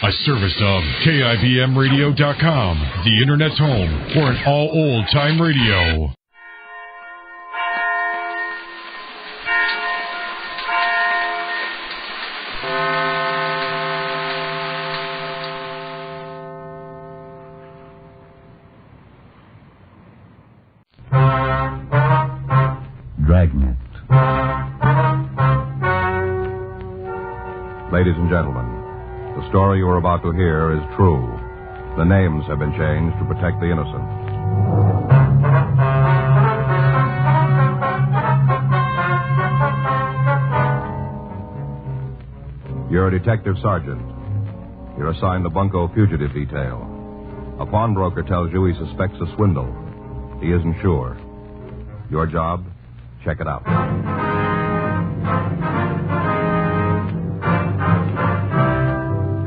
A service of KIBMradio.com, the Internet's home for an all old-time radio. Dragnet. Ladies and gentlemen, the story you are about to hear is true. The names have been changed to protect the innocent. You're a detective sergeant. You're assigned the Bunko fugitive detail. A pawnbroker tells you he suspects a swindle. He isn't sure. Your job? Check it out.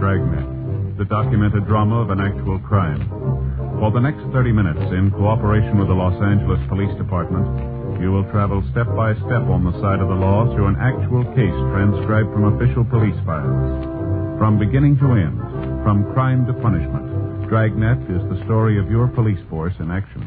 Dragnet, the documented drama of an actual crime. For the next 30 minutes, in cooperation with the Los Angeles Police Department, you will travel step by step on the side of the law through an actual case transcribed from official police files. From beginning to end, from crime to punishment, Dragnet is the story of your police force in action.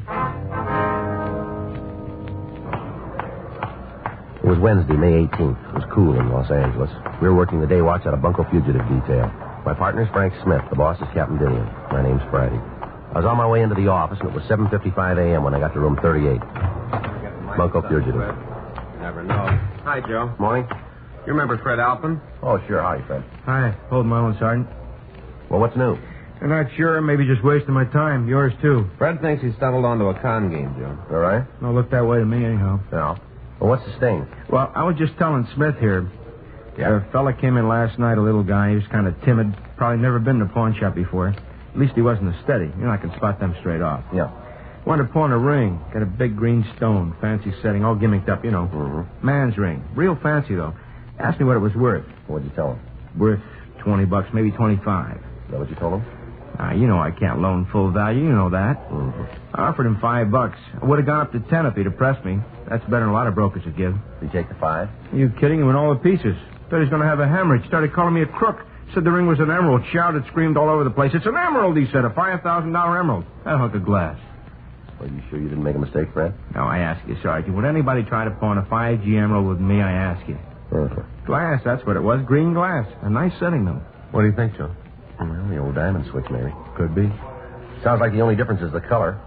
It was Wednesday, May 18th. It was cool in Los Angeles. We were working the day watch out of Bunko Fugitive Detail. My partner's Frank Smith. The boss is Captain Dillian. My name's Friday. I was on my way into the office, and it was 7:55 a.m. when I got to room 38. Bunko Fugitive. You never know. Hi, Joe. Morning. You remember Fred Alpin? Oh, sure. Hi, Fred. Hi. Hold my own, Sergeant. Well, what's new? I'm not sure. Maybe just wasting my time. Yours, too. Fred thinks he stumbled onto a con game, Joe. All right? Don't look that way to me, anyhow. No. Well, what's the sting? Well, I was just telling Smith here. Yeah. A fella came in last night, a little guy. He was kind of timid. Probably never been in a pawn shop before. At least he wasn't a steady. You know, I can spot them straight off. Yeah. Wanted to pawn a ring. Got a big green stone. Fancy setting. All gimmicked up, you know. Mm-hmm. Man's ring. Real fancy, though. Asked me what it was worth. What'd you tell him? Worth $20, maybe 25. Is that what you told him? You know I can't loan full value. You know that. Mm-hmm. I offered him $5. I would have gone up to 10 if he'd have pressed me. That's better than a lot of brokers would give. Did you take the 5? Are you kidding? He went all to pieces. Thought he was going to have a hemorrhage. Started calling me a crook. Said the ring was an emerald. Shouted, screamed all over the place. It's an emerald, he said. A $5,000 emerald. That hunk of glass. Are you sure you didn't make a mistake, Fred? No, I ask you, Sergeant. Would anybody try to pawn a 5G emerald with me, I ask you? Okay. Glass, that's what it was. Green glass. A nice setting, though. What do you think, Joe? Well, the old diamond switch, maybe. Could be. Sounds like the only difference is the color.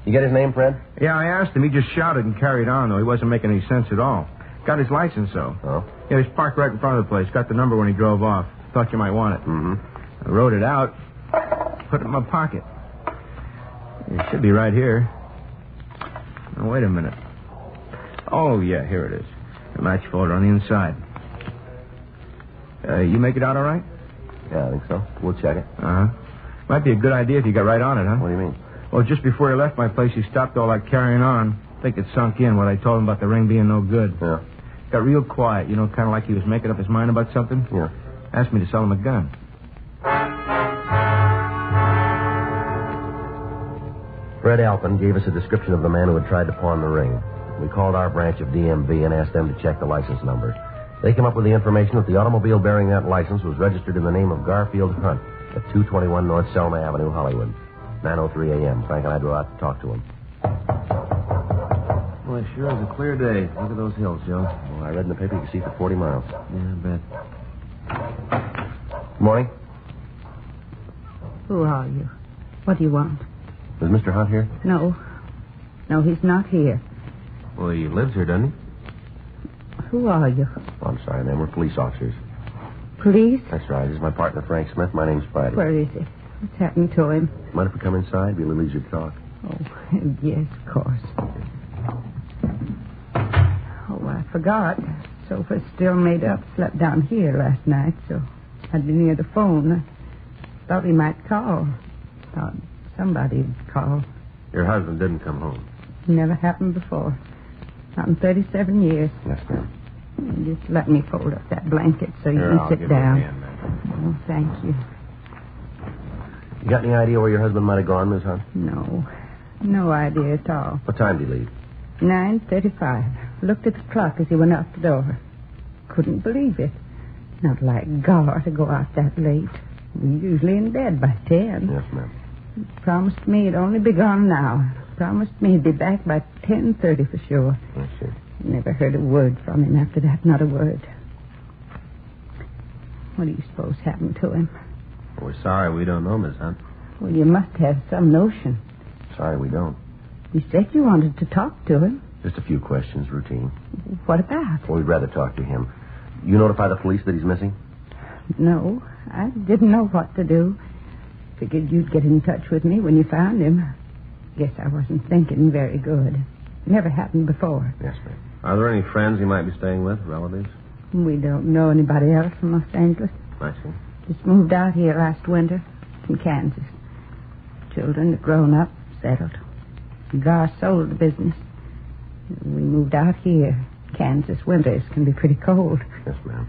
You get his name, Fred? Yeah, I asked him. He just shouted and carried on, though. He wasn't making any sense at all. Got his license, though. Oh? Yeah, he was parked right in front of the place. Got the number when he drove off. Thought you might want it. Mm-hmm. I wrote it out. Put it in my pocket. It should be right here. Now, wait a minute. Oh, yeah, here it is. A match folder on the inside. You make it out all right? Yeah, I think so. We'll check it. Uh-huh. Might be a good idea if you got right on it, huh? What do you mean? Well, just before he left my place, he stopped all that carrying on. I think it sunk in what I told him about the ring being no good. Yeah. Got real quiet, you know, kind of like he was making up his mind about something. Yeah. Asked me to sell him a gun. Fred Alpin gave us a description of the man who had tried to pawn the ring. We called our branch of DMV and asked them to check the license number. They came up with the information that the automobile bearing that license was registered in the name of Garfield Hunt at 221 North Selma Avenue, Hollywood. 9:03 a.m. Frank and I drove out to talk to him. Well, it sure is a clear day. Look at those hills, Joe. Well, I read in the paper you can see for 40 miles. Yeah, I bet. Morning. Who are you? What do you want? Is Mr. Hunt here? No. No, he's not here. Well, he lives here, doesn't he? Who are you? Oh, I'm sorry, ma'am. We're police officers. Police? That's right. This is my partner, Frank Smith. My name's Friday. Where is he? What's happened to him? Mind if we come inside? It'd be a little easier to talk. Oh, yes, of course. Oh, I forgot. Sofa's still made up. Slept down here last night, so I'd be near the phone. I thought he might call. Thought somebody'd call. Your husband didn't come home. Never happened before. Not in 37 years. Yes, ma'am. Just let me fold up that blanket so you Here, can sit give down. You a hand, man. Oh, thank you. You got any idea where your husband might have gone, Miss Hunt? No. No idea at all. What time did he leave? 9:35. Looked at the clock as he went out the door. Couldn't believe it. Not like Gar to go out that late. We're usually in bed by 10. Yes, ma'am. He promised me he'd only be gone now. Promised me he'd be back by 10:30 for sure. I see. Never heard a word from him after that, not a word. What do you suppose happened to him? We're sorry we don't know, Miss Hunt. Well, you must have some notion. Sorry, we don't. You said you wanted to talk to him. Just a few questions, routine. What about? Well, we'd rather talk to him. You notify the police that he's missing? No, I didn't know what to do. Figured you'd get in touch with me when you found him. Guess I wasn't thinking very good. Never happened before. Yes, ma'am. Are there any friends he might be staying with, relatives? We don't know anybody else from Los Angeles. I see. Just moved out here last winter from Kansas. Children are grown up, settled. Gar sold the business. We moved out here. Kansas winters can be pretty cold. Yes, ma'am.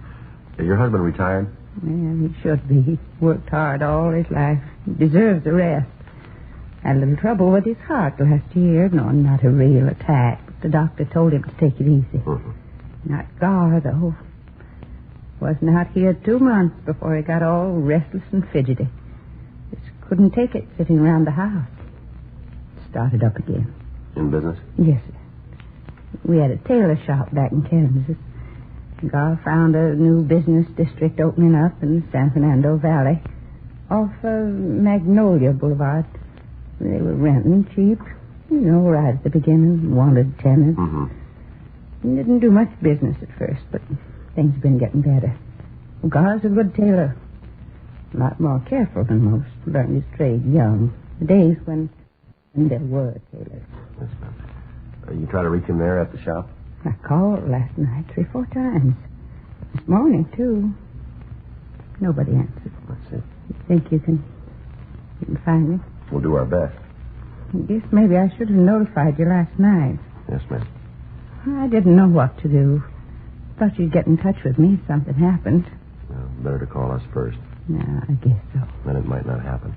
Is your husband retired? Yeah, he should be. He worked hard all his life. He deserves a rest. Had a little trouble with his heart last year. No, not a real attack. But the doctor told him to take it easy. Mm-hmm. Not Gar, though. Wasn't out here 2 months before he got all restless and fidgety. Just couldn't take it sitting around the house. Started up again. In business? Yes, sir. We had a tailor shop back in Kansas. Gar found a new business district opening up in the San Fernando Valley off Magnolia Boulevard. They were renting cheap, right at the beginning, wanted tenants. Mm-hmm. Didn't do much business at first, but things have been getting better. Gar's a good tailor. A lot more careful than most. Learned his trade young. The days when there were tailors. Yes, ma'am. You try to reach him there at the shop? I called last night 3 or 4 times. This morning, too. Nobody answered. That's it. You think you can find me? We'll do our best. I guess maybe I should have notified you last night. Yes, ma'am. I didn't know what to do. Thought you'd get in touch with me if something happened. Well, better to call us first. No, I guess so. Then it might not happen.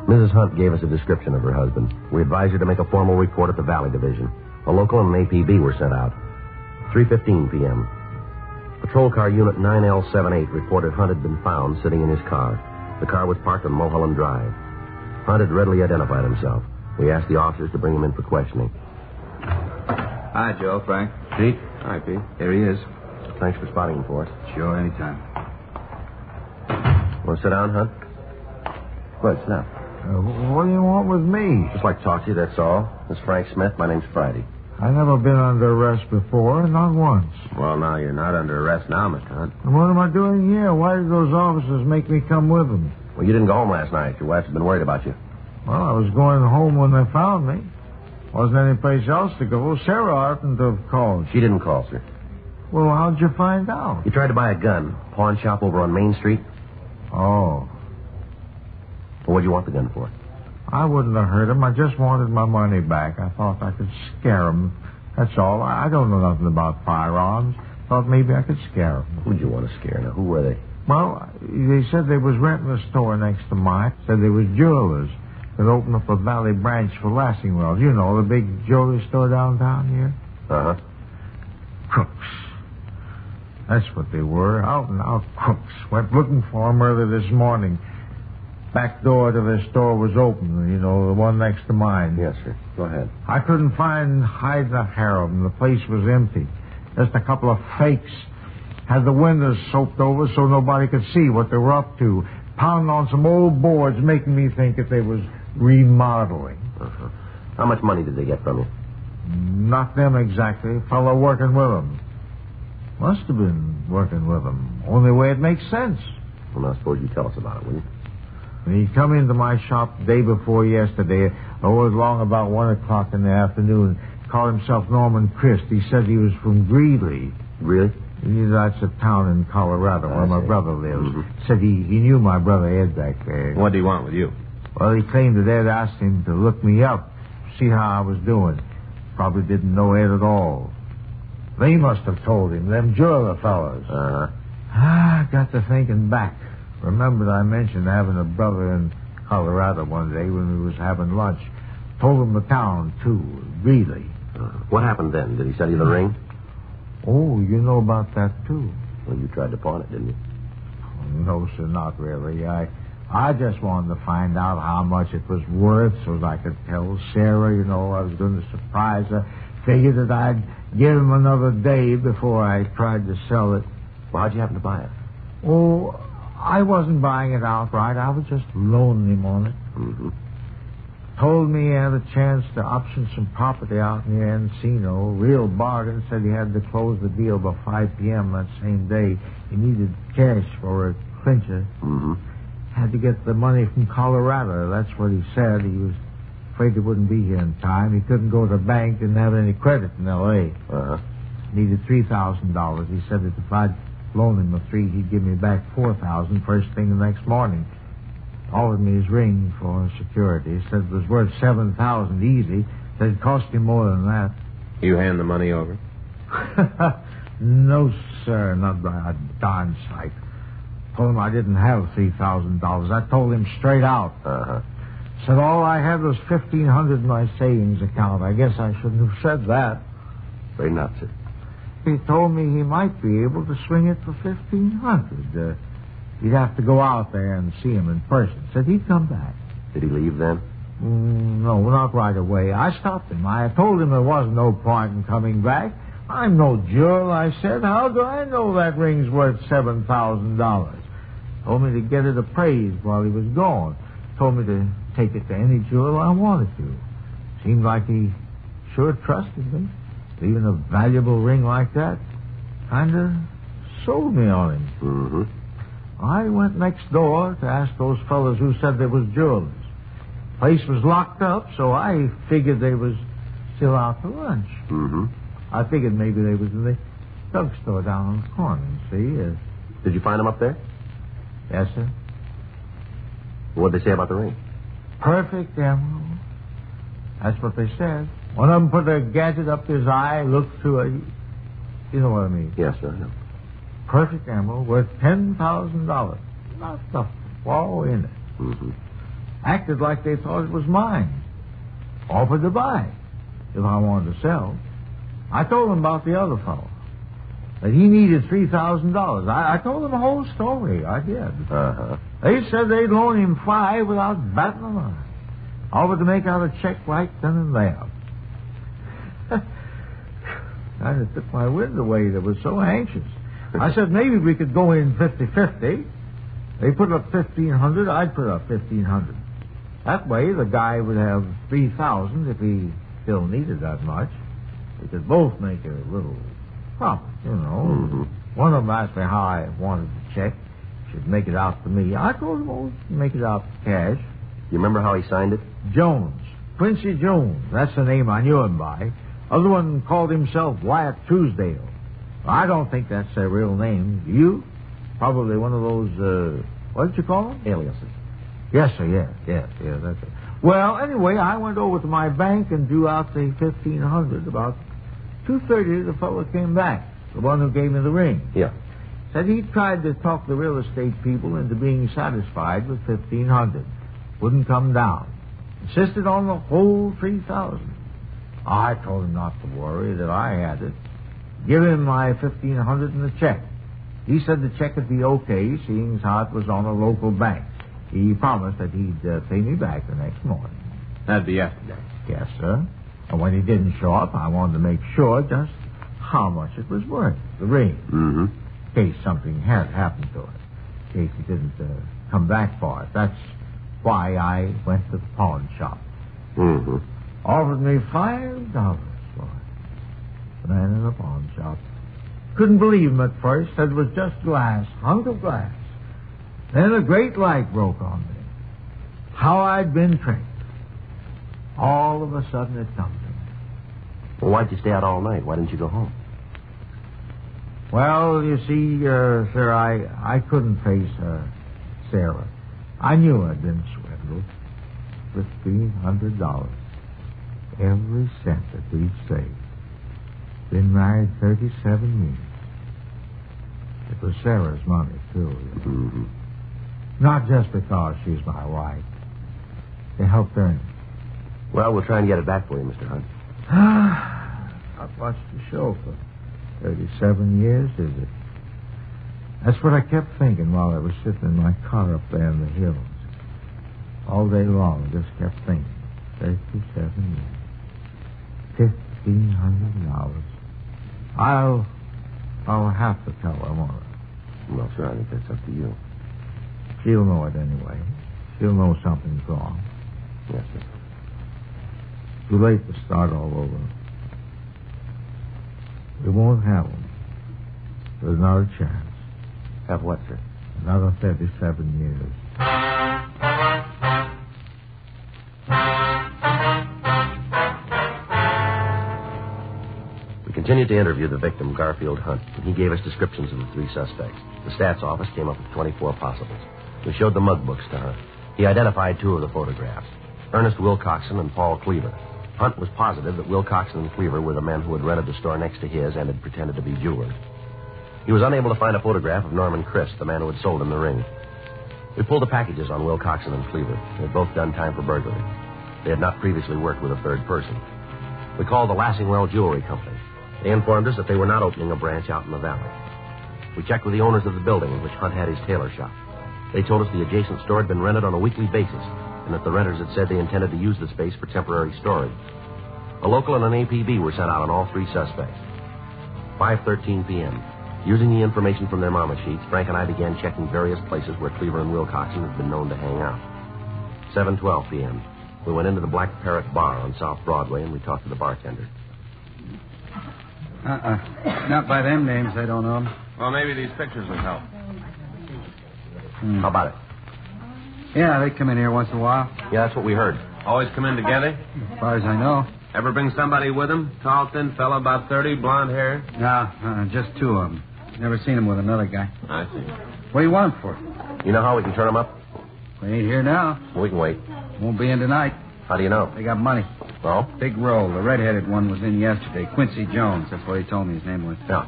Mrs. Hunt gave us a description of her husband. We advised her to make a formal report at the Valley Division. A local and an APB were sent out. 3:15 p.m. Patrol car unit 9L78 reported Hunt had been found sitting in his car. The car was parked on Mulholland Drive. Hunt had readily identified himself. We asked the officers to bring him in for questioning. Hi, Joe. Frank. Pete? Hi, Pete. Here he is. Thanks for spotting him for us. Sure, anytime. Want to sit down, Hunt? Go ahead, sit down. What do you want with me? Just like to talk to you, that's all. This is Frank Smith. My name's Friday. I've never been under arrest before, not once. Well, now, you're not under arrest now, Mr. Hunt. And what am I doing here? Why did those officers make me come with them? Well, you didn't go home last night. Your wife's been worried about you. Well, I was going home when they found me. Wasn't any place else to go. Sarah oughtn't to have called. She didn't call, sir. Well, how'd you find out? You tried to buy a gun. Pawn shop over on Main Street. Oh. Well, what'd you want the gun for? I wouldn't have hurt him. I just wanted my money back. I thought I could scare him. That's all. I don't know nothing about firearms. Thought maybe I could scare him. Who'd you want to scare? Now, who were they? Well, they said they was renting a store next to mine. Said they was jewelers that opened up a Valley branch for Lassing Wells. You know, the big jewelry store downtown here. Uh-huh. Crooks. That's what they were. Out and out crooks. Went looking for them early this morning. Back door to their store was open, the one next to mine. Yes, sir. Go ahead. I couldn't find hide nor hair of them. The place was empty. Just a couple of fakes. Had the windows soaked over so nobody could see what they were up to. Pounding on some old boards, making me think that they was remodeling. Uh-huh. How much money did they get from you? Not them exactly. Fellow working with them. Must have been working with them. Only way it makes sense. Well, now, suppose you tell us about it, will you? He come into my shop the day before yesterday. It was long about 1 o'clock in the afternoon. Called himself Norman Christ. He said he was from Greeley. Really? That's a town in Colorado where my brother lives. Mm-hmm. Said he knew my brother Ed back there. What do you want with you? Well, he claimed that Ed asked him to look me up, see how I was doing. Probably didn't know Ed at all. They must have told him, them jeweler fellows. Uh-huh. I got to thinking back. Remembered I mentioned having a brother in Colorado one day when we was having lunch. Told him the town, too, Greeley. What happened then? Did he sell you the ring? Oh, you know about that, too? Well, you tried to pawn it, didn't you? No, sir, not really. I just wanted to find out how much it was worth so that I could tell Sarah, I was going to surprise her. Figured that I'd give him another day before I tried to sell it. Well, how'd you happen to buy it? Oh, I wasn't buying it outright. I was just loaning him on it. Mm-hmm. Told me he had a chance to option some property out near Encino. Real bargain. Said he had to close the deal by 5 p.m. that same day. He needed cash for a clincher. Mm-hmm. Had to get the money from Colorado. That's what he said. He was afraid he wouldn't be here in time. He couldn't go to the bank, didn't have any credit in L.A. Uh-huh. Needed $3,000. He said that if I'd loan him the $3,000, he'd give me back $4,000 first thing the next morning. Offered me his ring for security. He said it was worth $7,000 easy. Said it cost him more than that. You hand the money over? No, sir, not by a darn sight. Told him I didn't have $3,000. I told him straight out. Uh-huh. Said all I had was $1,500 in my savings account. I guess I shouldn't have said that. Very not, sir. He told me he might be able to swing it for $1,500. He'd have to go out there and see him in person. Said he'd come back. Did he leave then? No, not right away. I stopped him. I told him there was no point in coming back. I'm no jewel, I said. How do I know that ring's worth $7,000? Told me to get it appraised while he was gone. Told me to take it to any jeweler I wanted to. Seemed like he sure trusted me. Even a valuable ring like that kind of sold me on him. Mm-hmm. I went next door to ask those fellas who said they was jewelers. Place was locked up, so I figured they was still out to lunch. Mm-hmm. I figured maybe they was in the drugstore down on the corner, see? Did you find him up there? Yes, sir. What'd they say about the ring? Perfect emerald. That's what they said. One of them put a gadget up his eye, looked through it. You know what I mean? Yes, sir, I know. Perfect emerald worth $10,000. Not the flaw in it. Mm-hmm. Acted like they thought it was mine. Offered to buy if I wanted to sell. I told them about the other fellow. That he needed $3,000. I told them the whole story. I did. Uh-huh. They said they'd loan him $5,000 without batting an eye. Offered to make out a check right then and there. Kind of took my wind away. They were so anxious. I said maybe we could go in 50-50. They put up $1,500. I'd put up $1,500. That way, the guy would have $3,000 if he still needed that much. We could both make a little profit, Mm-hmm. One of them asked me how I wanted the check. Should make it out to me. I told him, make it out to cash. You remember how he signed it? Jones. Quincy Jones. That's the name I knew him by. Other one called himself Wyatt Truesdale. I don't think that's their real name. You? Probably one of those, what did you call them? Aliases. Yes, sir, yeah, that's it. Well, anyway, I went over to my bank and drew out the $1,500. About 2:30, the fellow came back, the one who gave me the ring. Yeah. Said he tried to talk the real estate people into being satisfied with $1,500. Wouldn't come down. Insisted on the whole $3,000. I told him not to worry, that I had it. Give him my $1,500 in the check. He said the check would be okay, seeing as how it was on a local bank. He promised that he'd pay me back the next morning. That'd be yesterday. Yes, sir. And when he didn't show up, I wanted to make sure just how much it was worth, the ring. Mm-hmm. In case something had happened to it. In case he didn't come back for it. That's why I went to the pawn shop. Mm-hmm. Offered me $5 for it. The man in the pawn shop. Couldn't believe him at first. Said it was just glass, hunk of glass. Then a great light broke on me. How I'd been tricked. All of a sudden it come to me. Well, why'd you stay out all night? Why didn't you go home? Well, you see, sir, I couldn't face Sarah. I knew I'd been swindled. $1,500. Every cent that we'd saved. Been married 37 years. It was Sarah's money, too. Mm-hmm. Not just because she's my wife. They helped earn it. Well, we'll try and get it back for you, Mr. Hunt. Not much to show for 37 years, is it? That's what I kept thinking while I was sitting in my car up there in the hills. All day long, just kept thinking. 37 years. $1,500. I'll have to tell her, won't I? Well, sure, I think that's up to you. She'll know it anyway. She'll know something's wrong. Yes, sir. Too late to start all over. We won't have them. There's not a chance. Have what, sir? Another 37 years. We continued to interview the victim, Garfield Hunt, and he gave us descriptions of the 3 suspects. The stats office came up with 24 possibles. We showed the mug books to Hunt. He identified 2 of the photographs, Ernest Wilcoxon and Paul Cleaver. Hunt was positive that Wilcoxon and Cleaver were the men who had rented the store next to his and had pretended to be jewelers. He was unable to find a photograph of Norman Christ, the man who had sold him the ring. We pulled the packages on Wilcoxon and Cleaver. They had both done time for burglary. They had not previously worked with a third person. We called the Lassingwell Jewelry Company. They informed us that they were not opening a branch out in the valley. We checked with the owners of the building in which Hunt had his tailor shop. They told us the adjacent store had been rented on a weekly basis, and that the renters had said they intended to use the space for temporary storage. A local and an APB were sent out on all 3 suspects. 5:13 p.m. Using the information from their mama sheets, Frank and I began checking various places where Cleaver and Wilcoxon had been known to hang out. 7:12 p.m. We went into the Black Parrot Bar on South Broadway, and we talked to the bartender. Not by them names, I don't know them. Well, maybe these pictures would help. How about it? Yeah, they come in here once in a while. Yeah, that's what we heard. Always come in together? As far as I know. Ever bring somebody with them? Tall, thin fella, about 30, blonde hair? No, just 2 of them. Never seen them with another guy. I see. What do you want them for? You know how we can turn them up? They ain't here now. We can wait. Won't be in tonight. How do you know? They got money. Well? Big roll. The red-headed one was in yesterday. Quincy Jones. That's what he told me his name was. Yeah.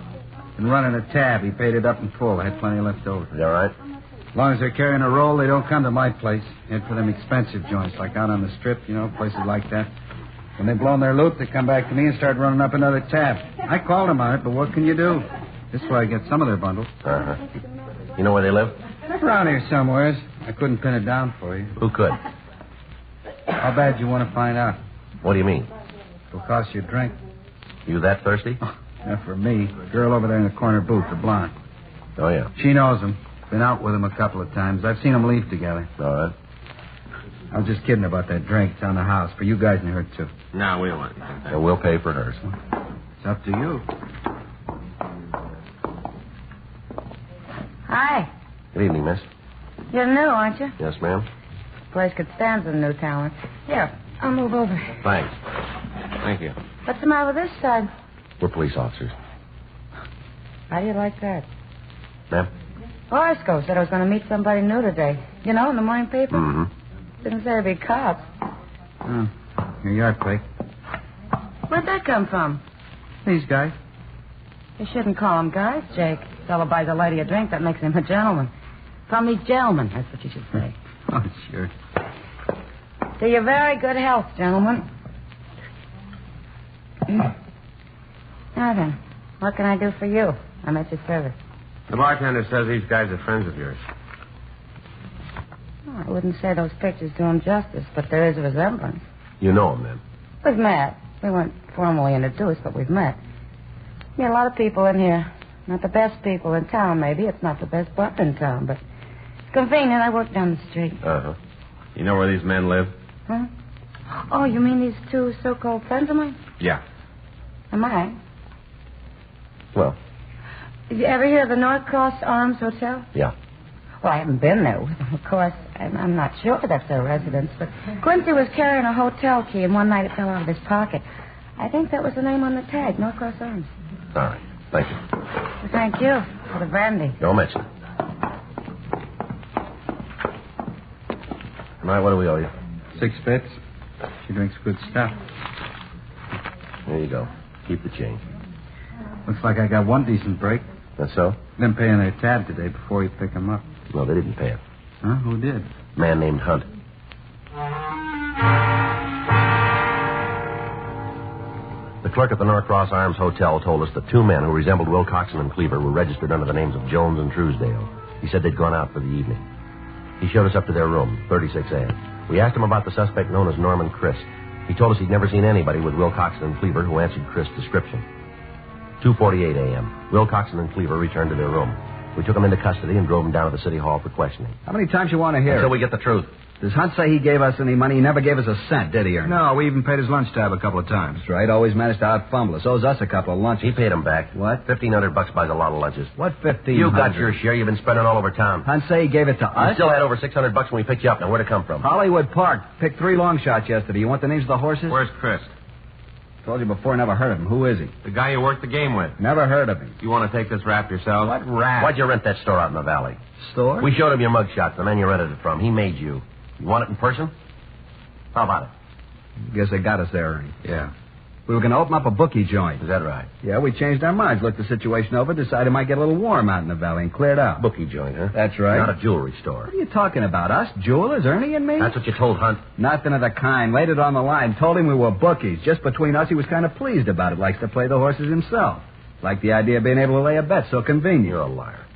Been running a tab. He paid it up in full. I had plenty left over. Is that right? As long as they're carrying a roll, they don't come to my place. Head for them expensive joints, like out on the strip, places like that. When they've blown their loot, they come back to me and start running up another tab. I called them on it, but what can you do? This is where I get some of their bundles. Uh-huh. You know where they live? Around here somewheres. I couldn't pin it down for you. Who could? How bad you want to find out? What do you mean? It'll cost you a drink. You that thirsty? Not for me. The girl over there in the corner booth, the blonde. Oh, yeah. She knows him. Been out with him a couple of times. I've seen them leave together. All right. I was just kidding about that drink. It's on the house. For you guys and her, too. No, we don't want anything. And we'll pay for hers. It's up to you. Hi. Good evening, miss. You're new, aren't you? Yes, ma'am. Place could stand some new talent. Here, I'll move over. Thanks. Thank you. What's the matter with this side? We're police officers. How do you like that? Ma'am? Horoscope said I was going to meet somebody new today. In the morning paper? Mm-hmm. Didn't say it'd be cops. Oh, here you are, Craig. Where'd that come from? These guys. You shouldn't call them guys, Jake. Fellow buys a lady a drink, that makes him a gentleman. From these gentlemen, that's what you should say. Oh, sure. To your very good health, gentlemen. Now then, what can I do for you? I'm at your service. The bartender says these guys are friends of yours. Oh, I wouldn't say those pictures do them justice, but there is a resemblance. You know them, then? We've met. We weren't formally introduced, but we've met. Yeah, a lot of people in here. Not the best people in town, maybe. It's not the best bar in town, but it's convenient. I work down the street. Uh-huh. You know where these men live? Huh? Oh, you mean these 2 so-called friends of mine? Yeah. Am I? Well, Did you ever hear of the North Cross Arms Hotel? yeah. Well, I haven't been there with them, of course. I'm not sure that's their residence, but Quincy was carrying a hotel key, and one night it fell out of his pocket. I think that was the name on the tag, North Cross Arms. All right. Thank you. Well, thank you for the brandy. Don't mention it. All right, what do we owe you? 6 bits. She drinks good stuff. There you go. Keep the change. Looks like I got one decent break. That's so? Them paying their tab today before you pick them up. No, they didn't pay it. Huh? Who did? A man named Hunt. The The clerk at the Norcross Arms Hotel told us that two men who resembled Wilcoxon and Cleaver were registered under the names of Jones and Truesdale. He said they'd gone out for the evening. He showed us up to their room, 36A. We asked him about the suspect known as Norman Christ. He told us he'd never seen anybody with Wilcoxon and Cleaver who answered Christ's description. 2:48 a.m. Wilcoxon and Cleaver returned to their room. We took them into custody and drove them down to the city hall for questioning. How many times you want to hear Until it? we get the truth. Does Hunt say he gave us any money? He never gave us a cent, did he, Ernie? No, we even paid his lunch tab a couple of times. That's right. Always managed to out-fumble us. Owes us a couple of lunches. He paid him back. What? $1,500 buys a lot of lunches. What 15? You got your share. You've been spending all over town. Hunt say he gave it to You us? still had over $600 when we picked you up. Now, where'd it come from? Hollywood Park. Picked 3 long shots yesterday. You want the names of the horses? Where's Chris? Told you before, never heard of him. Who is he? The guy you worked the game with. Never heard of him. You want to take this rap yourself? What rat? Why'd you rent that store out in the valley? Store? We showed him your mugshots, the man you rented it from. He made you. You want it in person? How about it? Guess they got us there, Ernie. Yeah. We were going to open up a bookie joint. Is that right? Yeah, we changed our minds, looked the situation over, decided it might get a little warm out in the valley, and cleared out. Bookie joint, huh? That's right. Not a jewelry store. What are you talking about? Us? Jewelers? Ernie and me? That's what you told Hunt. Nothing of the kind. Laid it on the line. Told him we were bookies. Just between us, he was kind of pleased about it. Likes to play the horses himself. Liked the idea of being able to lay a bet so convenient. You're a liar.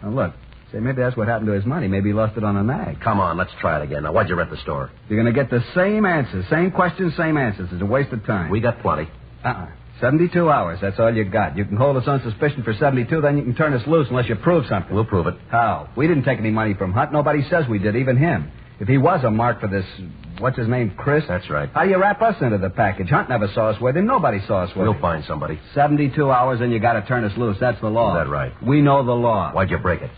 Now, look. Say, maybe that's what happened to his money. Maybe he lost it on a nag. Come on, let's try it again. Now, why'd you rent the store? You're going to get the same answers. Same questions, same answers. It's a waste of time. We got plenty. 72 hours. That's all you got. You can hold us on suspicion for 72, then you can turn us loose unless you prove something. We'll prove it. How? We didn't take any money from Hunt. Nobody says we did, even him. If he was a mark for this, what's his name, Chris? That's right. How do you wrap us into the package? Hunt never saw us with him. Nobody saw us with him. We'll find somebody. 72 hours, and you got to turn us loose. That's the law. Is that right? We know the law. Why'd you break it?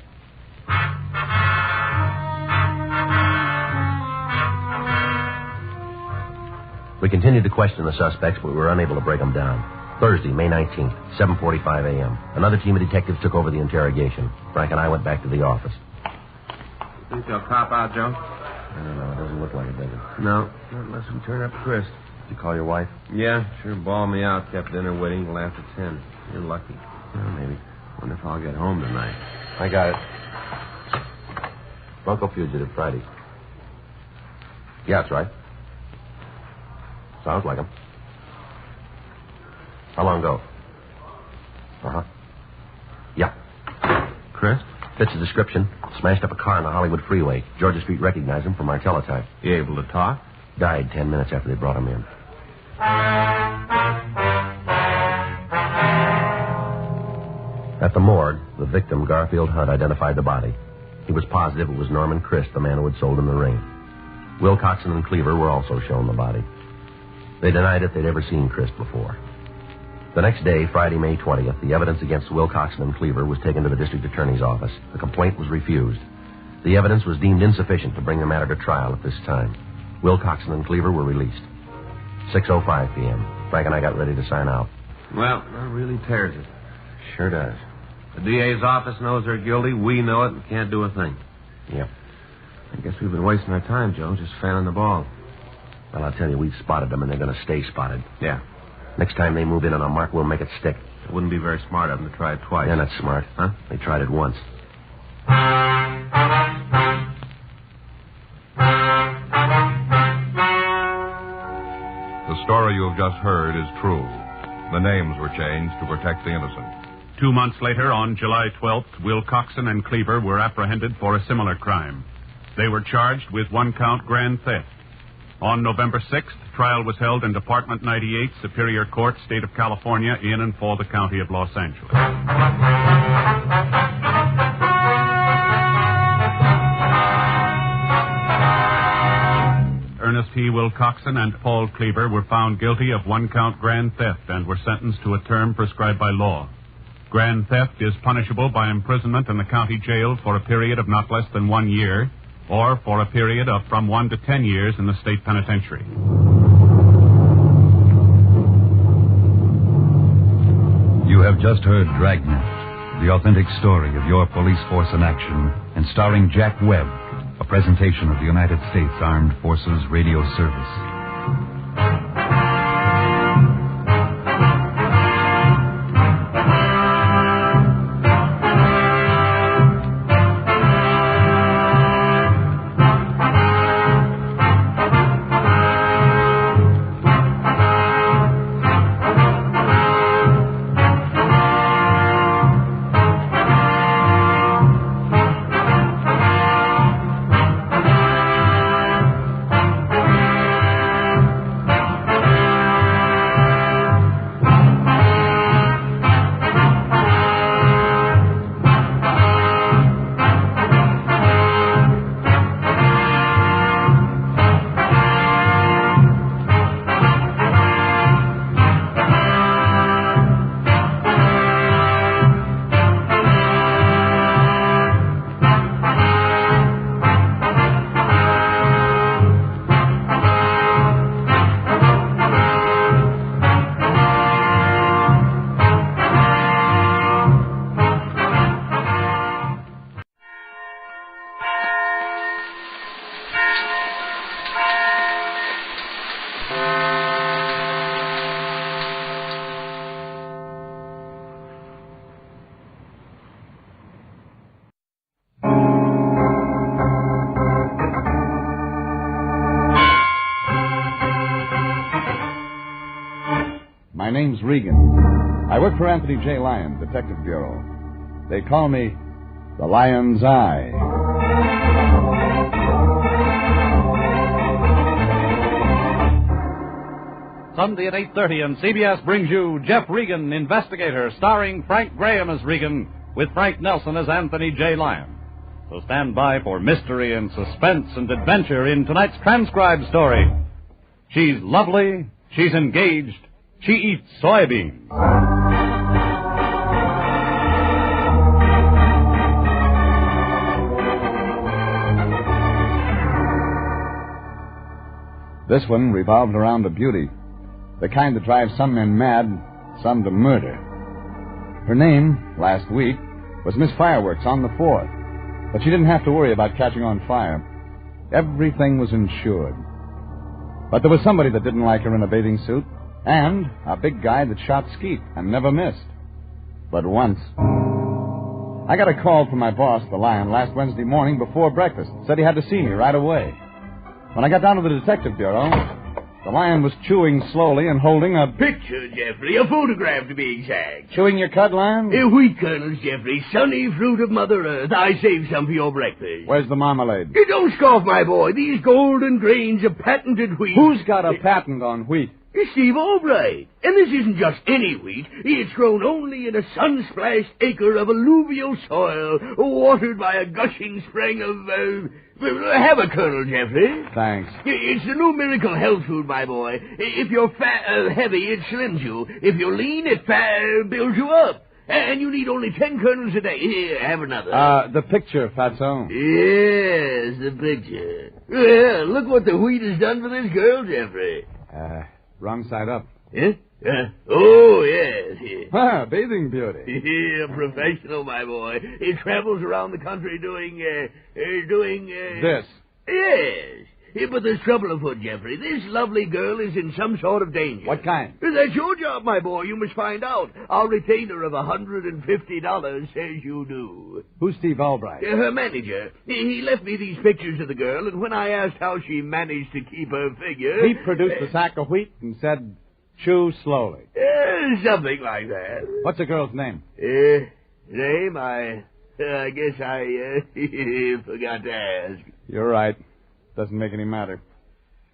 We continued to question the suspects, but we were unable to break them down. Thursday, May 19th, 7:45 a.m. Another team of detectives took over the interrogation. Frank and I went back to the office. Think they'll cop out, Joe? I don't know. It doesn't look like it, does it? No, not unless we turn up Chris. Did you call your wife? Yeah, sure bawled me out. Kept dinner waiting till after 10. You're lucky. Well, maybe. Wonder if I'll get home tonight. I got it. Bunko fugitive, Friday. Yeah, that's right. Sounds like him. How long ago? Uh-huh. Yeah. Chris? Fits the description. Smashed up a car on the Hollywood freeway. Georgia Street recognized him from our teletype. You able to talk? Died 10 minutes after they brought him in. At the morgue, the victim, Garfield Hunt, identified the body. He was positive it was Norman Christ, the man who had sold him the ring. Wilcoxon and Cleaver were also shown the body. They denied it they'd ever seen Christ before. The next day, Friday, May 20th, the evidence against Wilcoxon and Cleaver was taken to the district attorney's office. The complaint was refused. The evidence was deemed insufficient to bring the matter to trial at this time. Wilcoxon and Cleaver were released. 6:05 p.m. Frank and I got ready to sign out. Well, that really tears it. Sure does. The DA's office knows they're guilty. We know it and can't do a thing. Yep. I guess we've been wasting our time, Joe, just fanning the ball. Well, I'll tell you, we've spotted them, and they're going to stay spotted. Yeah. Next time they move in on a mark, we'll make it stick. It wouldn't be very smart of them to try it twice. They're not smart. Huh? They tried it once. The story you have just heard is true. The names were changed to protect the innocent. 2 months later, on July 12th, Wilcoxon and Cleaver were apprehended for a similar crime. They were charged with 1-count grand theft. On November 6th, trial was held in Department 98, Superior Court, State of California, in and for the County of Los Angeles. Ernest P. Wilcoxon and Paul Cleaver were found guilty of 1-count grand theft and were sentenced to a term prescribed by law. Grand theft is punishable by imprisonment in the county jail for a period of not less than 1 year, or for a period of from 1 to 10 years in the state penitentiary. You have just heard Dragnet, the authentic story of your police force in action, and starring Jack Webb, a presentation of the United States Armed Forces Radio Service. Regan. I work for Anthony J. Lyon, Detective Bureau. They call me the Lion's Eye. Sunday at 8:30, and CBS brings you Jeff Regan, Investigator, starring Frank Graham as Regan, with Frank Nelson as Anthony J. Lyon. So stand by for mystery and suspense and adventure in tonight's transcribed story. She's lovely, she's engaged, she eats soybeans. This one revolved around a beauty. The kind that drives some men mad, some to murder. Her name, last week, was Miss Fireworks on the 4th. But she didn't have to worry about catching on fire. Everything was insured. But there was somebody that didn't like her in a bathing suit, and a big guy that shot skeet and never missed. But once. I got a call from my boss, the Lion, last Wednesday morning before breakfast. Said he had to see me right away. When I got down to the Detective Bureau, the Lion was chewing slowly and holding a picture, Jeffrey. A photograph, to be exact. Chewing your cud, Lion? Wheat kernels, Jeffrey. Sunny fruit of Mother Earth. I saved some for your breakfast. Where's the marmalade? Don't scoff, my boy. These golden grains of patented wheat. Who's got a patent on wheat? Steve Albright. And this isn't just any wheat. It's grown only in a sun-splashed acre of alluvial soil, watered by a gushing spring of... have a kernel, Jeffrey. Thanks. It's the new miracle health food, my boy. If you're heavy, it slims you. If you're lean, it builds you up. And you need only 10 kernels a day. Here, have another. The picture, Fatso. Yes, the picture. Well, look what the wheat has done for this girl, Jeffrey. Wrong side up. Yeah? Oh, yes. Ah, bathing beauty. Yeah, professional, my boy. He travels around the country doing this. Yes. But there's trouble afoot, Jeffrey. This lovely girl is in some sort of danger. What kind? That's your job, my boy. You must find out. Our retainer of $150 says you do. Who's Steve Albright? Her manager. He left me these pictures of the girl, and when I asked how she managed to keep her figure... He produced a sack of wheat and said, chew slowly. Something like that. What's the girl's name? Name? I guess I forgot to ask. You're right. Doesn't make any matter.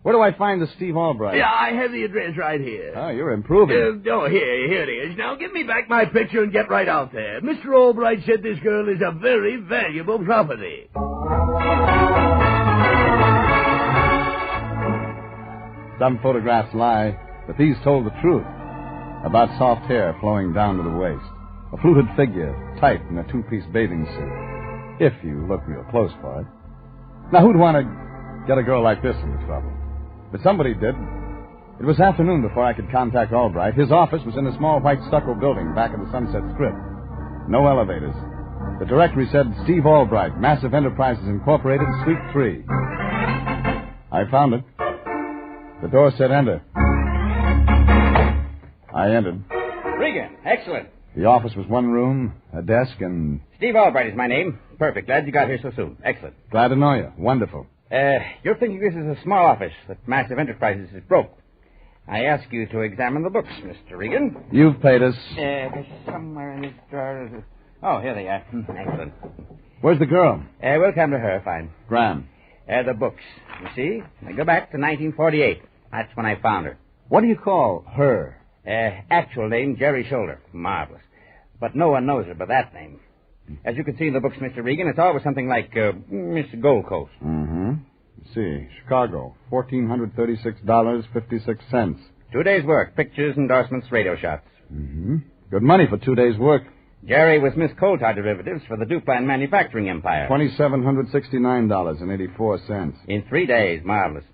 Where do I find the Steve Albright? Yeah, I have the address right here. Oh, you're improving. Here it is. Now, give me back my picture and get right out there. Mr. Albright said this girl is a very valuable property. Some photographs lie, but these told the truth. About soft hair flowing down to the waist. A fluted figure, tight in a two-piece bathing suit. If you look real close for it. Now, who'd want to get a girl like this into trouble? But somebody did. It was afternoon before I could contact Albright. His office was in a small white stucco building back of the Sunset Strip. No elevators. The directory said Steve Albright, Massive Enterprises Incorporated, Suite 3. I found it. The door said enter. I entered. Regan, excellent. The office was one room, a desk, and... Steve Albright is my name. Perfect. Glad you got here so soon. Excellent. Glad to know you. Wonderful. You're thinking this is a small office, that Massive Enterprises is broke. I ask you to examine the books, Mr. Regan. You've paid us. There's somewhere in this drawer. Oh, here they are. Excellent. Where's the girl? We'll come to her, fine. Graham. The books. You see? I go back to 1948. That's when I found her. What do you call her? Actual name, Jerry Shoulder. Marvelous. But no one knows her by that name. As you can see in the books, Mr. Regan, it's always something like Miss Gold Coast. Mm-hmm. Let's see. Chicago, $1,436.56. 2 days' work. Pictures, endorsements, radio shots. Mm-hmm. Good money for 2 days' work. Jerry was Miss Coal Tar Derivatives for the Duplan Manufacturing Empire. $2,769.84. In 3 days. Marvelous.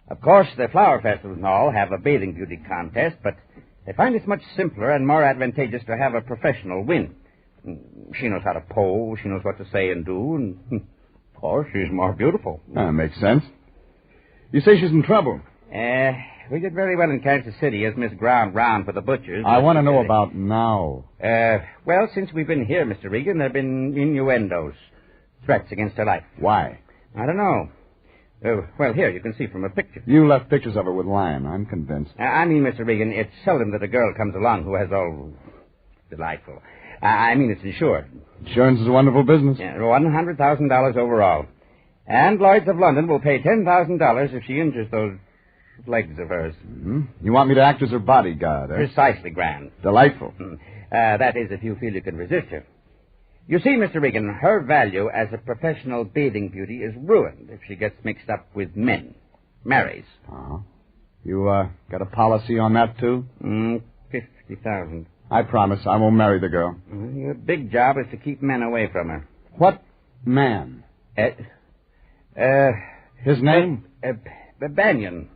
Of course, the flower festivals and all have a bathing beauty contest, but they find it's much simpler and more advantageous to have a professional win. She knows how to pose, she knows what to say and do, and, of course, she's more beautiful. Makes sense. You say she's in trouble. We did very well in Kansas City as Miss Ground Round for the butchers. I want to know about now. Well, since we've been here, Mr. Regan, there have been innuendos, threats against her life. Why? I don't know. Oh, well, here, you can see from a picture. You left pictures of her with Lion. I'm convinced. I mean, Mr. Regan, it's seldom that a girl comes along who has all... delightful. I mean, it's insured. Insurance is a wonderful business. Yeah, $100,000 overall. And Lloyd's of London will pay $10,000 if she injures those legs of hers. Mm-hmm. You want me to act as her bodyguard, eh? Precisely, Grand. Delightful. That is, if you feel you can resist her. You see, Mr. Regan, her value as a professional bathing beauty is ruined if she gets mixed up with men. Marries. Uh-huh. You, got a policy on that, too? $50,000. I promise I won't marry the girl. Your big job is to keep men away from her. What man? His name? Banyan.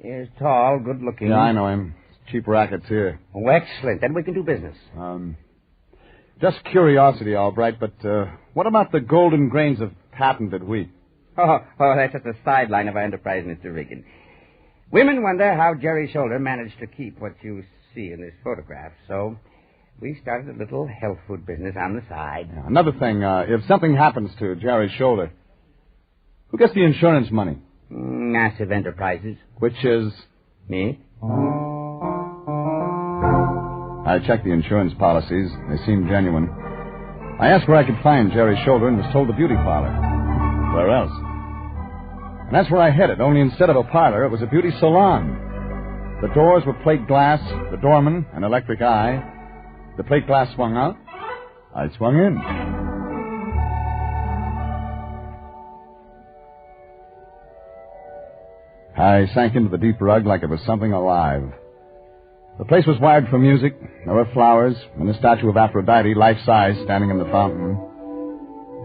He's tall, good-looking. Yeah, I know him. Cheap rackets here. Oh, excellent. Then we can do business. Just curiosity, all right, but what about the golden grains of patented wheat? Oh, that's just a sideline of our enterprise, Mr. Regan. Women wonder how Jerry Shoulder managed to keep what you see in this photograph, so we started a little health food business on the side. Yeah, another thing, if something happens to Jerry Shoulder, who gets the insurance money? Massive Enterprises. Which is? Me. I checked the insurance policies. They seemed genuine. I asked where I could find Jerry Shoulder and was told the beauty parlor. Where else? And that's where I headed, only instead of a parlor, it was a beauty salon. The doors were plate glass, the doorman, an electric eye. The plate glass swung out. I swung in. I sank into the deep rug like it was something alive. The place was wired for music. There were flowers and a statue of Aphrodite, life-size, standing in the fountain.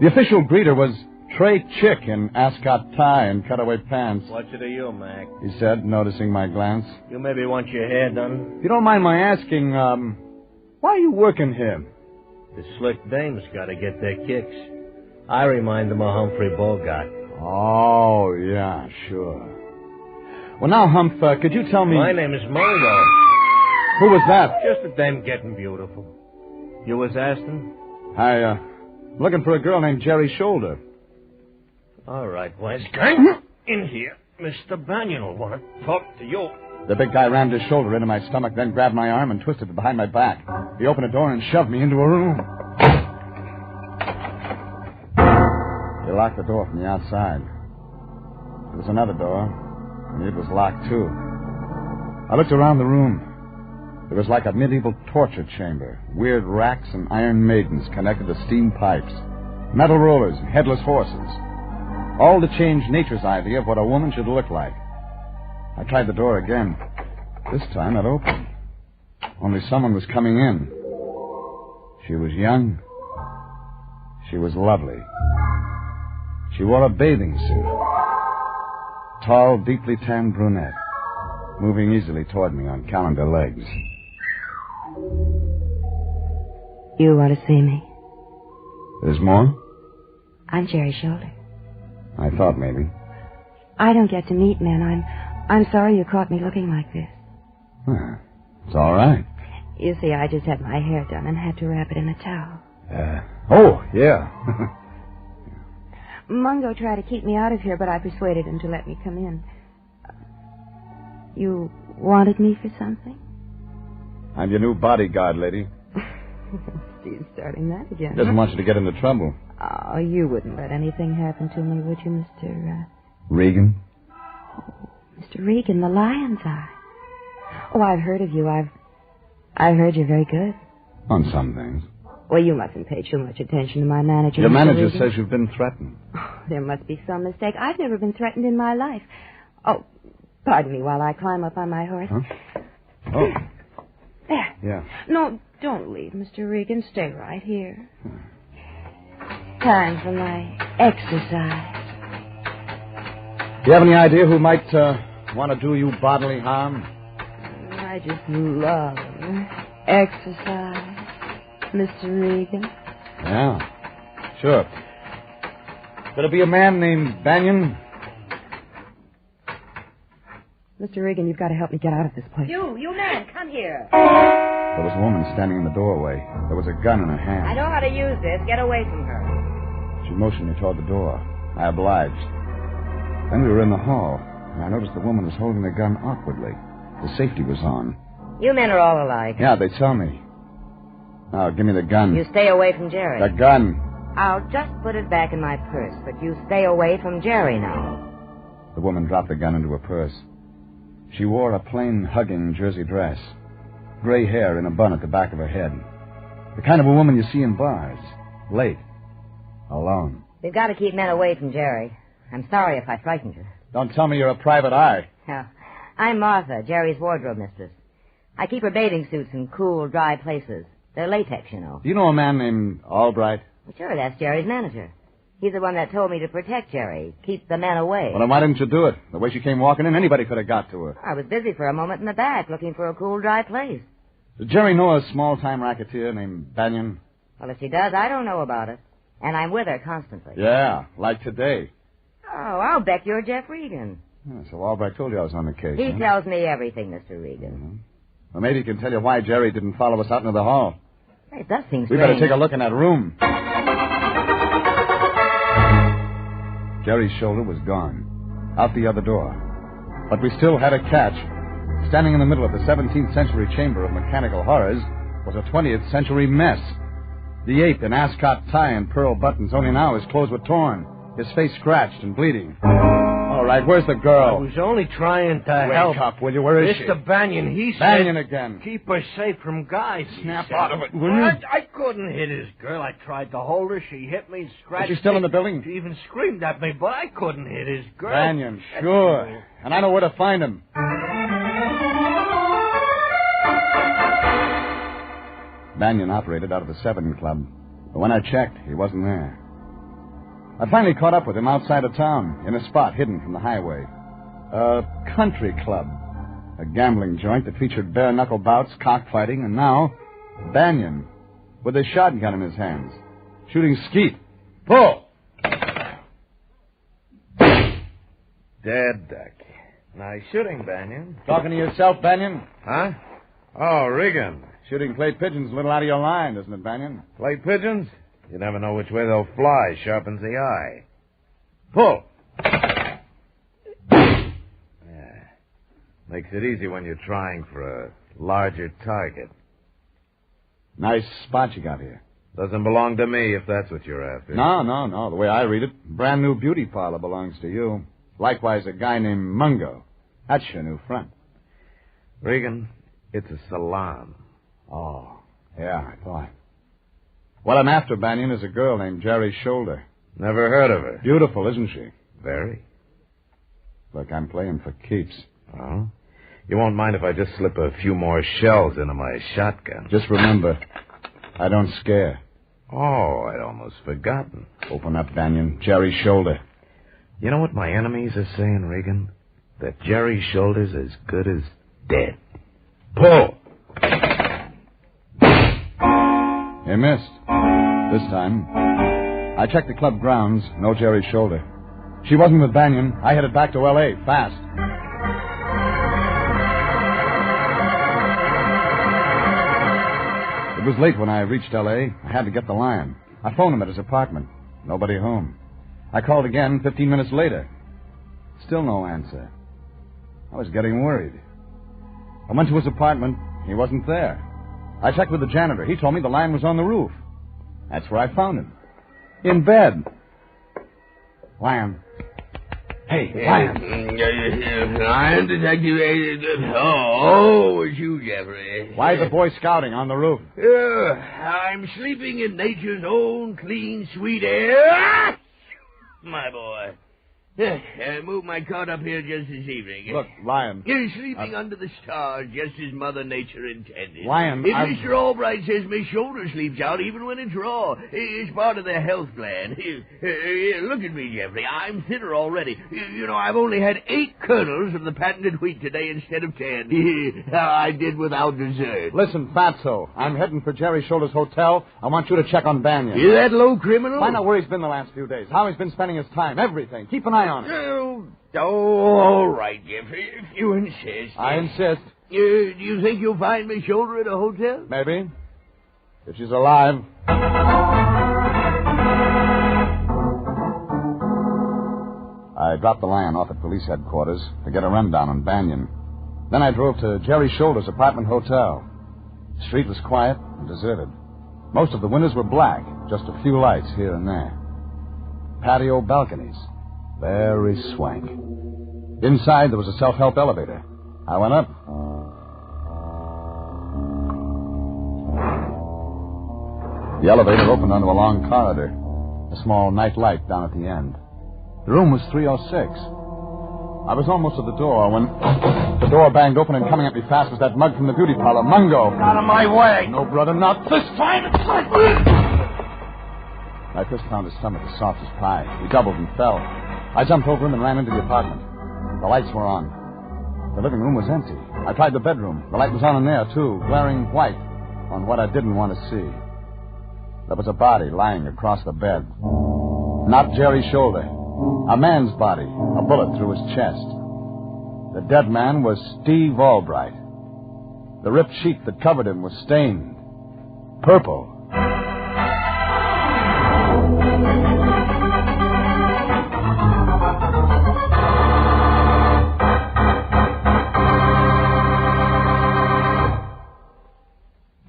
The official greeter was Trey Chick in ascot tie and cutaway pants. What's it to you, Mac? He said, noticing my glance. You maybe want your hair done? If you don't mind my asking, why are you working here? The slick dames got to get their kicks. I remind them of Humphrey Bogart. Oh, yeah, sure. Well, now, Humph, could you tell me... My name is Mungo. Who was that? Just a dame getting beautiful. You was Aston? I'm looking for a girl named Jerry Shoulder. All right, wise guy. In here. Mr. Banyan will want to talk to you. The big guy rammed his shoulder into my stomach, then grabbed my arm and twisted it behind my back. He opened a door and shoved me into a room. He locked the door from the outside. There was another door, and it was locked, too. I looked around the room. It was like a medieval torture chamber. Weird racks and iron maidens connected to steam pipes. Metal rollers and headless horses. All to change nature's idea of what a woman should look like. I tried the door again. This time it opened. Only someone was coming in. She was young. She was lovely. She wore a bathing suit. Tall, deeply tanned brunette. Moving easily toward me on calendar legs. You want to see me? There's more? I'm Jerry Shoulder. I thought maybe. I don't get to meet men. I'm sorry you caught me looking like this. It's all right. You see, I just had my hair done and had to wrap it in a towel. Oh, yeah. Mungo tried to keep me out of here, but I persuaded him to let me come in. You wanted me for something? I'm your new bodyguard, lady. She's starting that again. Doesn't want you to get into trouble. Oh, you wouldn't let anything happen to me, would you, Mr. Regan? Oh, Mr. Regan, the lion's eye. Oh, I've heard of you. I've heard you're very good. On some things. Well, you mustn't pay too much attention to my manager. Your Mr. manager Regan. says you've been threatened. Oh, there must be some mistake. I've never been threatened in my life. Oh, pardon me while I climb up on my horse. Huh? Oh. There. Yeah. No, don't leave, Mr. Regan. Stay right here. Time for my exercise. Do you have any idea who might want to do you bodily harm? I just love exercise, Mr. Regan. Yeah, sure. Could it be a man named Banyan? Mr. Regan, you've got to help me get out of this place. You man, come here. There was a woman standing in the doorway. There was a gun in her hand. I know how to use this. Get away from her. She motioned me toward the door. I obliged. Then we were in the hall, and I noticed the woman was holding the gun awkwardly. The safety was on. You men are all alike. Yeah, they saw me. Now, give me the gun. You stay away from Jerry. The gun. I'll just put it back in my purse, but you stay away from Jerry now. The woman dropped the gun into her purse. She wore a plain, hugging jersey dress. Gray hair in a bun at the back of her head. The kind of a woman you see in bars. Late. Alone. We've got to keep men away from Jerry. I'm sorry if I frightened you. Don't tell me you're a private eye. No. I'm Martha, Jerry's wardrobe mistress. I keep her bathing suits in cool, dry places. They're latex, you know. Do you know a man named Albright? Well, sure, that's Jerry's manager. He's the one that told me to protect Jerry, keep the men away. Well, then why didn't you do it? The way she came walking in, anybody could have got to her. I was busy for a moment in the back, looking for a cool, dry place. Did Jerry know a small-time racketeer named Banyan? Well, if she does, I don't know about it. And I'm with her constantly. Yeah, like today. Oh, I'll bet you're Jeff Regan. Yeah, so Albright told you I was on the case. He huh? tells me everything, Mr. Regan. Mm-hmm. Well, maybe he can tell you why Jerry didn't follow us out into the hall. It does seem strange. We better take a look in that room. Jerry's shoulder was gone. Out the other door. But we still had a catch. Standing in the middle of the 17th century chamber of mechanical horrors was a 20th century mess. The ape in ascot tie and pearl buttons, only now his clothes were torn, his face scratched and bleeding. All right, where's the girl? I was only trying to help. Wake up, will you? Where is she? Mr. Banyan, he said... Banyan again. Keep her safe from guys. Snap out of it, will you? I couldn't hit his girl. I tried to hold her. She hit me, scratched me. Is she still in the building? She even screamed at me, but I couldn't hit his girl. Banyan, sure. And I know where to find him. Banyan operated out of the 7 Club. But when I checked, he wasn't there. I finally caught up with him outside of town, in a spot hidden from the highway. A country club. A gambling joint that featured bare-knuckle bouts, cockfighting, and now, Banyan, with a shotgun in his hands, shooting skeet. Pull! Dead duck. Nice shooting, Banyan. Talking to yourself, Banyan? Huh? Oh, Regan. Shooting clay pigeons a little out of your line, isn't it, Banyan? Clay pigeons? You never know which way they'll fly. Sharpens the eye. Pull. Yeah. Makes it easy when you're trying for a larger target. Nice spot you got here. Doesn't belong to me if that's what you're after. No. The way I read it, brand new beauty parlor belongs to you. Likewise, a guy named Mungo. That's your new front. Regan, it's a salon. Oh, yeah, I thought. What I'm after, Banyan, is a girl named Jerry Shoulder. Never heard of her. Beautiful, isn't she? Very. Look, I'm playing for keeps. Oh? You won't mind if I just slip a few more shells into my shotgun? Just remember, I don't scare. Oh, I'd almost forgotten. Open up, Banyan. Jerry Shoulder. You know what my enemies are saying, Regan? That Jerry Shoulder's as good as dead. Pull! He missed. This time. I checked the club grounds. No Jerry Shoulder. She wasn't with Banyan. I headed back to L.A. fast. It was late when I reached L.A. I had to get the line. I phoned him at his apartment. Nobody home. I called again 15 minutes later. Still no answer. I was getting worried. I went to his apartment. He wasn't there. I checked with the janitor. He told me the line was on the roof. That's where I found him. In bed. Lion. Hey, Lion. I'm Detective... Oh, it's you, Jeffrey. Why the Boy Scouting on the roof? I'm sleeping in nature's own clean, sweet air. My boy. I moved my cot up here just this evening. Look, Lion. You're sleeping under the stars, just as Mother Nature intended. Lion, If Mr. Albright says my shoulder sleeps out even when it's raw, it's part of their health plan. Look at me, Jeffrey. I'm thinner already. You know, I've only had 8 kernels of the patented wheat today instead of 10. I did without dessert. Listen, Fatso, I'm heading for Jerry Shoulder's hotel. I want you to check on Banyan. You that low criminal? Find out where he's been the last few days, how he's been spending his time, everything. Keep an eye on him. Oh, all right, Jeffrey, if you insist. I insist. Do you think you'll find Miss Shoulder at a hotel? Maybe. If she's alive. I I dropped the Lion off at police headquarters to get a rundown on Banyan. Then I drove to Jerry Shoulder's apartment hotel. The street was quiet and deserted. Most of the windows were black, just a few lights here and there. Patio balconies. Very swank. Inside, there was a self-help elevator. I went up. The elevator opened onto a long corridor. A small night light down at the end. The room was 306. I was almost at the door when the door banged open, and coming at me fast was that mug from the beauty parlor, Mungo. Out of my way. No, brother, not this time. My fist found his stomach as soft as pie. He doubled and fell. I jumped over him and ran into the apartment. The lights were on. The living room was empty. I tried the bedroom. The light was on in there, too, glaring white on what I didn't want to see. There was a body lying across the bed. Not Jerry Shoulder. A man's body, a bullet through his chest. The dead man was Steve Albright. The ripped sheet that covered him was stained purple.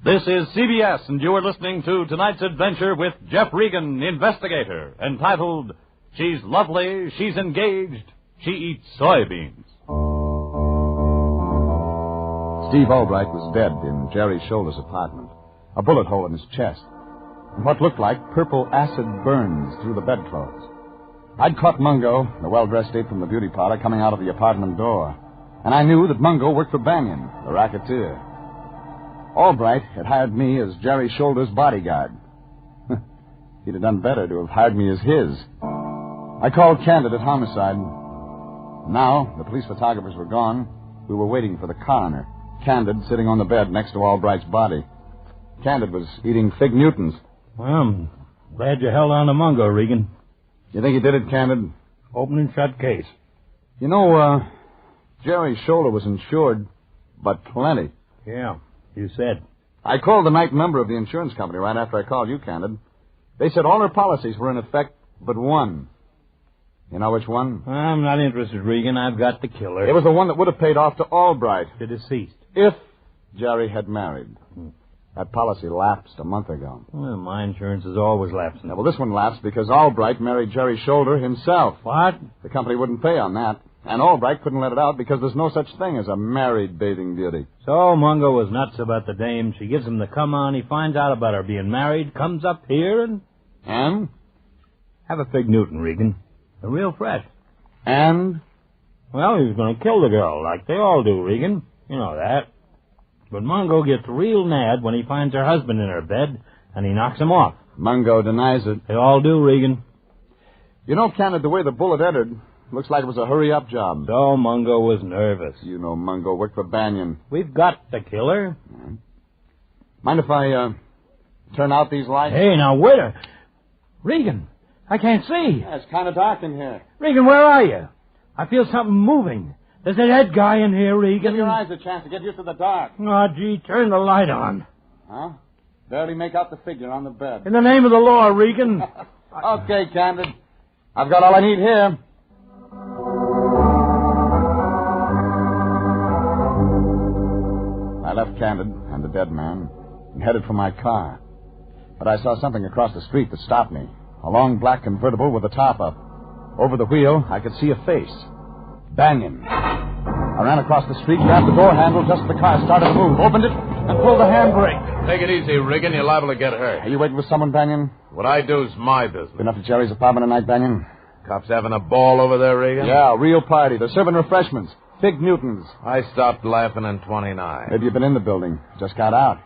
This is CBS, and you are listening to tonight's adventure with Jeff Regan, Investigator, entitled She's Lovely, She's Engaged, She Eats Soybeans. Steve Albright was dead in Jerry Shoulder's apartment. A bullet hole in his chest. And what looked like purple acid burns through the bedclothes. I'd caught Mungo, the well-dressed ape from the beauty parlor, coming out of the apartment door. And I knew that Mungo worked for Banyan, the racketeer. Albright had hired me as Jerry Shoulder's bodyguard. He'd have done better to have hired me as his. I called Candid at Homicide. Now, the police photographers were gone. We were waiting for the coroner. Candid sitting on the bed next to Albright's body. Candid was eating Fig Newtons. Well, I'm glad you held on to Mungo, Regan. You think he did it, Candid? Open and shut case. You know, Jerry Shoulder was insured, but plenty. Yeah, you said. I called the night member of the insurance company right after I called you, Candid. They said all their policies were in effect but one. You know which one? I'm not interested, Regan. I've got the killer. It was the one that would have paid off to Albright. The deceased. If Jerry had married. That policy lapsed a month ago. Well, my insurance is always lapsing. Yeah, well, this one lapsed because Albright married Jerry Shoulder himself. What? The company wouldn't pay on that. And Albright couldn't let it out because there's no such thing as a married bathing beauty. So Mungo was nuts about the dame. She gives him the come on. He finds out about her being married, comes up here and... And? Have a Fig Newton, Regan. They're real fresh. And? Well, he was going to kill the girl, like they all do, Regan. You know that. But Mungo gets real mad when he finds her husband in her bed, and he knocks him off. Mungo denies it. They all do, Regan. You know, Candid, the way the bullet entered, looks like it was a hurry-up job. So Mungo was nervous. You know Mungo worked for Banyan. We've got the killer. Mind if I, turn out these lights? Hey, now, wait a... Regan, I can't see. Yeah, it's kind of dark in here. Regan, where are you? I feel something moving. There's a dead guy in here, Regan. Give your eyes a chance to get used to the dark. Oh, gee, turn the light on. Huh? Barely make out the figure on the bed. In the name of the law, Regan. Okay, Candid. I've got all I need here. I left Candid and the dead man and headed for my car. But I saw something across the street that stopped me. A long black convertible with the top up. Over the wheel, I could see a face. Banyan. I ran across the street, grabbed the door handle just as the car started to move, opened it, and pulled the handbrake. Take it easy, Regan. You're liable to get hurt. Are you waiting for someone, Banyan? What I do is my business. Been up to Jerry's apartment tonight, Banyan? Cops having a ball over there, Regan? Yeah, real party. They're serving refreshments. Fig Newtons. I stopped laughing in 29. Maybe you've been in the building. Just got out.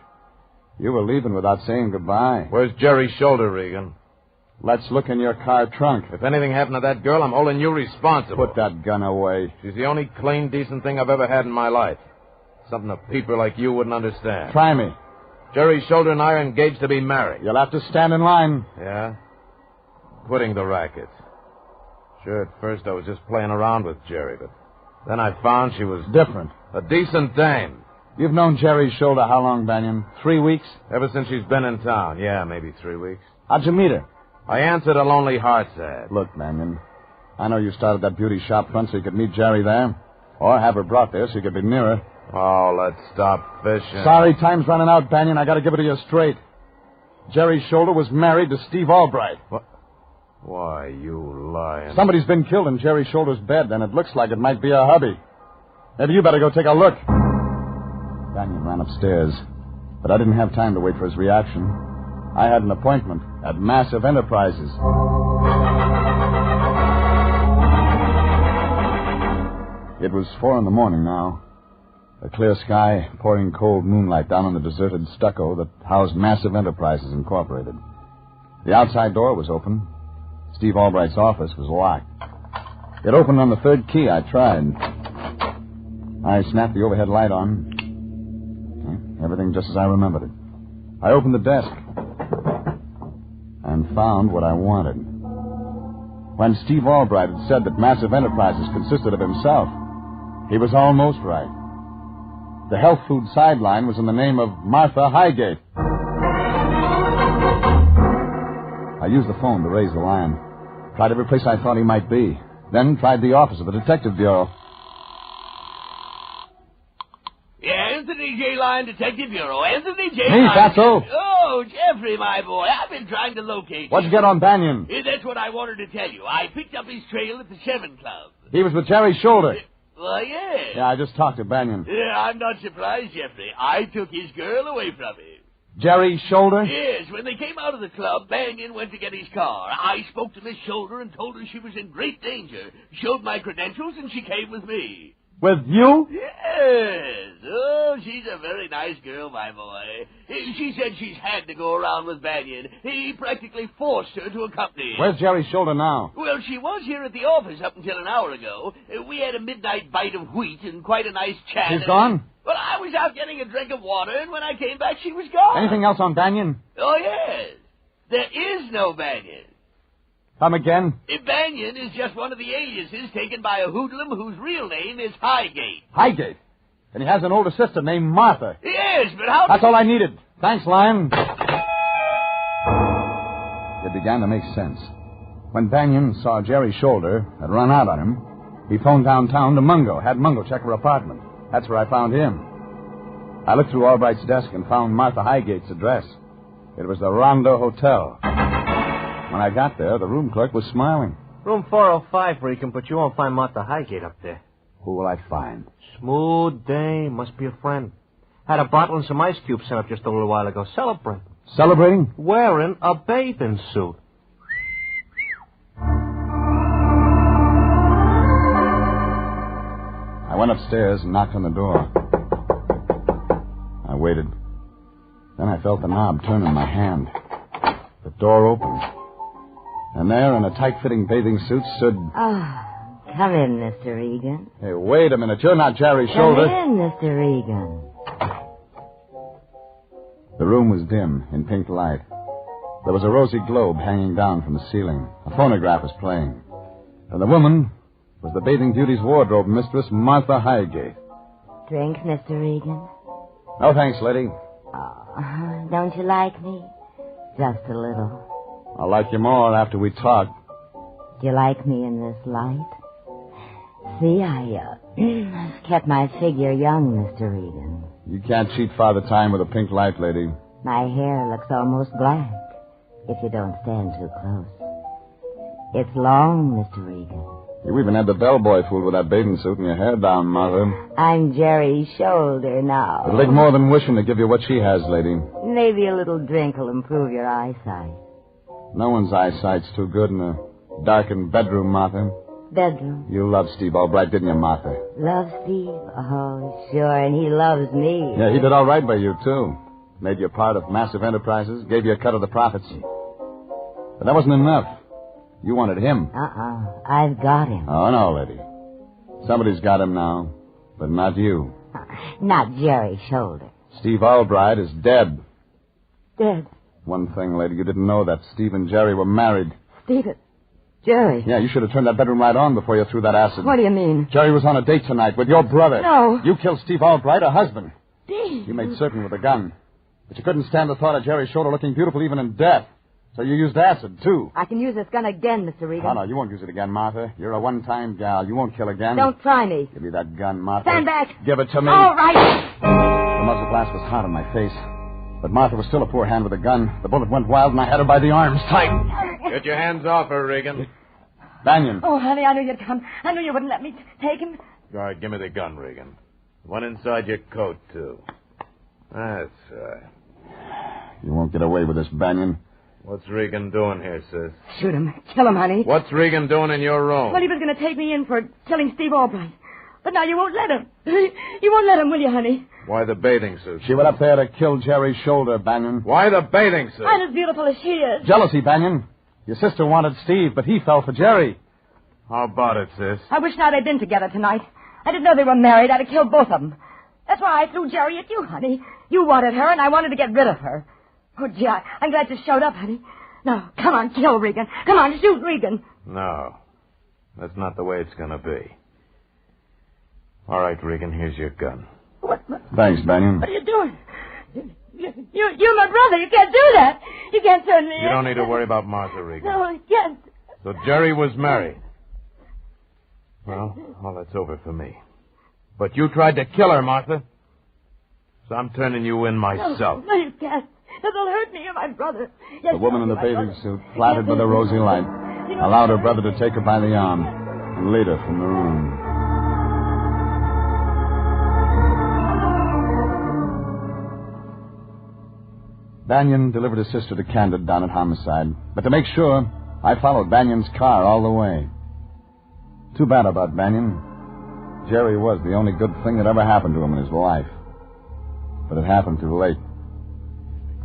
You were leaving without saying goodbye. Where's Jerry's shoulder, Regan? Let's look in your car trunk. If anything happened to that girl, I'm holding you responsible. Put that gun away. She's the only clean, decent thing I've ever had in my life. Something a peeper like you wouldn't understand. Try me. Jerry's shoulder and I are engaged to be married. You'll have to stand in line. Yeah? Quitting the racket. Sure, at first I was just playing around with Jerry, but then I found she was... different. A decent dame. You've known Jerry's shoulder how long, Banyan? 3 weeks? Ever since she's been in town. Yeah, maybe 3 weeks. How'd you meet her? I answered a lonely heart's ad. Look, Banyan, I know you started that beauty shop front so you could meet Jerry there. Or have her brought there so you could be nearer. Oh, let's stop fishing. Sorry, time's running out, Banyan. I gotta give it to you straight. Jerry Shoulder was married to Steve Albright. What? Why, you lying. Somebody's been killed in Jerry Shoulder's bed, and it looks like it might be a hubby. Maybe you better go take a look. Banyan ran upstairs, but I didn't have time to wait for his reaction. I had an appointment at Massive Enterprises. It was 4 a.m. now. A clear sky pouring cold moonlight down on the deserted stucco that housed Massive Enterprises Incorporated. The outside door was open. Steve Albright's office was locked. It opened on the third key. I tried. I snapped the overhead light on. Everything just as I remembered it. I opened the desk and found what I wanted. When Steve Albright had said that Massive Enterprises consisted of himself, he was almost right. The health food sideline was in the name of Martha Highgate. I used the phone to raise the line. Tried every place I thought he might be. Then tried the office of the Detective Bureau. Yeah, Anthony J. Line, Detective Bureau. Anthony J. Me, Line. Fatso. Oh, Jeffrey, my boy. I've been trying to locate you. What'd you get on Banyan? That's what I wanted to tell you. I picked up his trail at the 7 Club. He was with Jerry Shoulder. Well, yeah. Yeah, I just talked to Banyan. Yeah, I'm not surprised, Jeffrey. I took his girl away from him. Jerry Shoulder? Yes, when they came out of the club, Banyan went to get his car. I spoke to Miss Shoulder and told her she was in great danger. Showed my credentials, and she came with me. With you? Yes. Oh, she's a very nice girl, my boy. She said she's had to go around with Banyan. He practically forced her to accompany him. Where's Jerry Shoulder now? Well, she was here at the office up until an hour ago. We had a midnight bite of wheat and quite a nice chat. She's gone? Well, I was out getting a drink of water, and when I came back, she was gone. Anything else on Banyan? Oh, yes. There is no Banyan. Come again? Banyan is just one of the aliases taken by a hoodlum whose real name is Highgate. Highgate? And he has an older sister named Martha. Yes, but how... That's all I needed. Thanks, Lion. It began to make sense. When Banyan saw Jerry Shoulder had run out on him, he phoned downtown to Mungo, had Mungo check her apartment. That's where I found him. I looked through Albright's desk and found Martha Highgate's address. It was the Rondo Hotel. When I got there, the room clerk was smiling. Room 405, Regan, but you won't find Martha Highgate up there. Who will I find? Smooth dame. Must be a friend. Had a bottle and some ice cubes sent up just a little while ago. Celebrating. Celebrating? Wearing a bathing suit. I went upstairs and knocked on the door. I waited. Then I felt the knob turn in my hand. The door opened. And there, in a tight-fitting bathing suit, stood... Oh, come in, Mr. Regan. Hey, wait a minute. You're not Jerry Shoulder. Come in, Mr. Regan. The room was dim, in pink light. There was a rosy globe hanging down from the ceiling. A phonograph was playing. And the woman was the bathing beauty's wardrobe mistress, Martha Highgate. Drink, Mr. Regan? No, thanks, lady. Oh, don't you like me? Just a little. I'll like you more after we talk. Do you like me in this light? See, I kept my figure young, Mr. Regan. You can't cheat Father Time with a pink light, lady. My hair looks almost black, if you don't stand too close. It's long, Mr. Regan. You even had the bellboy fooled with that bathing suit and your hair down, Martha. I'm Jerry Shoulder now. It'll take more than wishing to give you what she has, lady. Maybe a little drink will improve your eyesight. No one's eyesight's too good in a darkened bedroom, Martha. Bedroom? You loved Steve Albright, didn't you, Martha? Love Steve? Oh, sure, and he loves me. Yeah, he did all right by you, too. Made you part of Massive Enterprises, gave you a cut of the profits. But that wasn't enough. You wanted him. I've got him. Oh, no, lady. Somebody's got him now, but not you. Not Jerry Shoulder. Steve Albright is dead. Dead? One thing, lady, you didn't know that Steve and Jerry were married. Stephen? Jerry? Yeah, you should have turned that bedroom light on before you threw that acid. What do you mean? Jerry was on a date tonight with your brother. No. You killed Steve Albright, her husband. Steve? You made certain with a gun. But you couldn't stand the thought of Jerry Shoulder looking beautiful even in death. So you used acid, too. I can use this gun again, Mr. Regan. Oh, no, you won't use it again, Martha. You're a one-time gal. You won't kill again. Don't try me. Give me that gun, Martha. Stand back. Give it to me. All right. The muzzle blast was hot on my face. But Martha was still a poor hand with a gun. The bullet went wild, and I had her by the arms tight. Get your hands off her, Regan. Banyan. Oh, honey, I knew you'd come. I knew you wouldn't let me take him. All right, give me the gun, Regan. One inside your coat, too. That's right. You won't get away with this, Banyan. What's Regan doing here, sis? Shoot him. Kill him, honey. What's Regan doing in your room? Well, he was going to take me in for killing Steve Albright. But now you won't let him. You won't let him, will you, honey? Why the bathing suit? She went up there to kill Jerry's shoulder, Banyan. Why the bathing suit? I'm as beautiful as she is. Jealousy, Banyan. Your sister wanted Steve, but he fell for Jerry. How about it, sis? I wish now they'd been together tonight. I didn't know they were married. I'd have killed both of them. That's why I threw Jerry at you, honey. You wanted her, and I wanted to get rid of her. Oh, gee, I'm glad you showed up, honey. No, come on, kill Regan. Come on, shoot Regan. No. That's not the way it's going to be. All right, Regan, here's your gun. What? Thanks, Banyan. What are you doing? You're my brother. You can't do that. You can't turn me in. You don't need to worry about Martha, Regan. No, I can't. So Jerry was married. Well, all that's over for me. But you tried to kill her, Martha. So I'm turning you in myself. No, you can't. That'll hurt me. You're my brother. Yes, The woman in the bathing brother. suit, flattered by the rosy light, allowed her brother to take her by the arm and lead her from the room. Banyan delivered his sister to Candid down at Homicide. But to make sure, I followed Banyan's car all the way. Too bad about Banyan. Jerry was the only good thing that ever happened to him in his life. But it happened too late.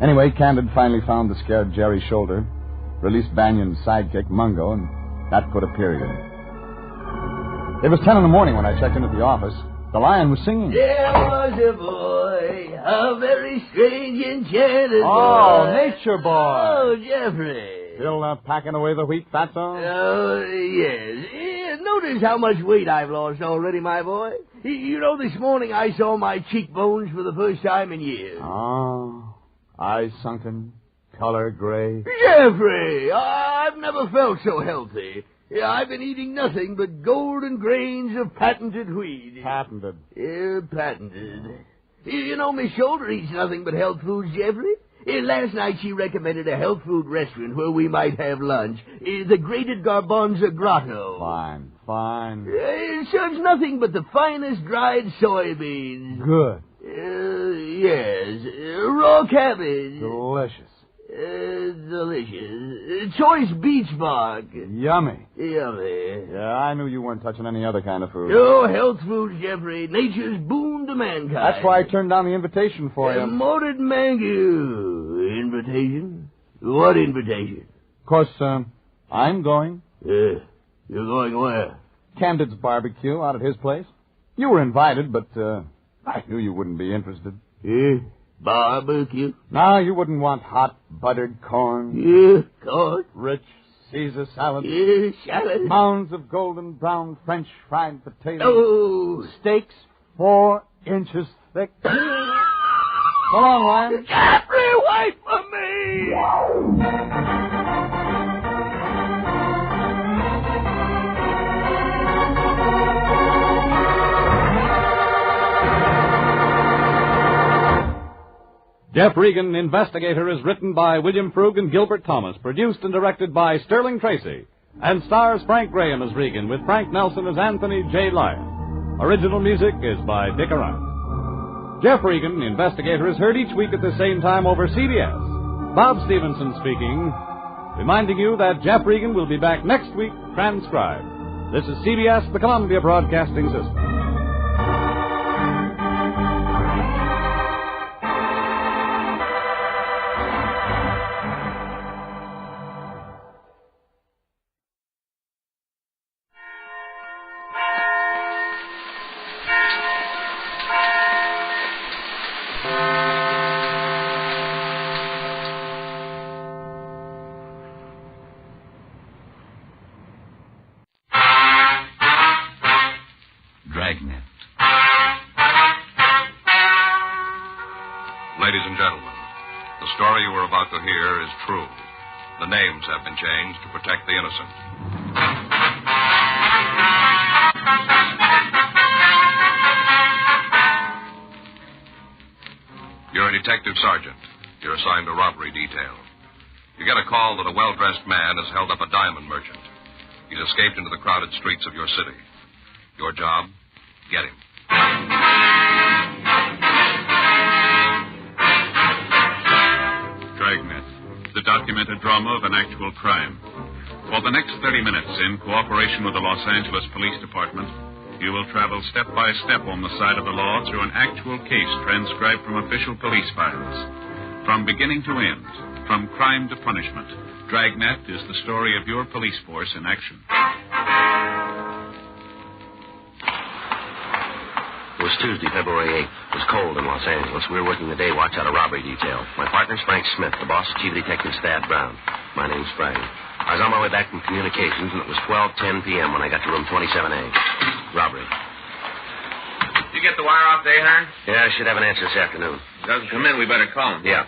Anyway, Candid finally found the scared Jerry's shoulder, released Banyan's sidekick, Mungo, and that put a period. It was 10 in the morning when I checked in at the office. The lion was singing. There was a boy, a very strange, enchanted boy. Oh, Nature Boy. Oh, Jeffrey. Still packing away the wheat, fatso? Oh, yes. Notice how much weight I've lost already, my boy. You know, this morning I saw my cheekbones for the first time in years. Oh, eyes sunken, color gray. Jeffrey, I've never felt so healthy. I've been eating nothing but golden grains of patented wheat. Patented? Patented. You know, Miss Shoulder eats nothing but health foods, Jeffrey. Last night she recommended a health food restaurant where we might have lunch. The Grated Garbanzo Grotto. Fine. It serves nothing but the finest dried soybeans. Good. Yes. Raw cabbage. Delicious. Delicious. Choice beech bark. Yummy. Yummy. Yeah, I knew you weren't touching any other kind of food. Oh, health foods, Jeffrey. Nature's boon to mankind. That's why I turned down the invitation for you. Moated mango. Invitation? What invitation? Of course, I'm going. You're going where? Candid's barbecue out at his place. You were invited, but I knew you wouldn't be interested. Barbecue? No, you wouldn't want hot buttered corn. Corn? Rich Caesar salad. Salad. Mounds of golden brown French fried potatoes. Oh. Steaks 4 inches thick. So long, Lion. Jeffrey, wait for me! Jeff Regan, Investigator, is written by William Frug and Gilbert Thomas, produced and directed by Sterling Tracy, and stars Frank Graham as Regan, with Frank Nelson as Anthony J. Lyon. Original music is by Dick Arant. Jeff Regan, Investigator, is heard each week at the same time over CBS. Bob Stevenson speaking, reminding you that Jeff Regan will be back next week, transcribed. This is CBS, the Columbia Broadcasting System. Dragnet. Ladies and gentlemen, the story you are about to hear is true. The names have been changed to protect the innocent. You're a detective sergeant. You're assigned to robbery detail. You get a call that a well-dressed man has held up a diamond merchant. He's escaped into the crowded streets of your city. Your job, get him. Dragnet, the documented drama of an actual crime. For the next 30 minutes, in cooperation with the Los Angeles Police Department, you will travel step by step on the side of the law through an actual case transcribed from official police files. From beginning to end, from crime to punishment, Dragnet is the story of your police force in action. It was Tuesday, February 8th. It was cold in Los Angeles. We were working the day watch out of robbery detail. My partner's Frank Smith. The boss is Chief Detective Veda Brandt. My name's Frank. I was on my way back from communications, and it was 12:10 p.m. when I got to room 27A. Robbery. You get the wire off there, Hearn? Yeah, I should have an answer this afternoon. Doesn't come in, we better call him. Yeah.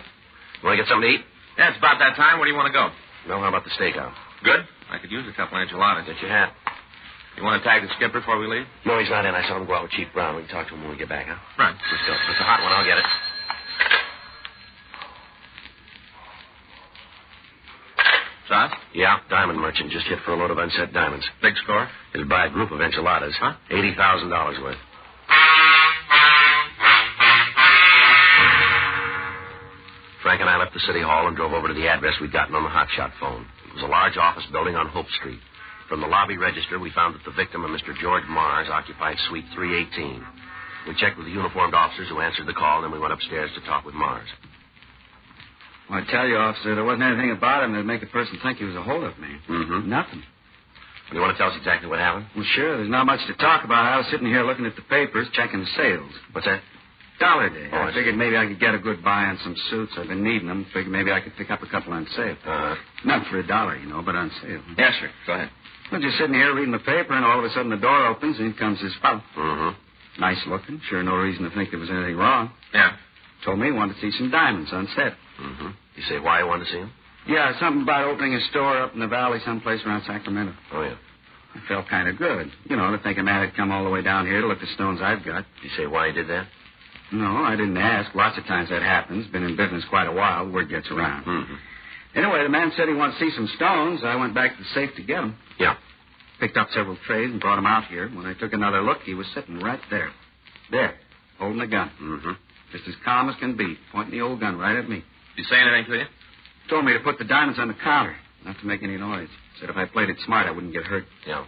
Want to get something to eat? Yeah, it's about that time. Where do you want to go? No, how about the stakeout? Good. I could use a couple of enchiladas. Get your hat. You want to tag the skipper before we leave? No, he's not in. I saw him go out with Chief Brown. We can talk to him when we get back, huh? Right. Let's go. It's a hot one. I'll get it. Sauce? Yeah, diamond merchant just hit for a load of unset diamonds. Big score? He'll buy a group of enchiladas. Huh? $80,000 worth. Frank and I left the city hall and drove over to the address we'd gotten on the hotshot phone. It was a large office building on Hope Street. From the lobby register, we found that the victim, a Mr. George Mars, occupied suite 318. We checked with the uniformed officers who answered the call, and then we went upstairs to talk with Mars. Well, I tell you, officer, there wasn't anything about him that'd make a person think he was a hold-up man. Mm-hmm. Nothing. You want to tell us exactly what happened? Well, sure. There's not much to talk about. I was sitting here looking at the papers, checking the sales. What's that? Dollar Day. Oh, I figured maybe I could get a good buy on some suits. I've been needing them. Figured maybe I could pick up a couple on sale. Not for $1, you know, but on sale. Yes, sir. Go ahead. Well, just sitting here reading the paper, and all of a sudden the door opens, and in comes this fellow. Mm-hmm. Nice looking. Sure no reason to think there was anything wrong. Yeah. Told me he wanted to see some diamonds on set. Mm-hmm. You say why you wanted to see him? Yeah, something about opening a store up in the valley someplace around Sacramento. Oh, yeah. I felt kind of good. You know, to think a man had come all the way down here to look at stones I've got. You say why he did that? No, I didn't ask. Lots of times that happens. Been in business quite a while. Word gets around. Mm-hmm. Anyway, the man said he wanted to see some stones. I went back to the safe to get them. Yeah. Picked up several trays and brought them out here. When I took another look, he was sitting right there. There, holding a gun. Mm-hmm. Just as calm as can be, pointing the old gun right at me. Did he say anything to you? Told me to put the diamonds on the counter, not to make any noise. Said if I played it smart, I wouldn't get hurt. Yeah.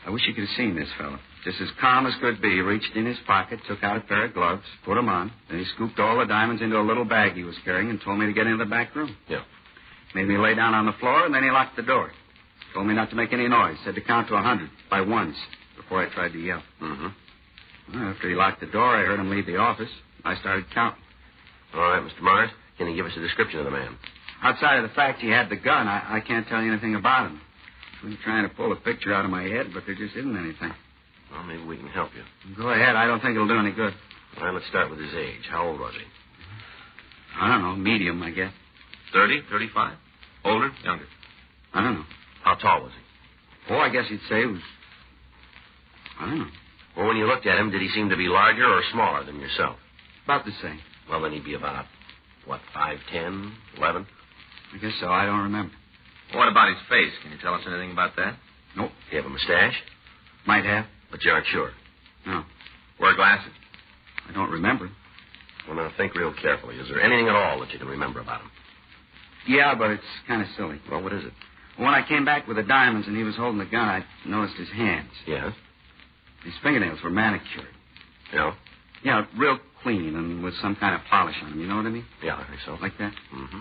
I wish you could have seen this fellow. Just as calm as could be, he reached in his pocket, took out a pair of gloves, put them on, then he scooped all the diamonds into a little bag he was carrying and told me to get into the back room. Yeah. Made me lay down on the floor, and then he locked the door. Told me not to make any noise. Said to count to 100 by ones before I tried to yell. Mm-hmm. Well, after he locked the door, I heard him leave the office. I started counting. All right, Mr. Mars, can you give us a description of the man? Outside of the fact he had the gun, I can't tell you anything about him. I'm trying to pull a picture out of my head, but there just isn't anything. Well, maybe we can help you. Go ahead. I don't think it'll do any good. All right, let's start with his age. How old was he? I don't know. Medium, I guess. 30, 35? Older, younger? I don't know. How tall was he? Oh, I guess you'd say he was... I don't know. Well, when you looked at him, did he seem to be larger or smaller than yourself? About the same. Well, then he'd be about, 5'10", 11? I guess so. I don't remember. What about his face? Can you tell us anything about that? Nope. Do you have a mustache? Might have. But you aren't sure? No. Wear glasses? I don't remember. Well, now, think real carefully. Is there anything at all that you can remember about him? Yeah, but it's kind of silly. Well, what is it? When I came back with the diamonds and he was holding the gun, I noticed his hands. Yes? His fingernails were manicured. Yeah? Yeah, real clean and with some kind of polish on them. You know what I mean? Yeah, I think so. Like that? Mm-hmm.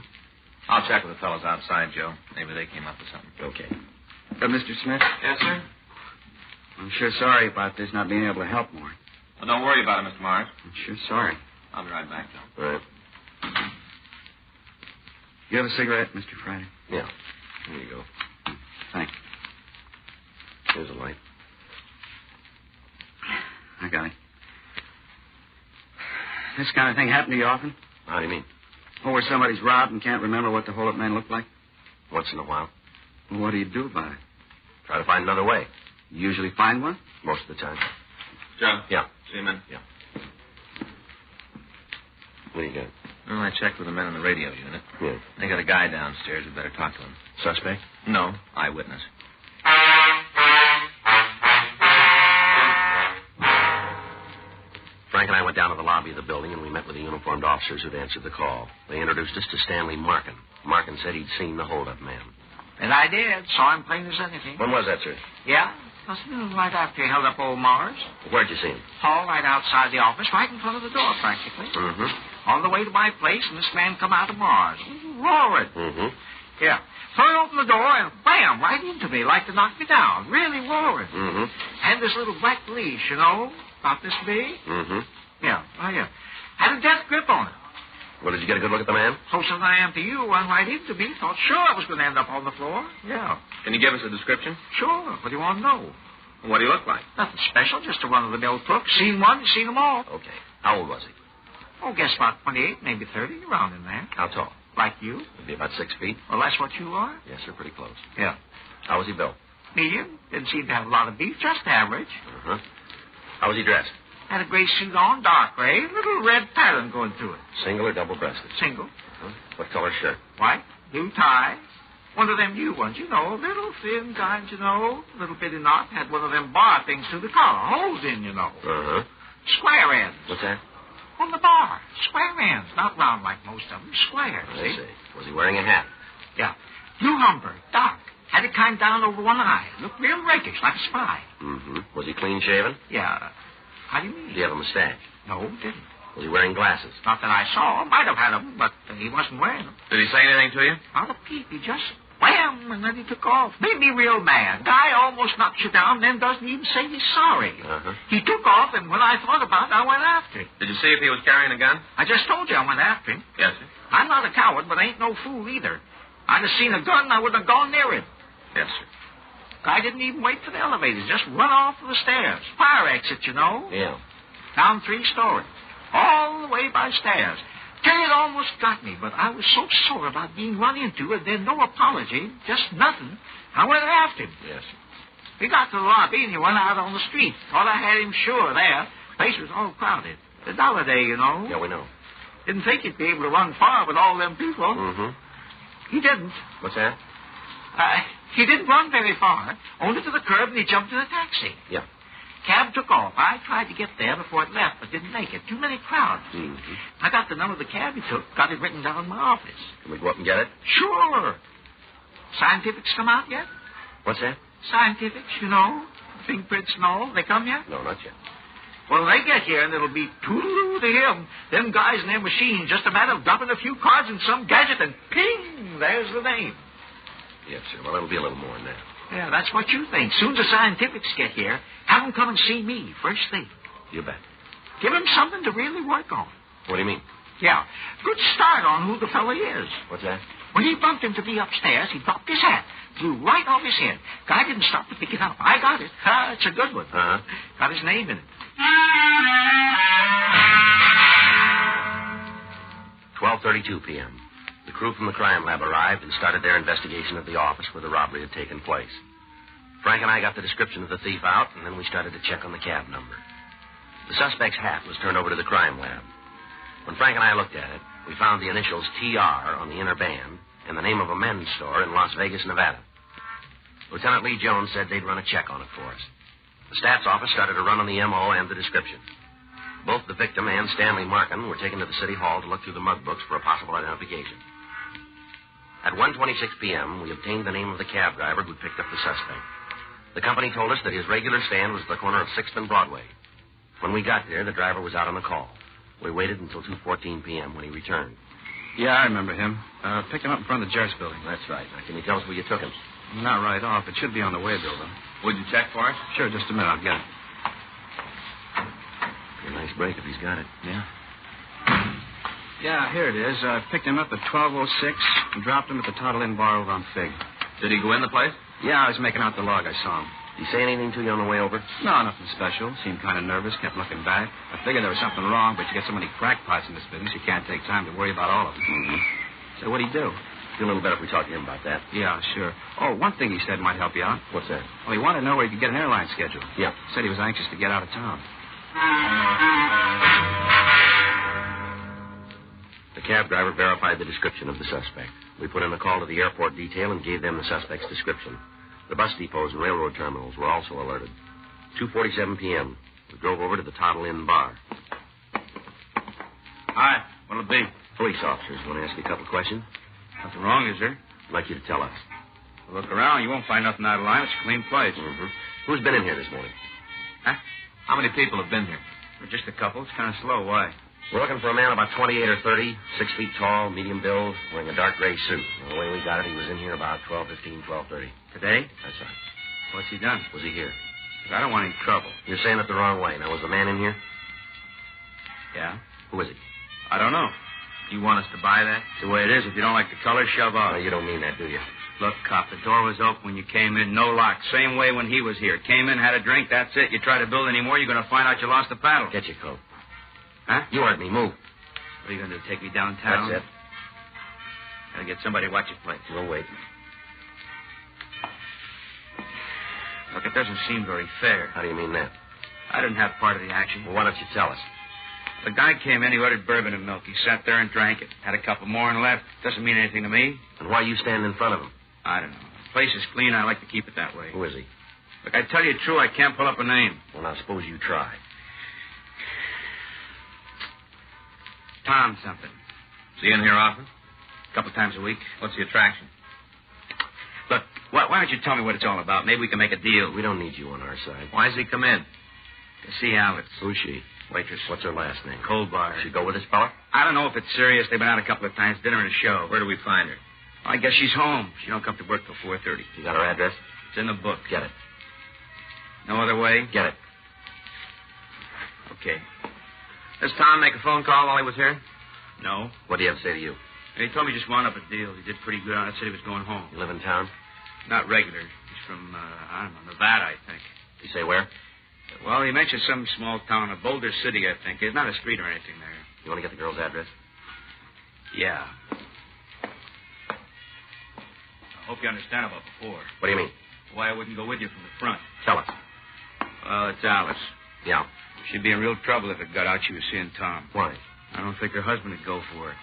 I'll check with the fellows outside, Joe. Maybe they came up with something. Okay. Mr. Smith? Yes, sir? I'm sure sorry about this not being able to help more. Well, don't worry about it, Mr. Mars. I'm sure sorry. I'll be right back, Joe. All right. You have a cigarette, Mr. Friday? Yeah. Here you go. Thanks. Here's a light. I got it. This kind of thing happen to you often? How do you mean? Oh, where somebody's robbed and can't remember what the hold-up man looked like? Once in a while. What do you do about it? Try to find another way. You usually find one? Most of the time. Joe? Yeah. See him in? Yeah. What do you got? Well, I checked with the men in the radio unit. Yeah. They got a guy downstairs. We better talk to him. Suspect? No, eyewitness. Frank and I went down to the lobby of the building, and we met with the uniformed officers who'd answered the call. They introduced us to Stanley Markin. Markin said he'd seen the holdup man. And I did. Saw him plain as anything. When was that, sir? Yeah? Must have been right after he held up old Mars. Where'd you see him? All right outside the office, right in front of the door, practically. Mm-hmm. On the way to my place, and this man come out of Mars. Roaring. Mm-hmm. Yeah. So I opened the door, and bam, right into me, like to knock me down. Really roaring. Mm-hmm. Had this little black leash, you know, about this big. Mm-hmm. Yeah, oh, yeah. Had a death grip on it. Well, did you get a good look at the man? Closer than I am to you, run right into me. Thought sure I was going to end up on the floor. Yeah. Can you give us a description? Sure. What do you want to know? What do you look like? Nothing special, just a run-of-the-mill crook. Seen one, seen them all. Okay. How old was he? Oh, guess about 28, maybe 30, around in there. How tall? Like you. He'd be about 6 feet. Well, that's what you are? Yes, sir, pretty close. Yeah. How was he built? Medium. Didn't seem to have a lot of beef, just average. Uh-huh. How was he dressed? Had a gray suit on, dark gray, little red pattern going through it. Single or double-breasted? Single. Uh-huh. What color shirt? White, blue tie. One of them new ones, you know, little thin kinds, you know, little bitty knot. Had one of them bar things through the collar, holes in, you know. Uh-huh. Square ends. What's that? On the bar. Square ends, not round like most of them. Square, I see. Was he wearing a hat? Yeah. Blue Humber, dark. Had it kind of down over one eye. Looked real rakish, like a spy. Mm-hmm. Was he clean-shaven? Yeah. How do you mean? Did he have a mustache? No, didn't. Was he wearing glasses? Not that I saw. Might have had them, but he wasn't wearing them. Did he say anything to you? Not a peep. He just wham, and then he took off. Made me real mad. Guy almost knocks you down, then doesn't even say he's sorry. Uh-huh. He took off, and when I thought about it, I went after him. Did you see if he was carrying a gun? I just told you I went after him. Yes, sir. I'm not a coward, but I ain't no fool either. I'd have seen a gun, I wouldn't have gone near him. Yes, sir. Guy didn't even wait for the elevator. Just run off the stairs. Fire exit, you know. Yeah. Down 3 stories. All the way by stairs. Tell you, it almost got me, but I was so sore about being run into, and then no apology, just nothing. I went after him. Yes. We got to the lobby, and he went out on the street. Thought I had him sure there. Place was all crowded. The dollar day, you know. Yeah, we know. Didn't think he'd be able to run far with all them people. Mm-hmm. He didn't. What's that? He didn't run very far. Only to the curb, and he jumped in a taxi. Yeah. Cab took off. I tried to get there before it left, but didn't make it. Too many crowds. Mm-hmm. I got the number of the cab he took, got it written down in my office. Can we go up and get it? Sure. Scientifics come out yet? What's that? Scientifics, you know. Fingerprints and all. They come yet? No, not yet. Well, they get here, and it'll be toodaloo to him. Them guys in their machine, just a matter of dropping a few cards in some gadget, and ping, there's the name. Yes, sir. Well, it'll be a little more than that. Yeah, that's what you think. Soon as the scientifics get here, have them come and see me, first thing. You bet. Give him something to really work on. What do you mean? Yeah, good start on who the fella is. What's that? When he bumped him to be upstairs, he dropped his hat, flew right off his head. Guy didn't stop to pick it up. I got it. It's a good one. Uh-huh. Got his name in it. 12:32 p.m. The crew from the crime lab arrived and started their investigation of the office where the robbery had taken place. Frank and I got the description of the thief out, and then we started to check on the cab number. The suspect's hat was turned over to the crime lab. When Frank and I looked at it, we found the initials TR on the inner band and the name of a men's store in Las Vegas, Nevada. Lieutenant Lee Jones said they'd run a check on it for us. The stats office started a run on the M.O. and the description. Both the victim and Stanley Markin were taken to the city hall to look through the mug books for a possible identification. At 1:26 p.m., we obtained the name of the cab driver who picked up the suspect. The company told us that his regular stand was at the corner of 6th and Broadway. When we got there, the driver was out on the call. We waited until 2:14 p.m. when he returned. Yeah, I remember him. Picked him up in front of the Jerks building. That's right. Now, can you tell us where you took him? Not right off. It should be on the way bill, though. Would you check for it? Sure, just a minute. I'll get it. A nice break if he's got it. Yeah. Yeah, here it is. I picked him up at 12:06 and dropped him at the Toddle Inn bar over on Fig. Did he go in the place? Yeah, I was making out the log. I saw him. Did he say anything to you on the way over? No, nothing special. Seemed kind of nervous, kept looking back. I figured there was something wrong, but you get so many crackpots in this business, you can't take time to worry about all of them. Mm-hmm. So what'd he do? Feel a little better if we talk to him about that. Yeah, sure. Oh, one thing he said might help you out. What's that? Well, he wanted to know where he could get an airline schedule. Yeah. Said he was anxious to get out of town. The cab driver verified the description of the suspect. We put in a call to the airport detail and gave them the suspect's description. The bus depots and railroad terminals were also alerted. 2:47 p.m. We drove over to the Toddle Inn bar. Hi. What'll it be? Police officers want to ask you a couple of questions. Nothing wrong, is there? I'd like you to tell us. Well, look around. You won't find nothing out of line. It's a clean place. Mm-hmm. Who's been in here this morning? Huh? How many people have been here? Well, just a couple. It's kind of slow. Why? We're looking for a man about 28 or 30, 6 feet tall, medium build, wearing a dark gray suit. The way we got it, he was in here about 12:15, 12:30. Today? That's right. What's he done? Was he here? I don't want any trouble. You're saying it the wrong way. Now, was the man in here? Yeah. Who is he? I don't know. You want us to buy that? It's the way it is. If you don't like the color, shove off. No, you don't mean that, do you? Look, cop, the door was open when you came in, no lock. Same way when he was here. Came in, had a drink, that's it. You try to build any more, you're going to find out you lost the paddle. Get your coat. Huh? You heard me. Move. What are you going to do, take me downtown? That's it. Gotta get somebody to watch your place. We'll wait. Look, it doesn't seem very fair. How do you mean that? I didn't have part of the action. Well, why don't you tell us? The guy came in, he ordered bourbon and milk. He sat there and drank it. Had a couple more and left. Doesn't mean anything to me. And why you stand in front of him? I don't know. The place is clean. I like to keep it that way. Who is he? Look, I tell you true, I can't pull up a name. Well, now, suppose you try. Tom something. Is he in here often? A couple times a week. What's the attraction? Look, why don't you tell me what it's all about? Maybe we can make a deal. We don't need you on our side. Why does he come in? To see Alex. Who's she? Waitress. What's her last name? Coldbar. She go with this fella? I don't know if it's serious. They've been out a couple of times, dinner and a show. Where do we find her? I guess she's home. She don't come to work till 4:30. You got her address? It's in the book. Get it. No other way? Get it. Okay. Does Tom make a phone call while he was here? No. What do you have to say to you? He told me he just wound up a deal. He did pretty good on it. Said he was going home. You live in town? Not regular. He's from, I don't know, Nevada, I think. You say where? Well, he mentioned some small town, a Boulder City, I think. There's not a street or anything there. You want to get the girl's address? Yeah. I hope you understand about before. What do you mean? Why I wouldn't go with you from the front. Tell us. Well, it's Alice. Yeah. She'd be in real trouble if it got out she was seeing Tom. Why? I don't think her husband would go for her.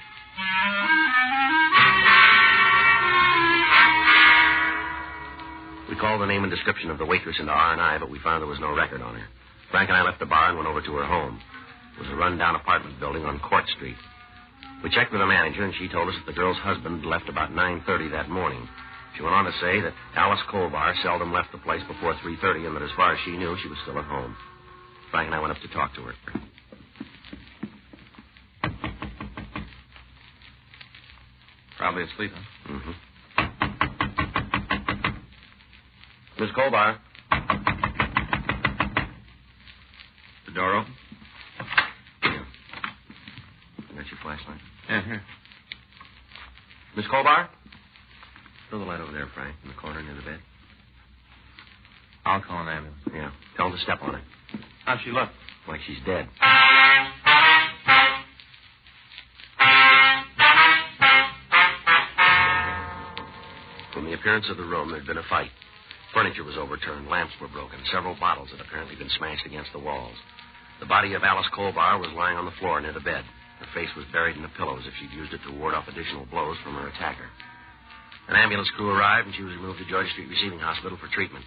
We called the name and description of the waitress into R&I, but we found there was no record on her. Frank and I left the bar and went over to her home. It was a run-down apartment building on Court Street. We checked with the manager, and she told us that the girl's husband left about 9:30 that morning. She went on to say that Alice Colbar seldom left the place before 3:30, and that as far as she knew, she was still at home. Frank and I went up to talk to her. Probably asleep, huh? Mm-hmm. Miss Colbar. The door open? Yeah. You got your flashlight? Yeah, here. Miss Colbar? Throw the light over there, Frank, in the corner near the bed. I'll call an ambulance. Yeah. Tell them to step on her. How's she look? Like she's dead. From the appearance of the room, there'd been a fight. Furniture was overturned, lamps were broken, several bottles had apparently been smashed against the walls. The body of Alice Colbar was lying on the floor near the bed. Her face was buried in the pillows as if she'd used it to ward off additional blows from her attacker. An ambulance crew arrived, and she was removed to Georgia Street Receiving Hospital for treatment.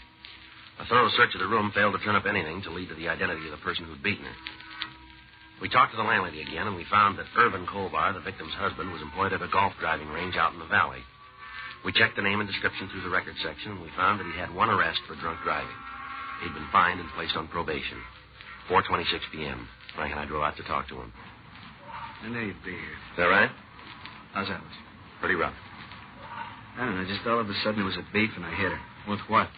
A thorough search of the room failed to turn up anything to lead to the identity of the person who'd beaten her. We talked to the landlady again, and we found that Irvin Colbar, the victim's husband, was employed at a golf driving range out in the valley. We checked the name and description through the record section, and we found that he had one arrest for drunk driving. He'd been fined and placed on probation. 4:26 p.m. Frank and I drove out to talk to him. I knew you'd be here. Is that right? How's that? Pretty rough. I don't know. Just all of a sudden there was a beef, and I hit her. With what?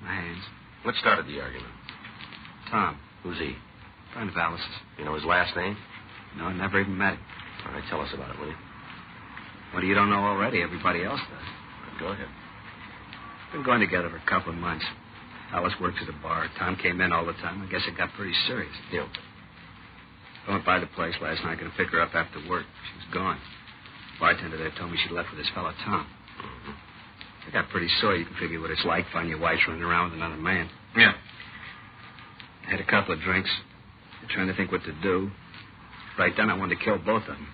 My hands. What started the argument? Tom. Who's he? Friend of Alice's. You know his last name? No, I never even met him. All right, tell us about it, will you? What you don't know already? Everybody else does. Go ahead. Been going together for a couple of months. Alice works at a bar. Tom came in all the time. I guess it got pretty serious. Yeah. I went by the place last night, going to pick her up after work. She was gone. The bartender there told me she'd left with this fellow, Tom. I got pretty sore. You can figure what it's like finding your wife's running around with another man. Yeah. I had a couple of drinks. I'm trying to think what to do. Right then, I wanted to kill both of them.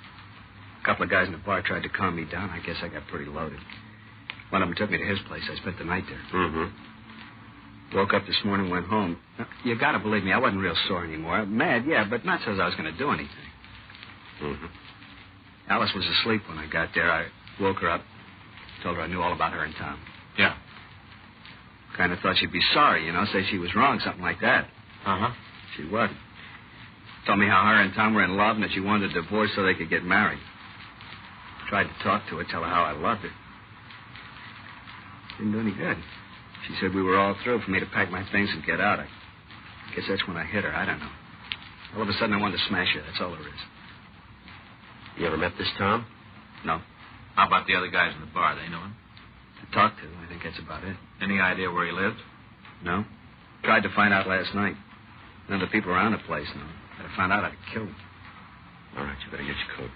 A couple of guys in the bar tried to calm me down. I guess I got pretty loaded. One of them took me to his place. I spent the night there. Mm-hmm. Woke up this morning, went home. Now, you got to believe me, I wasn't real sore anymore. Mad, yeah, but not so I was going to do anything. Mm-hmm. Alice was asleep when I got there. I woke her up, told her I knew all about her and Tom. Yeah. Kind of thought she'd be sorry, say she was wrong, something like that. Uh-huh. She wasn't. Told me how her and Tom were in love and that she wanted a divorce so they could get married. Tried to talk to her, tell her how I loved her. Didn't do any good. She said we were all through for me to pack my things and get out. I guess that's when I hit her. I don't know. All of a sudden I wanted to smash her. That's all there is. You ever met this Tom? No. How about the other guys in the bar? They know him? To talk to. I think that's about it. Any idea where he lived? No. Tried to find out last night. None of the people around the place know. If I found out, I'd kill him. All right, you better get your coat.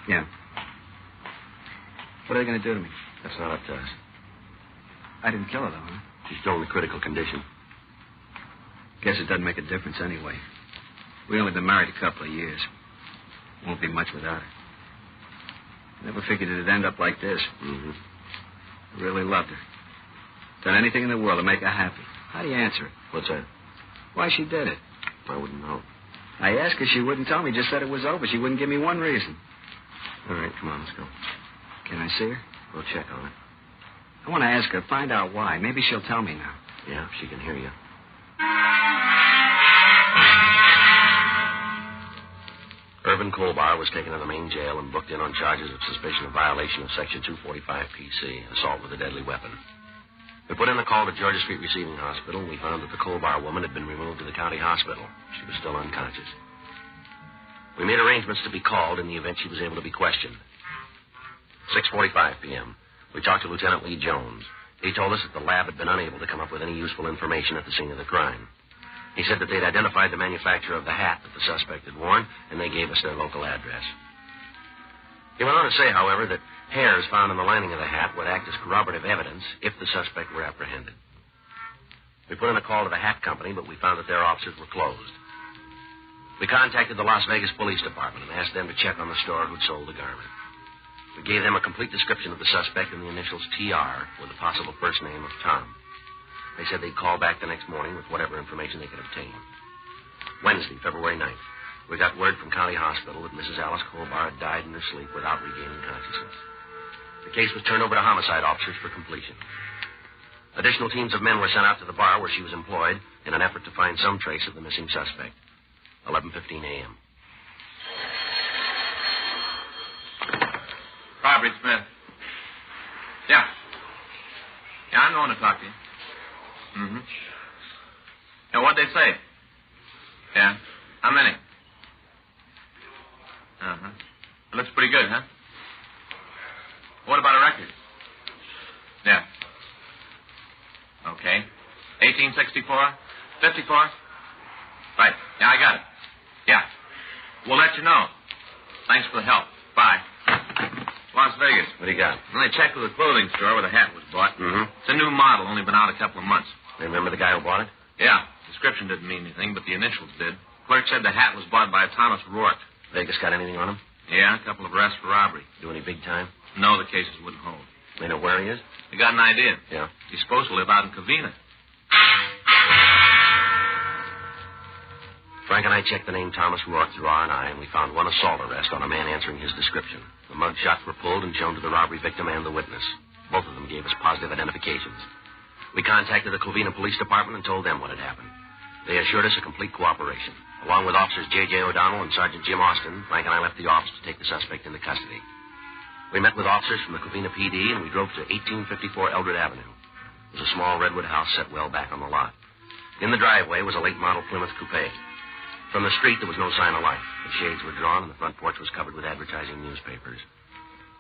Yeah. What are they going to do to me? That's not up to us. I didn't kill her, though, huh? She's still in a critical condition. Guess it doesn't make a difference anyway. We only been married a couple of years. Won't be much without her. Never figured it'd end up like this. Mm-hmm. I really loved her. Done anything in the world to make her happy. How do you answer it? What's that? Why she did it. I wouldn't know. I asked her. She wouldn't tell me. Just said it was over. She wouldn't give me one reason. All right, come on, let's go. Can I see her? We'll check on it. I want to ask her, find out why. Maybe she'll tell me now. Yeah, if she can hear you. Irvin Colbar was taken to the main jail and booked in on charges of suspicion of violation of Section 245 PC, assault with a deadly weapon. We put in a call to Georgia Street Receiving Hospital, and we found that the Colbar woman had been removed to the county hospital. She was still unconscious. We made arrangements to be called in the event she was able to be questioned. 6:45 p.m. We talked to Lieutenant Lee Jones. He told us that the lab had been unable to come up with any useful information at the scene of the crime. He said that they'd identified the manufacturer of the hat that the suspect had worn, and they gave us their local address. He went on to say, however, that hairs found on the lining of the hat would act as corroborative evidence if the suspect were apprehended. We put in a call to the hat company, but we found that their offices were closed. We contacted the Las Vegas Police Department and asked them to check on the store who'd sold the garment. We gave them a complete description of the suspect and the initials TR with the possible first name of Tom. They said they'd call back the next morning with whatever information they could obtain. Wednesday, February 9th, we got word from County Hospital that Mrs. Alice Colbar had died in her sleep without regaining consciousness. The case was turned over to homicide officers for completion. Additional teams of men were sent out to the bar where she was employed in an effort to find some trace of the missing suspect. 11:15 a.m. Robert Smith. Yeah. Yeah, I'm the one to talk to you. Mm-hmm. Yeah, what'd they say? Yeah. How many? Uh-huh. It looks pretty good, huh? What about a record? Yeah. Okay. 1864? 54? Right. Yeah, I got it. Yeah. We'll let you know. Thanks for the help. Bye. Las Vegas. What do you got? Well, I checked with the clothing store where the hat was bought. Mm-hmm. It's a new model, only been out a couple of months. Remember the guy who bought it? Yeah. Description didn't mean anything, but the initials did. Clerk said the hat was bought by a Thomas Rourke. Vegas got anything on him? Yeah, a couple of arrests for robbery. Do any big time? No, the cases wouldn't hold. They know where he is? They got an idea. Yeah. He's supposed to live out in Covina. Frank and I checked the name Thomas Rourke through R&I, and we found one assault arrest on a man answering his description. The mug shots were pulled and shown to the robbery victim and the witness. Both of them gave us positive identifications. We contacted the Covina Police Department and told them what had happened. They assured us a complete cooperation. Along with Officers J.J. O'Donnell and Sergeant Jim Austin, Frank and I left the office to take the suspect into custody. We met with officers from the Covina PD, and we drove to 1854 Eldred Avenue. It was a small redwood house set well back on the lot. In the driveway was a late-model Plymouth coupe. From the street, there was no sign of life. The shades were drawn, and the front porch was covered with advertising newspapers.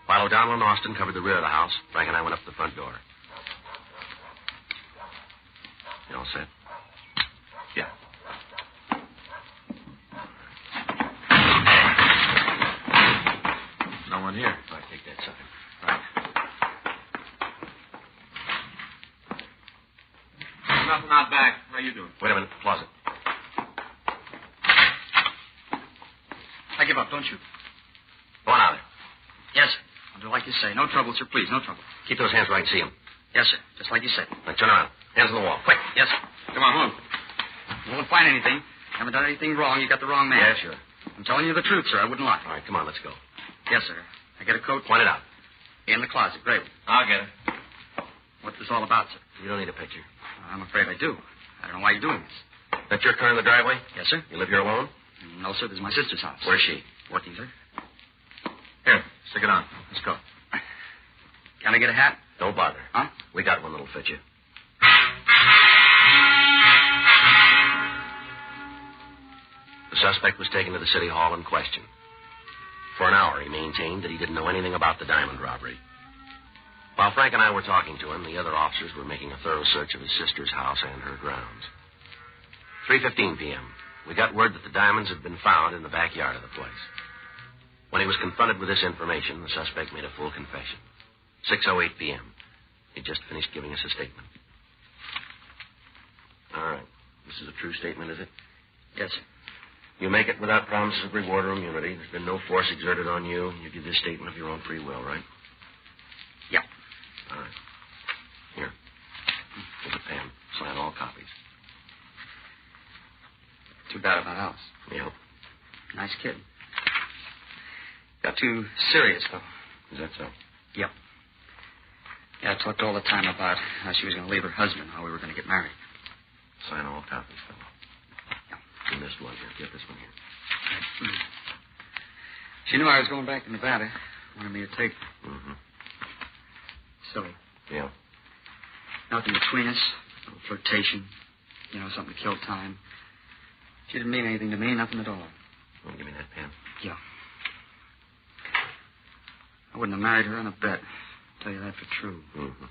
While O'Donnell and Austin covered the rear of the house, Frank and I went up to the front door. You all set? Yeah. No one here. All right, take that side. Right. nothing out back. How you doing? Wait a minute. Closet. I give up, don't you? Go on out there. Yes, sir. I'll do like you say. No trouble, sir, please. No trouble. Keep those hands where I can see them. Yes, sir. Just like you say. Now, turn around. Hands on the wall. Quick. Yes, sir. Come on, move. You won't find anything. Haven't done anything wrong. You got the wrong man. Yeah, sure. I'm telling you the truth, sir. I wouldn't lie. All right, come on, let's go. Yes, sir. I get a coat. Point it out. In the closet. Great. I'll get it. What's this all about, sir? You don't need a picture. I'm afraid I do. I don't know why you're doing this. That's your car in the driveway? Yes, sir. You live here alone? No, sir. This is my sister's house. Where's she? Working, sir. Here, stick it on. Let's go. Can I get a hat? Don't bother. Huh? We got one that'll fit you. The suspect was taken to the city hall and questioned. For an hour, he maintained that he didn't know anything about the diamond robbery. While Frank and I were talking to him, the other officers were making a thorough search of his sister's house and her grounds. 3:15 p.m., we got word that the diamonds had been found in the backyard of the place. When he was confronted with this information, the suspect made a full confession. 6:08 p.m. He'd just finished giving us a statement. All right. This is a true statement, is it? Yes, sir. You make it without promises of reward or immunity. There's been no force exerted on you. You give this statement of your own free will, right? Yeah. All right. Here. Here's a pen. Sign all copies. Too bad about Alice. Yeah. Nice kid. Got too serious, though. Is that so? Yep. Yeah, I talked all the time about how she was going to leave her husband, how we were going to get married. Sign all copies, fellow. Yeah. You missed one here. Get this one here. She knew I was going back to Nevada. Wanted me to take her. Mm-hmm. Silly. Yeah. Nothing between us. A little flirtation. You know, something to kill time. She didn't mean anything to me, nothing at all. Want to give me that pen? Yeah. I wouldn't have married her on a bet. I'll tell you that for true. Mm-hmm.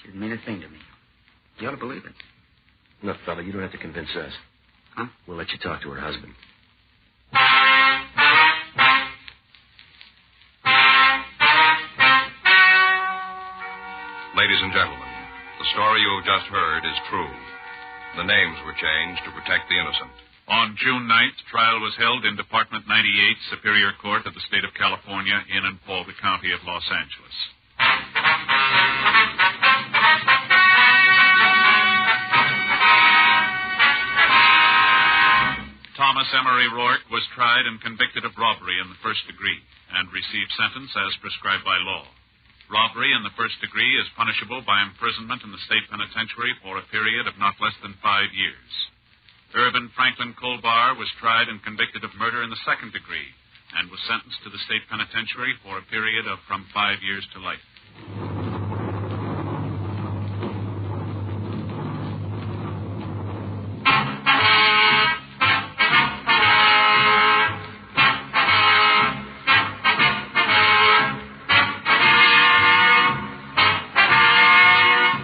She didn't mean a thing to me. You ought to believe it. Look, fella, you don't have to convince us. Huh? We'll let you talk to her husband. Ladies and gentlemen, the story you have just heard is true. The names were changed to protect the innocent. On June 9th, trial was held in Department 98, Superior Court of the State of California, in and for the County of Los Angeles. Thomas Emery Rourke was tried and convicted of robbery in the first degree and received sentence as prescribed by law. Robbery in the first degree is punishable by imprisonment in the state penitentiary for a period of not less than 5 years. Irvin Franklin Colbar was tried and convicted of murder in the second degree and was sentenced to the state penitentiary for a period of from 5 years to life.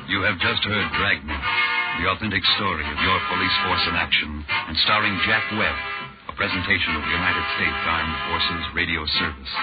You have just heard Dragnet, the authentic story of your police force in action, and starring Jack Webb, a presentation of the United States Armed Forces Radio Service.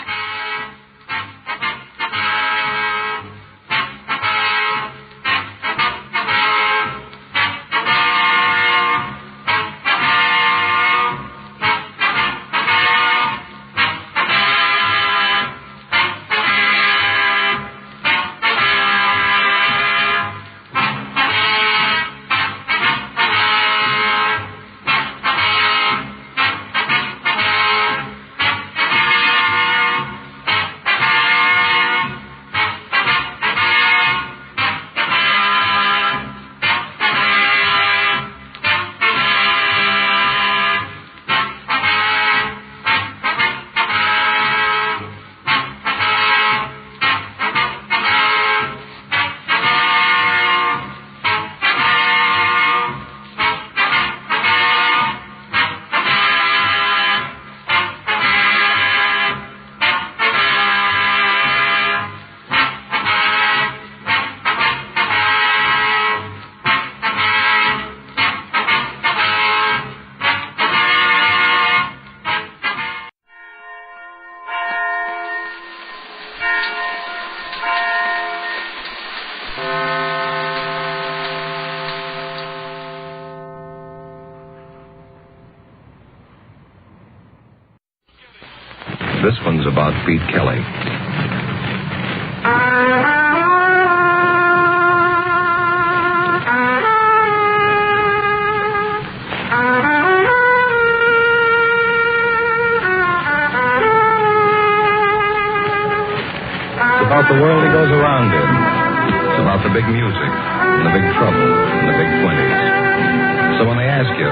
This one's about Pete Kelly. It's about the world he goes around in. It's about the big music, and the big trouble, and the big 20s. So when they ask you,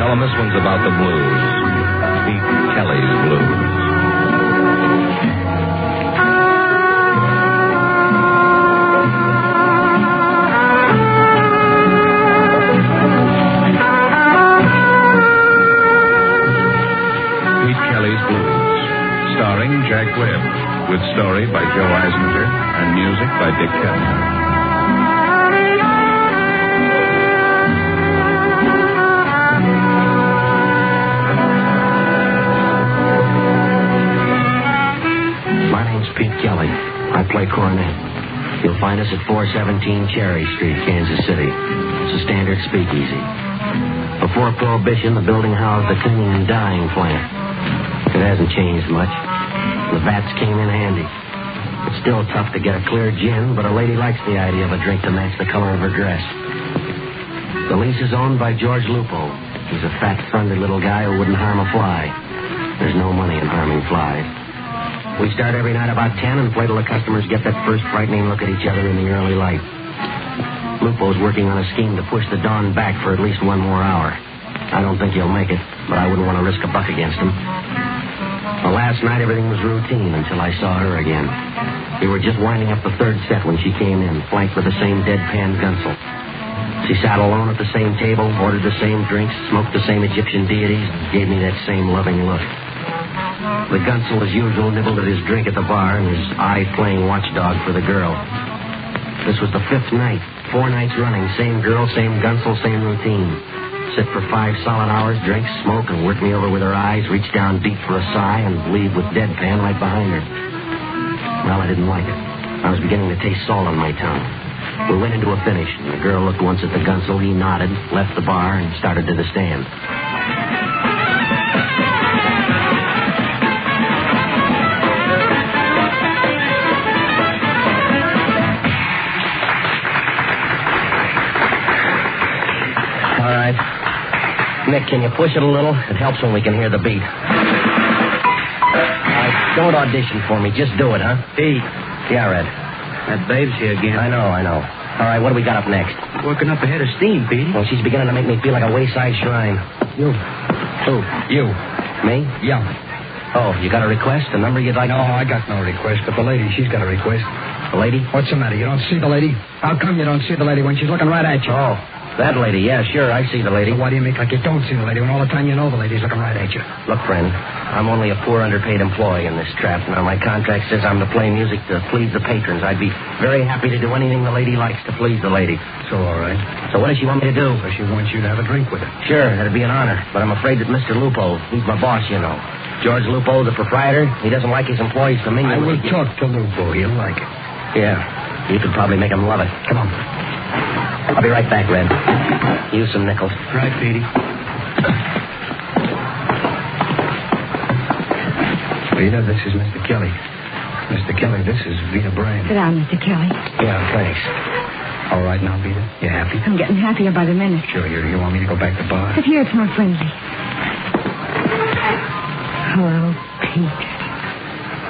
tell them this one's about the blues. Pete Kelly's blues. Pete Kelly's Blues, starring Jack Webb, with story by Joe Eisinger and music by Dick Kessler. Pete Kelly. I play cornet. You'll find us at 417 Cherry Street, Kansas City. It's a standard speakeasy. Before Prohibition, the building housed a cleaning and dyeing plant. It hasn't changed much. The vats came in handy. It's still tough to get a clear gin, but a lady likes the idea of a drink to match the color of her dress. The lease is owned by George Lupo. He's a fat, friendly little guy who wouldn't harm a fly. There's no money in harming flies. We start every night about 10 and play till the customers get that first frightening look at each other in the early light. Lupo's working on a scheme to push the dawn back for at least one more hour. I don't think he'll make it, but I wouldn't want to risk a buck against him. The last night, everything was routine until I saw her again. We were just winding up the third set when she came in, flanked with the same deadpan gunsel. She sat alone at the same table, ordered the same drinks, smoked the same Egyptian deities, gave me that same loving look. The gunsel, as usual, nibbled at his drink at the bar, and his eye playing watchdog for the girl. This was the fifth night, 4 nights running, same girl, same gunsel, same routine. Sit for 5 solid hours, drink, smoke, and work me over with her eyes, reach down deep for a sigh, and leave with deadpan right behind her. Well, I didn't like it. I was beginning to taste salt on my tongue. We went into a finish, and the girl looked once at the gunsel, he nodded, left the bar, and started to the stand. All right. Nick, can you push it a little? It helps when we can hear the beat. All right, don't audition for me. Just do it, huh? Pete. Yeah, Red. That babe's here again. I know. All right, what do we got up next? Working up a head of steam, Pete. Well, she's beginning to make me feel like a wayside shrine. You. Who? You. Me? Yeah. Oh, you got a request? A number you'd like? No, I got no request, but the lady, she's got a request. The lady? What's the matter? You don't see the lady? How come you don't see the lady when she's looking right at you? Oh, that lady. Yeah, sure, I see the lady. So why do you make like you don't see the lady when all the time you know the lady's looking right at you? Look, friend, I'm only a poor underpaid employee in this trap. Now, my contract says I'm to play music to please the patrons. I'd be very happy to do anything the lady likes to please the lady. So, all right. So what does she want me to do? Well, she wants you to have a drink with her. Sure, that'd be an honor. But I'm afraid that Mr. Lupo, he's my boss, you know. George Lupo, the proprietor, he doesn't like his employees to mingle. I will talk to Lupo. He'll like it. Yeah, you could probably make him love it. Come on. I'll be right back, Red. Use some nickels. Right, Petey. Veda, this is Mr. Kelly. Mr. Kelly, this is Veda Brandt. Sit down, Mr. Kelly. Yeah, thanks. All right now, Veda? You happy? I'm getting happier by the minute. Sure, you want me to go back to the bar? Sit here, it's more friendly. Hello, Pete.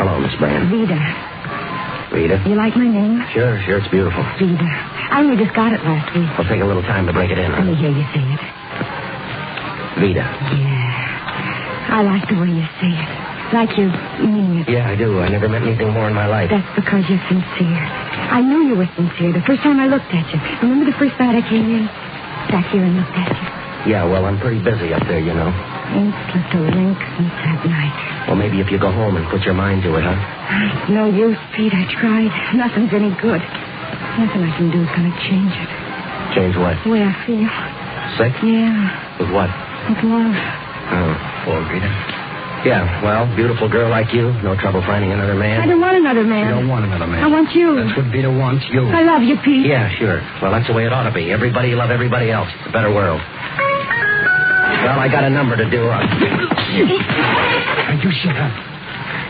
Hello, Miss Brandt. Veda. Veda? You like my name? Sure, it's beautiful. Veda. I only just got it last week. It'll take a little time to break it in. Let me hear you say it. Veda. Yeah. I like the way you say it. Like you mean it. Yeah, I do. I never met anything more in my life. That's because you're sincere. I knew you were sincere the first time I looked at you. Remember the first night I came in? Sat here and looked at you. Yeah, well, I'm pretty busy up there, you know. Ain't slipped a wink since that night. Well, maybe if you go home and put your mind to it, huh? No use, Pete. I tried. Nothing's any good. Nothing I can do is going to change it. Change what? The way I feel. Sick? Yeah. With what? With love. Oh, poor Veda. Yeah, well, beautiful girl like you. No trouble finding another man. I don't want another man. You don't want another man. I want you. That's what Veda wants, you. I love you, Pete. Yeah, sure. Well, that's the way it ought to be. Everybody love everybody else. It's a better world. Well, I got a number to do. You shut up.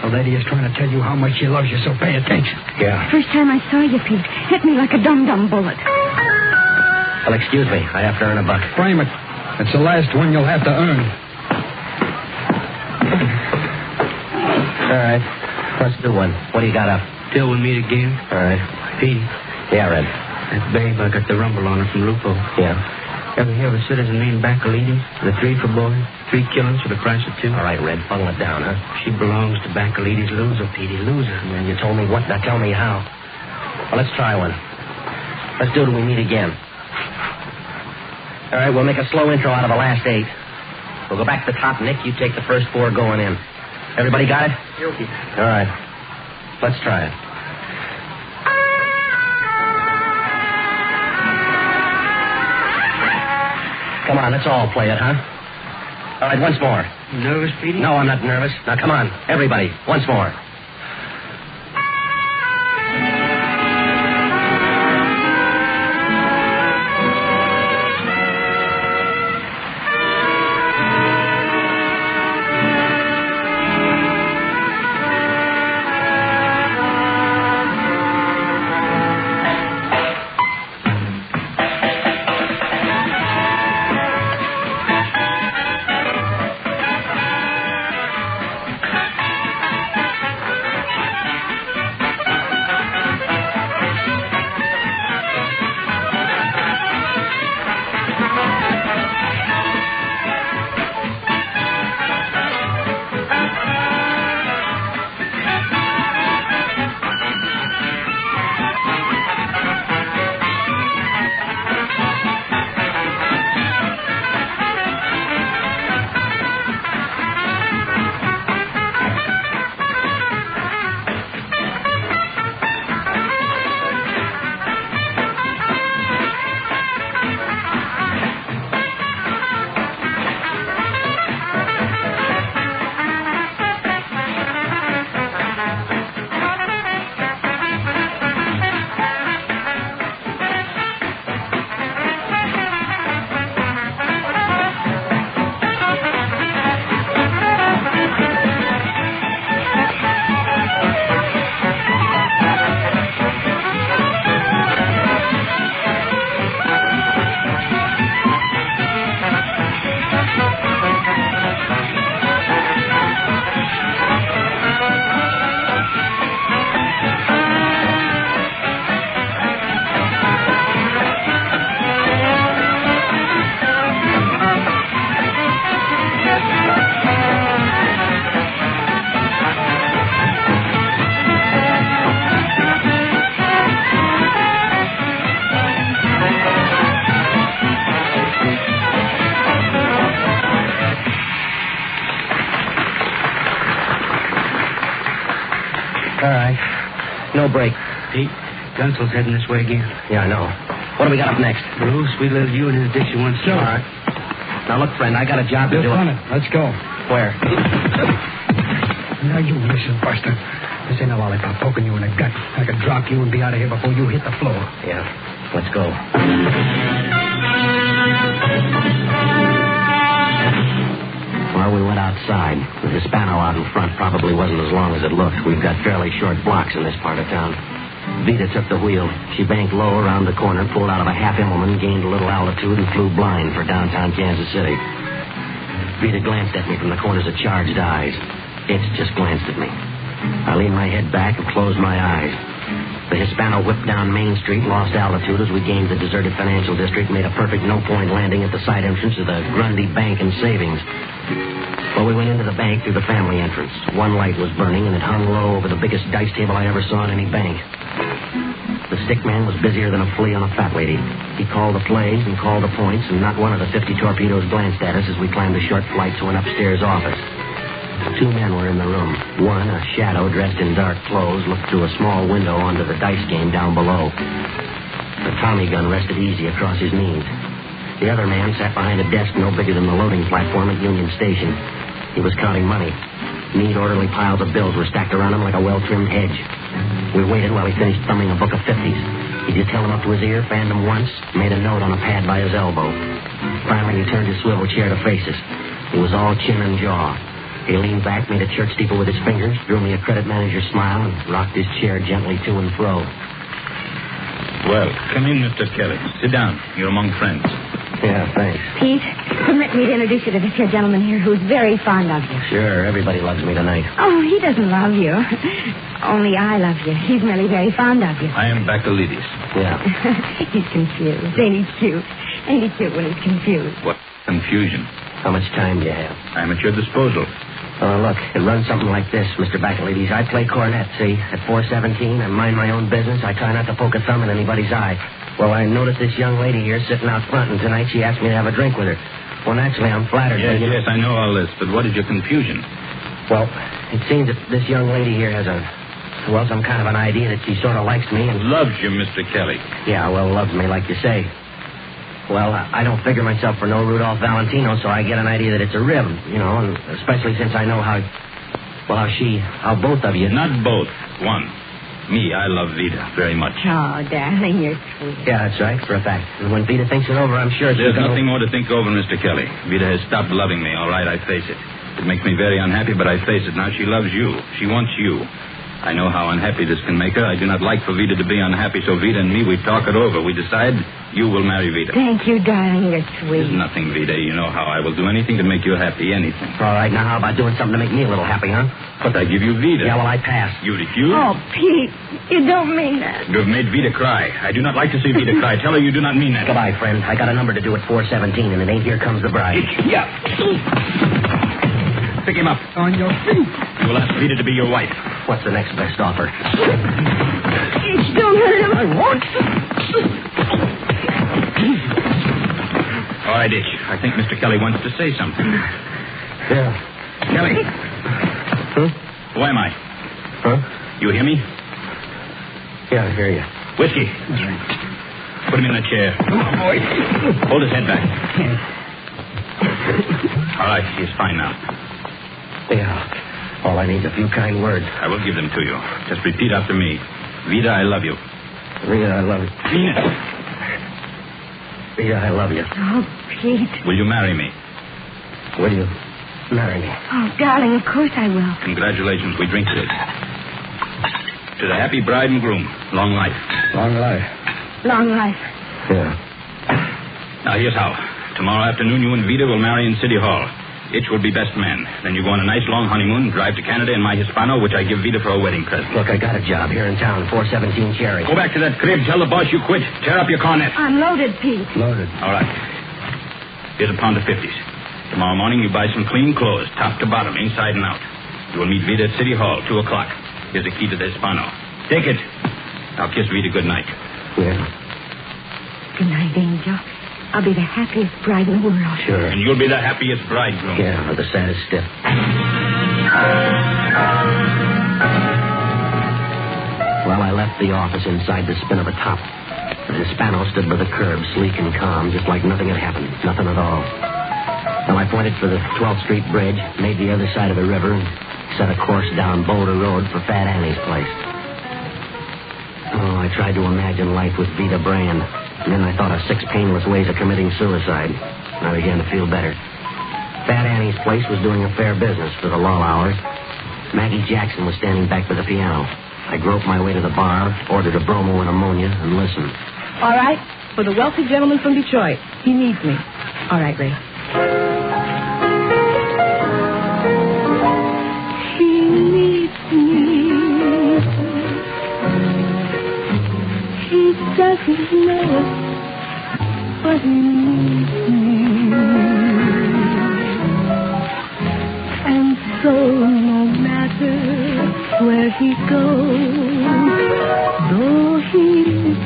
The lady is trying to tell you how much she loves you, so pay attention. Yeah. First time I saw you, Pete, hit me like a dum-dum bullet. Well, excuse me. I have to earn a buck. Frame it. It's the last one you'll have to earn. All right. Let's do one. What do you got up? Till we meet again. All right. Pete. Yeah, Red. That babe, I got the rumble on her from Lupo. Yeah. Ever hear of a citizen named Baccalides? The 3 for boy, 3 killings for the price of 2. All right, Red. Funnel it down, huh? She belongs to Baccalides' loser, Petey. Loser. And you told me what? Now tell me how. Well, let's try one. Let's do it when we meet again. All right, we'll make a slow intro out of the last 8. We'll go back to the top, Nick. You take the first 4 going in. Everybody got it? Guilty. All right. Let's try it. Come on, let's all play it, huh? All right, once more. Nervous, Petey? No, I'm not nervous. Now, come on, everybody, once more. All right. No break. Pete, Gunsel's heading this way again. Yeah, I know. What do we got up next? Blue, sweet little you and his dish you once. All right. Now, look, friend, I got a job to do. Let's go. Where? Now, you listen, Buster. This ain't a lollipop poking you in the gut. I could drop you and be out of here before you hit the floor. Yeah. Let's go. Well, we went outside. The Hispano out in front probably wasn't as long as it looked. We've got fairly short blocks in this part of town. Veda took the wheel. She banked low around the corner, pulled out of a half-Immelman, gained a little altitude, and flew blind for downtown Kansas City. Veda glanced at me from the corners of charged eyes. Itch just glanced at me. I leaned my head back and closed my eyes. The Hispano whipped down Main Street, lost altitude as we gained the deserted financial district, made a perfect no-point landing at the side entrance of the Grundy Bank and Savings. Well, we went into the bank through the family entrance. One light was burning, and it hung low over the biggest dice table I ever saw in any bank. The stick man was busier than a flea on a fat lady. He called the plays and called the points, and not one of the 50 torpedoes glanced at us as we climbed a short flight to an upstairs office. 2 men were in the room. One, a shadow dressed in dark clothes, looked through a small window onto the dice game down below. The Tommy gun rested easy across his knees. The other man sat behind a desk no bigger than the loading platform at Union Station. He was counting money. Neat, orderly piles of bills were stacked around him like a well-trimmed hedge. We waited while he finished thumbing a book of 50s. He just held them up to his ear, fanned them once, made a note on a pad by his elbow. Finally, he turned his swivel chair to face us. It was all chin and jaw. He leaned back, made a church steeple with his fingers, drew me a credit manager's smile, and rocked his chair gently to and fro. Well, come in, Mr. Kelly. Sit down. You're among friends. Yeah, thanks. Pete, permit me to introduce you to this here gentleman here who's very fond of you. Sure, everybody loves me tonight. Oh, he doesn't love you. Only I love you. He's merely very fond of you. I am Bakalidis. Yeah. He's confused. Ain't he cute? Ain't he cute when he's confused? What confusion? How much time do you have? I'm at your disposal. Look, it runs something like this, Mr. Bakalidis. I play cornet, see? At 417, I mind my own business. I try not to poke a thumb in anybody's eye. Well, I noticed this young lady here sitting out front, and tonight she asked me to have a drink with her. Well, naturally, I'm flattered. Yes, I know all this, but what is your confusion? Well, it seems that this young lady here has some kind of an idea that she sort of likes me and... Loves you, Mr. Kelly. Yeah, well, loves me, like you say. Well, I don't figure myself for no Rudolph Valentino, so I get an idea that it's a rib, and especially since I know how both of you... Not both. One. Me, I love Veda very much. Oh, darling, you're sweet. Yeah, that's right, for a fact. And when Veda thinks it over, I'm sure There's nothing more to think over, Mr. Kelly. Veda has stopped loving me, all right, I face it. It makes me very unhappy, but I face it. Now she loves you. She wants you. I know how unhappy this can make her. I do not like for Veda to be unhappy, so Veda and me, we talk it over. We decide you will marry Veda. Thank you, darling. You're sweet. There's nothing, Veda. You know how I will do anything to make you happy, anything. All right, now how about doing something to make me a little happy, huh? But I give you Veda. Yeah, well, I pass. You refuse? Oh, Pete, you don't mean that. You have made Veda cry. I do not like to see Veda cry. Tell her you do not mean that. Goodbye, friend. I got a number to do at 417, and it ain't Here Comes the Bride. Yeah. Pick him up. On your feet. You will ask Veda to be your wife. What's the next best offer? Don't hurt him. I won't. All right, Itch. I think Mr. Kelly wants to say something. Yeah. Kelly. Huh? Who am I? Huh? You hear me? Yeah, I hear you. Whiskey. Put him in the chair. Oh, boy. Hold his head back. All right, he's fine now. Yeah. All I need is a few kind words. I will give them to you. Just repeat after me. Veda, I love you. Veda, I love you. Veda, I love you. Oh, Pete. Will you marry me? Will you marry me? Oh, darling, of course I will. Congratulations. We drink to this. To the happy bride and groom. Long life. Long life. Long life. Yeah. Now, here's how. Tomorrow afternoon, you and Veda will marry in City Hall. Itch will be best man. Then you go on a nice long honeymoon, drive to Canada in my Hispano, which I give Veda for a wedding present. Look, I got a job here in town, 417 Cherry. Go back to that crib. Tell the boss you quit. Tear up your cornet. I'm loaded, Pete. Loaded. All right. Here's a pound of 50s. Tomorrow morning, you buy some clean clothes, top to bottom, inside and out. You will meet Veda at City Hall, 2 o'clock. Here's the key to the Hispano. Take it. Now kiss Veda good night. Yeah. Good night, Angel. I'll be the happiest bride in the world. Sure. And you'll be the happiest bridegroom. Yeah, or the saddest stiff. Well, I left the office inside the spin of a top. The Hispano stood by the curb, sleek and calm, just like nothing had happened. Nothing at all. Now I pointed for the 12th Street Bridge, made the other side of the river, and set a course down Boulder Road for Fat Annie's place. Oh, I tried to imagine life with Veda Brandt. And then I thought of 6 painless ways of committing suicide. And I began to feel better. Fat Annie's place was doing a fair business for the lull hours. Maggie Jackson was standing back by the piano. I groped my way to the bar, ordered a bromo and ammonia, and listened. All right. For the wealthy gentleman from Detroit. He needs me. All right, Ray. He needs me. He doesn't know it, but he needs me. And so no matter where he goes, though he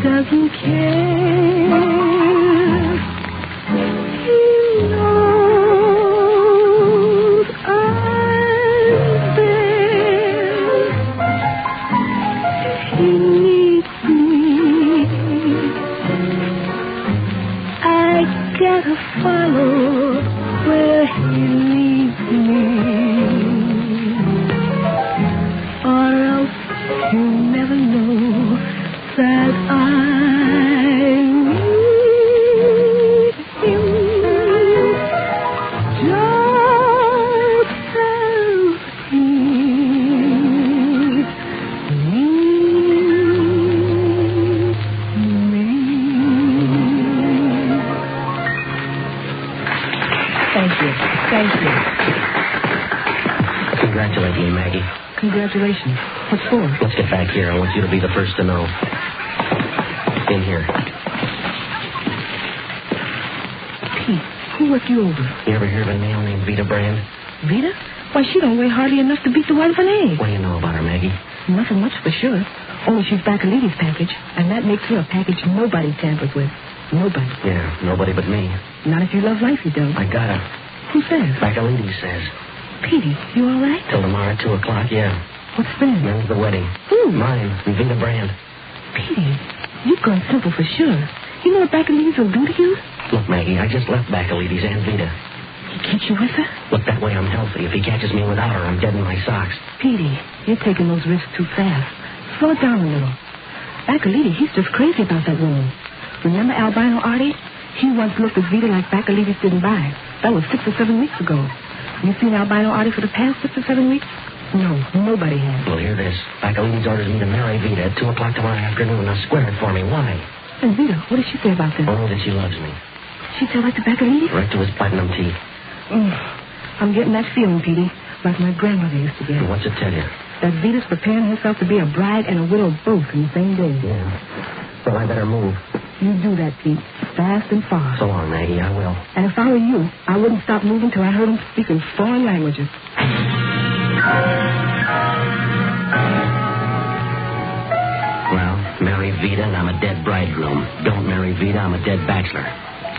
doesn't care, he knows I'm there. He needs me. I gotta follow where he leads me, or else he'll never know that I need him. Don't tell Congratulations. What for? Let's get back here. I want you to be the first to know. In here. Pete, who worked you over? You ever hear of a nail named Veda Brandt? Veda? Why, she don't weigh hardly enough to beat the white of an egg. What do you know about her, Maggie? Nothing much for sure. Only she's Bacalides' package, and that makes her a package nobody tampers with. Nobody. Yeah, nobody but me. Not if you love life, you don't. I gotta. Who says? Bacalides says. Petey, you all right? Till tomorrow at 2 o'clock, yeah. What's then? When's the wedding? Who? Mine, and Veda Brandt. Petey, you've gone simple for sure. You know what Bacalides will do to you? Look, Maggie, I just left Bacalides and Veda. He keeps you with her? Look, that way I'm healthy. If he catches me without her, I'm dead in my socks. Petey, you're taking those risks too fast. Slow it down a little. Bacalides, he's just crazy about that woman. Remember Albino Artie? He once looked at Veda like Bacalides didn't buy. That was 6 or 7 weeks ago. You seen Albino Artie for the past 6 or 7 weeks? No, nobody has. Well, hear this. Bacalides orders me to marry Veda at 2 o'clock tomorrow afternoon. Now, square it for me. Why? And Veda, what did she say about this? Only that she loves me. She said right to Bacalides? Right to his platinum teeth. I'm getting that feeling, Petey, like my grandmother used to get. What's it tell you? That Veda's preparing herself to be a bride and a widow both in the same day. Yeah. Well, I better move. You do that, Pete. Fast and far. So long, Maggie. I will. And if I were you, I wouldn't stop moving till I heard him speaking foreign languages. Well, marry Veda and I'm a dead bridegroom. Don't marry Veda, I'm a dead bachelor.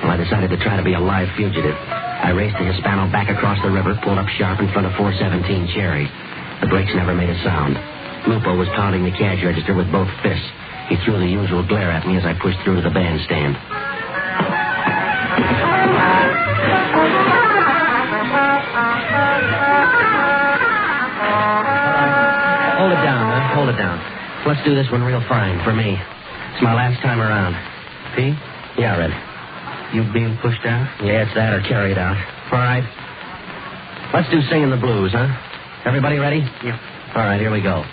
Well, I decided to try to be a live fugitive. I raced the Hispano back across the river, pulled up sharp in front of 417 Cherry. The brakes never made a sound. Lupo was pounding the cash register with both fists. He threw the usual glare at me as I pushed through to the bandstand. Hold it down, man. Hold it down. Let's do this one real fine, for me. It's my last time around. P? Yeah, Red. You being pushed out? Yeah, it's that or carried out. All right. Let's do Singing the Blues, huh? Everybody ready? Yeah. All right, here we go.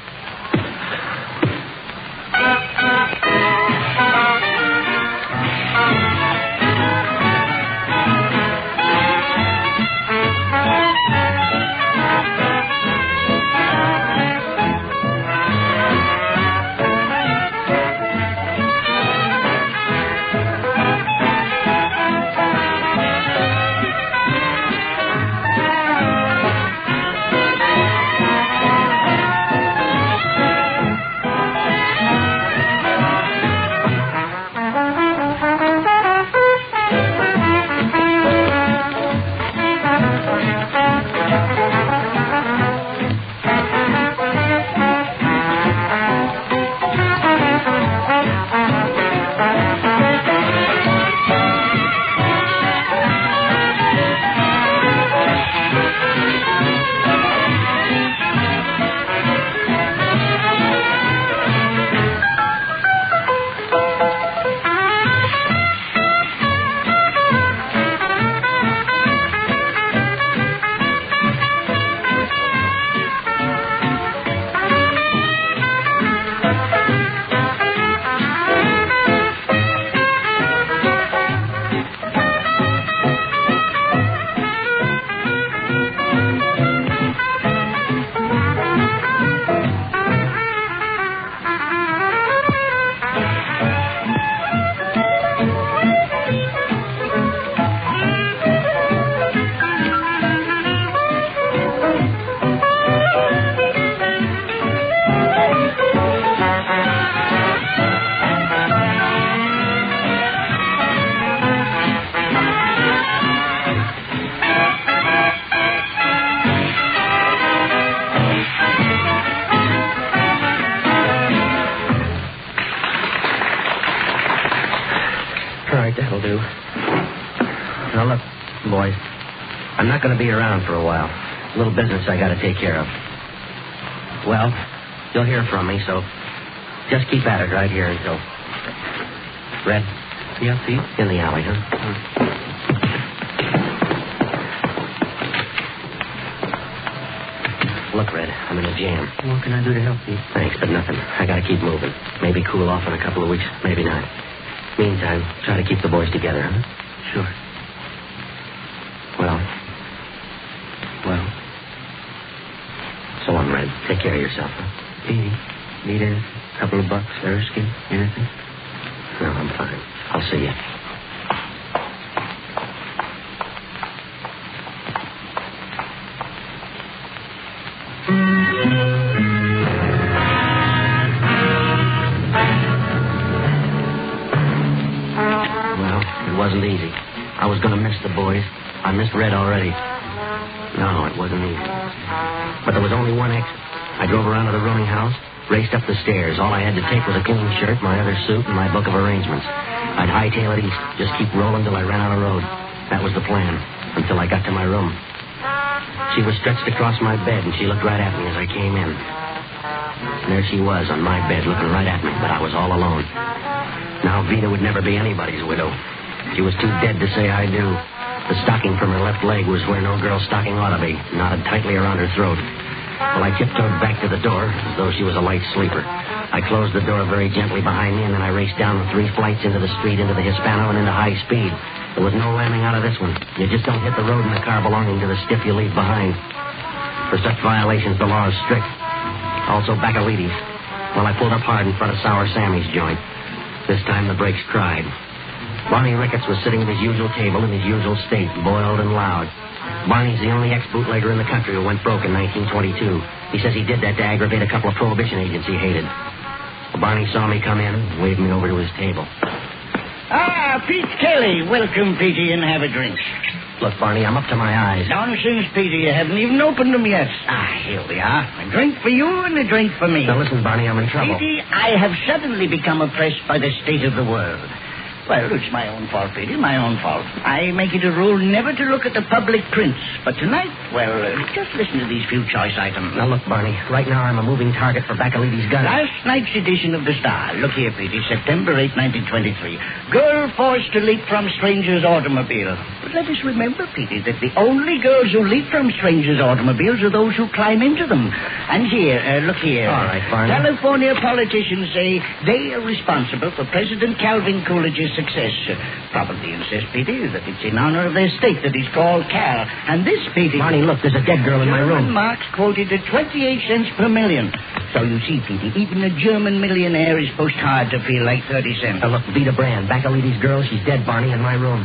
That'll do. Now, look, boys. I'm not going to be around for a while. A little business I got to take care of. Well, you'll hear from me, so just keep at it right here until... Red? Yeah, Pete? In the alley, huh? Look, Red, I'm in a jam. What can I do to help you? Thanks, but nothing. I got to keep moving. Maybe cool off in a couple of weeks, maybe not. Meantime, try to keep the boys together, huh? Sure. Well. So long, Red. fine. Take care of yourself, huh? Petey, need a couple of bucks, Erskine, anything? No, I'm fine. I'll see you. Well, it wasn't easy. I was going to miss the boys. I missed Red already. No, it wasn't easy. But there was only one exit. I drove around to the rooming house, raced up the stairs. All I had to take was a clean shirt, my other suit, and my book of arrangements. I'd hightail it east, just keep rolling till I ran out of road. That was the plan, until I got to my room. She was stretched across my bed, and she looked right at me as I came in. And there she was on my bed, looking right at me, but I was all alone. Now Veda would never be anybody's widow. She was too dead to say I do. The stocking from her left leg was where no girl's stocking ought to be, knotted tightly around her throat. Well, I tiptoed back to the door as though she was a light sleeper. I closed the door very gently behind me, and then I raced down the 3 flights into the street, into the Hispano, and into high speed. There was no lambing out of this one. You just don't hit the road in a car belonging to the stiff you leave behind. For such violations, the law is strict. Also, Bacalides. Well, I pulled up hard in front of Sour Sammy's joint. This time the brakes cried. Barney Ricketts was sitting at his usual table in his usual state, boiled and loud. Barney's the only ex-bootlegger in the country who went broke in 1922. He says he did that to aggravate a couple of prohibition agents he hated. Well, Barney saw me come in and waved me over to his table. Ah, Pete Kelly. Welcome, Petey, and have a drink. Look, Barney, I'm up to my eyes. Nonsense, Petey. You haven't even opened them yet. Ah, here we are. A drink for you and a drink for me. Now, listen, Barney, I'm in trouble. Petey, I have suddenly become oppressed by the state of the world. Well, it's my own fault, Petey, my own fault. I make it a rule never to look at the public prints. But tonight, well, just listen to these few choice items. Now, look, Barney, right now I'm a moving target for Bacalides' gun. Last night's edition of the Star. Look here, Petey, September 8, 1923. Girl forced to leap from stranger's automobile. But let us remember, Petey, that the only girls who leap from strangers' automobiles are those who climb into them. And here, look here. All right, Barney. California politicians say they are responsible for President Calvin Coolidge's success. Probably insist, Petey, that it's in honor of their state that he's called Cal. And this, Petey... Barney, look, there's a dead girl in my room. Marx quoted at 28 cents per million. So you see, Petey, even a German millionaire is pushed hard to feel like 30 cents. Now, look, Veda Brandt, Bacalides' girl, she's dead, Barney, in my room.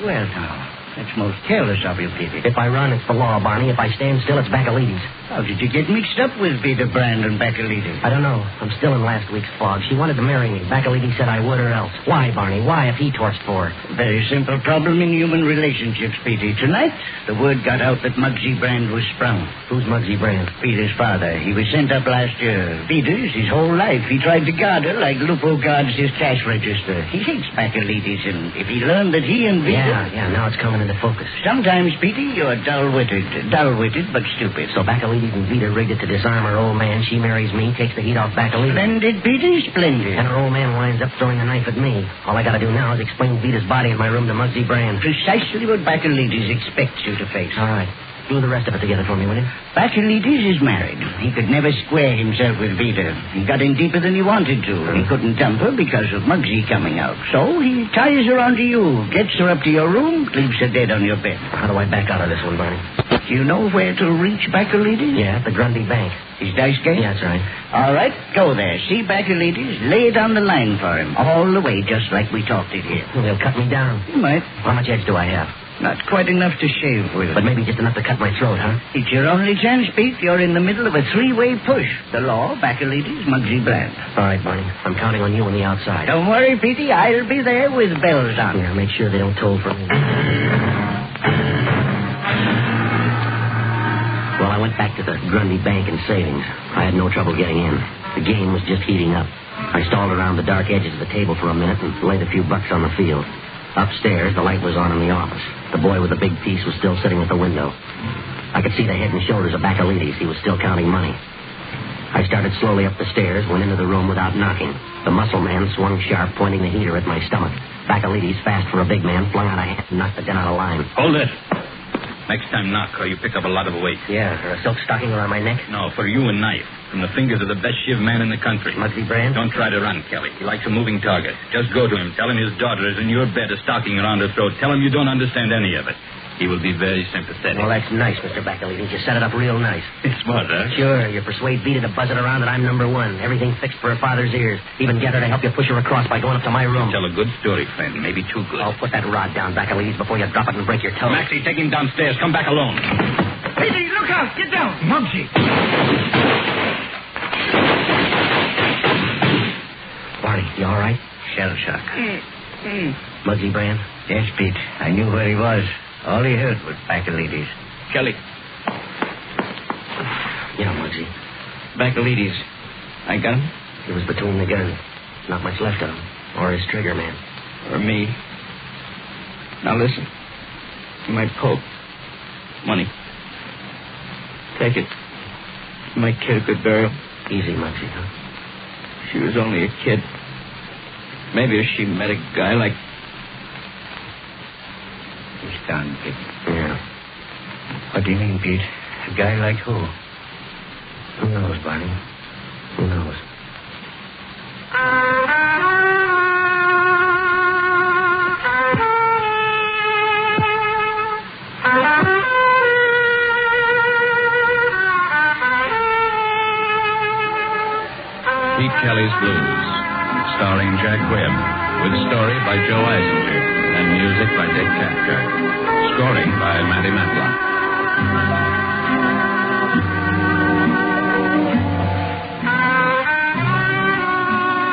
Well, now, that's most careless of you, Petey. If I run, it's the law, Barney. If I stand still, it's Bacalides. How did you get mixed up with Veda Brandt and Bacalides? I don't know. I'm still in last week's fog. She wanted to marry me. Bacalides said I would or else. Why, Barney? Why if he torched for her? Very simple problem in human relationships, Petey. Tonight, the word got out that Muggsy Brand was sprung. Who's Muggsy Brand? Peter's father. He was sent up last year. Peter's his whole life. He tried to guard her like Lupo guards his cash register. He hates Bacalides, and if he learned that he and Veda... Yeah, now it's coming into focus. Sometimes, Petey, you're dull-witted. Dull-witted, but stupid. So Bacalides and Veda rigged it to disarm her old man. She marries me, takes the heat off Bacalides. Splendid, Petey, splendid. And her old man winds up throwing a knife at me. All I gotta do now is explain Veda's body in my room to Muggsy Brand. Precisely what Bacalides expects you to face. All right. Do the rest of it together for me, will you? Bacalides is married. He could never square himself with Veda. He got in deeper than he wanted to. He couldn't dump her because of Muggsy coming out. So he ties her onto you, gets her up to your room, leaves her dead on your bed. How do I back out of this one, Barney? Do you know where to reach Bacalides? Yeah, the Grundy Bank. His dice game? Yeah, that's right. All right, go there. See Bacalides, lay it on the line for him. All the way, just like we talked it here. Well, they'll cut me down. You might. How much edge do I have? Not quite enough to shave with. But maybe just enough to cut my throat, huh? It's your only chance, Pete. You're in the middle of a 3-way push. The law, Bacalides, Muggsy Brand. All right, Barney. I'm counting on you on the outside. Don't worry, Petey. I'll be there with bells on. Yeah, make sure they don't toll for me. Well, I went back to the Grundy Bank and Savings. I had no trouble getting in. The game was just heating up. I stalled around the dark edges of the table for a minute and laid a few bucks on the field. Upstairs, the light was on in the office. The boy with the big piece was still sitting at the window. I could see the head and shoulders of Bacalides. He was still counting money. I started slowly up the stairs, went into the room without knocking. The muscle man swung sharp, pointing the heater at my stomach. Bacalides, fast for a big man, flung out a hand and knocked the gun out of line. Hold it. Next time knock, or you pick up a lot of weight. Yeah, or a silk stocking around my neck? No, for you a knife. From the fingers of the best shiv man in the country. Muggsy Brand? Don't try to run, Kelly. He likes a moving target. Just go to him. Tell him his daughter is in your bed, a stocking around her throat. Tell him you don't understand any of it. He will be very sympathetic. Well, that's nice, Mr. Baccalini. You set it up real nice. It's what, huh? Sure. You persuade Veda to buzz it around that I'm number one. Everything fixed for her father's ears. Even get her to help you push her across by going up to my room. Tell a good story, friend. Maybe too good. Oh, put that rod down, Baccalini, before you drop it and break your toe. Maxie, take him downstairs. Come back alone. Petey, look out. Get down. Muggsy. Barney, you all right? Shell shock. Muggsy Brand? Yes, Pete. I knew where he was. All he heard was Baccalides. Kelly. Yeah, Muggsy. Baccalides. I got him? He was between the guns. Not much left of him. Or his trigger man. Or me. Now listen. You might poke. Money. Take it. You might get a good burial. Easy, Muggsy, huh? She was only a kid. Maybe if she met a guy like... He's down, Pete. Yeah. What do you mean, Pete? A guy like who? Who knows, Barney? Who knows? Pete Kelly's Blues, starring Jack Webb, with story by Joe Eisinger and music by Dick Cathcart. Scoring by Matty Matlock.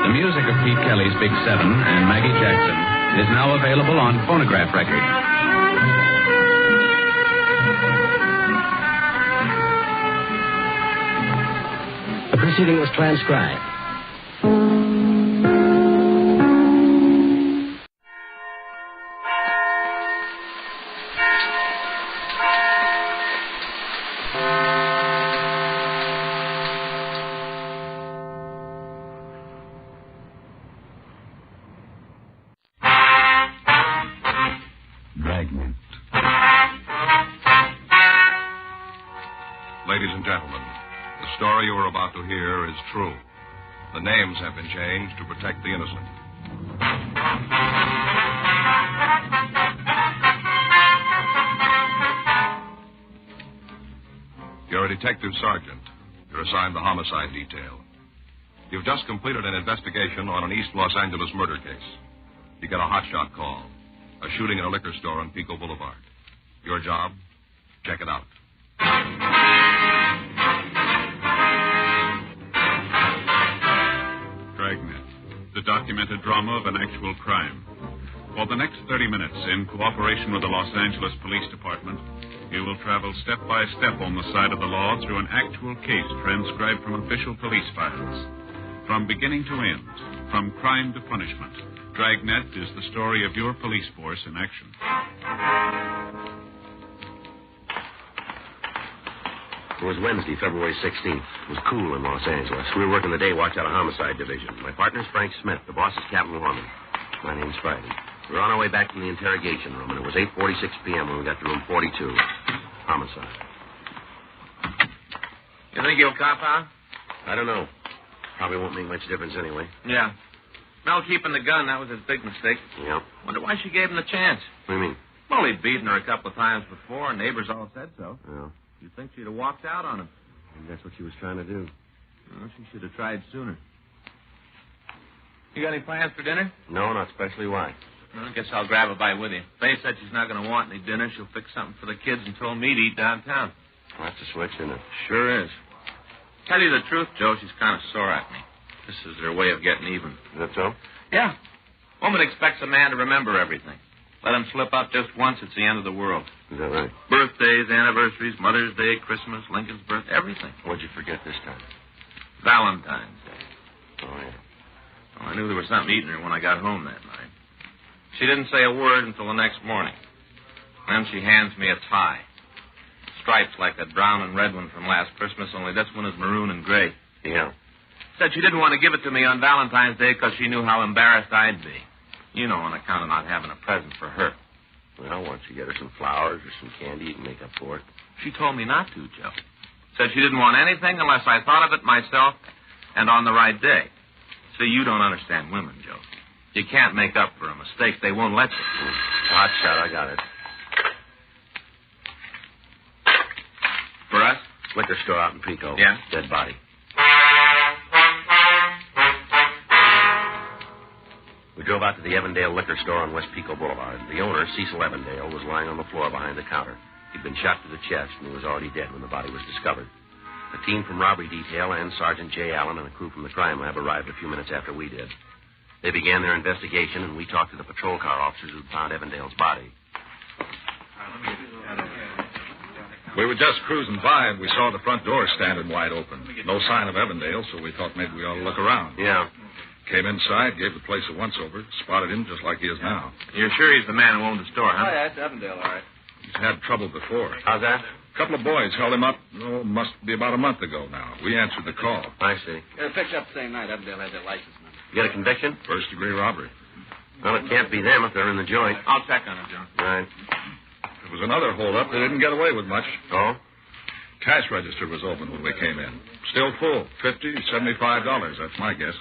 The music of Pete Kelly's Big Seven and Maggie Jackson is now available on phonograph record. The proceeding was transcribed. Dragnet. Ladies and gentlemen, the story you are about to hear is true. The names have been changed to protect the innocent. You're a detective sergeant. You're assigned the homicide detail. You've just completed an investigation on an East Los Angeles murder case. You get a hotshot call. A shooting in a liquor store on Pico Boulevard. Your job? Check it out. Dragnet, the documented drama of an actual crime. For the next 30 minutes, in cooperation with the Los Angeles Police Department, you will travel step by step on the side of the law through an actual case transcribed from official police files. From beginning to end, from crime to punishment, Dragnet is the story of your police force in action. It was Wednesday, February 16th. It was cool in Los Angeles. We were working the day watch out of Homicide Division. My partner's Frank Smith. The boss is Captain Lorman. My name's Friday. We were on our way back from the interrogation room, and it was 8:46 p.m. when we got to room 42. Homicide. You think he'll cop out? I don't know. Probably won't make much difference anyway. Yeah. Mel keeping the gun, that was his big mistake. Yeah. Wonder why she gave him the chance. What do you mean? Well, he'd beaten her a couple of times before, and neighbors all said so. Yeah. You'd think she'd have walked out on him. And that's what she was trying to do. Well, she should have tried sooner. You got any plans for dinner? No, not especially. Why? Well, I guess I'll grab a bite with you. Faye said she's not going to want any dinner. She'll fix something for the kids and told me to eat downtown. Well, that's a switch, isn't it? Sure is. Tell you the truth, Joe, she's kind of sore at me. This is her way of getting even. Is that so? Yeah. Woman expects a man to remember everything. Let him slip up just once, it's the end of the world. Is that right? Birthdays, anniversaries, Mother's Day, Christmas, Lincoln's birth, everything. What'd you forget this time? Valentine's Day. Oh, yeah. Well, I knew there was something eating her when I got home that night. She didn't say a word until the next morning. Then she hands me a tie. Stripes like that brown and red one from last Christmas, only this one is maroon and gray. Yeah. Said she didn't want to give it to me on Valentine's Day because she knew how embarrassed I'd be. You know, on account of not having a present for her. Well, why don't you get her some flowers or some candy? You can make up for it. She told me not to, Joe. Said she didn't want anything unless I thought of it myself and on the right day. See, you don't understand women, Joe. You can't make up for a mistake. They won't let you. Hot shot, I got it. Liquor store out in Pico. Yeah? Dead body. We drove out to the Evandale liquor store on West Pico Boulevard. The owner, Cecil Evandale, was lying on the floor behind the counter. He'd been shot to the chest, and he was already dead when the body was discovered. A team from robbery detail and Sergeant J. Allen and a crew from the crime lab arrived a few minutes after we did. They began their investigation, and we talked to the patrol car officers who'd found Evandale's body. We were just cruising by, and we saw the front door standing wide open. No sign of Evandale, so we thought maybe we ought to look around. Yeah. Came inside, gave the place a once-over, spotted him just like he is now. You're sure he's the man who owned the store, huh? Oh, yeah, it's Evandale, all right. He's had trouble before. How's that? A couple of boys held him up, must be about a month ago now. We answered the call. I see. They picked up the same night. Evandale had their license number. You got a conviction? First-degree robbery. Well, it can't be them if they're in the joint. I'll check on him, John. Right. There was another hold-up. They didn't get away with much. Oh? Cash register was open when we came in. Still full. $50, $75. That's my guess.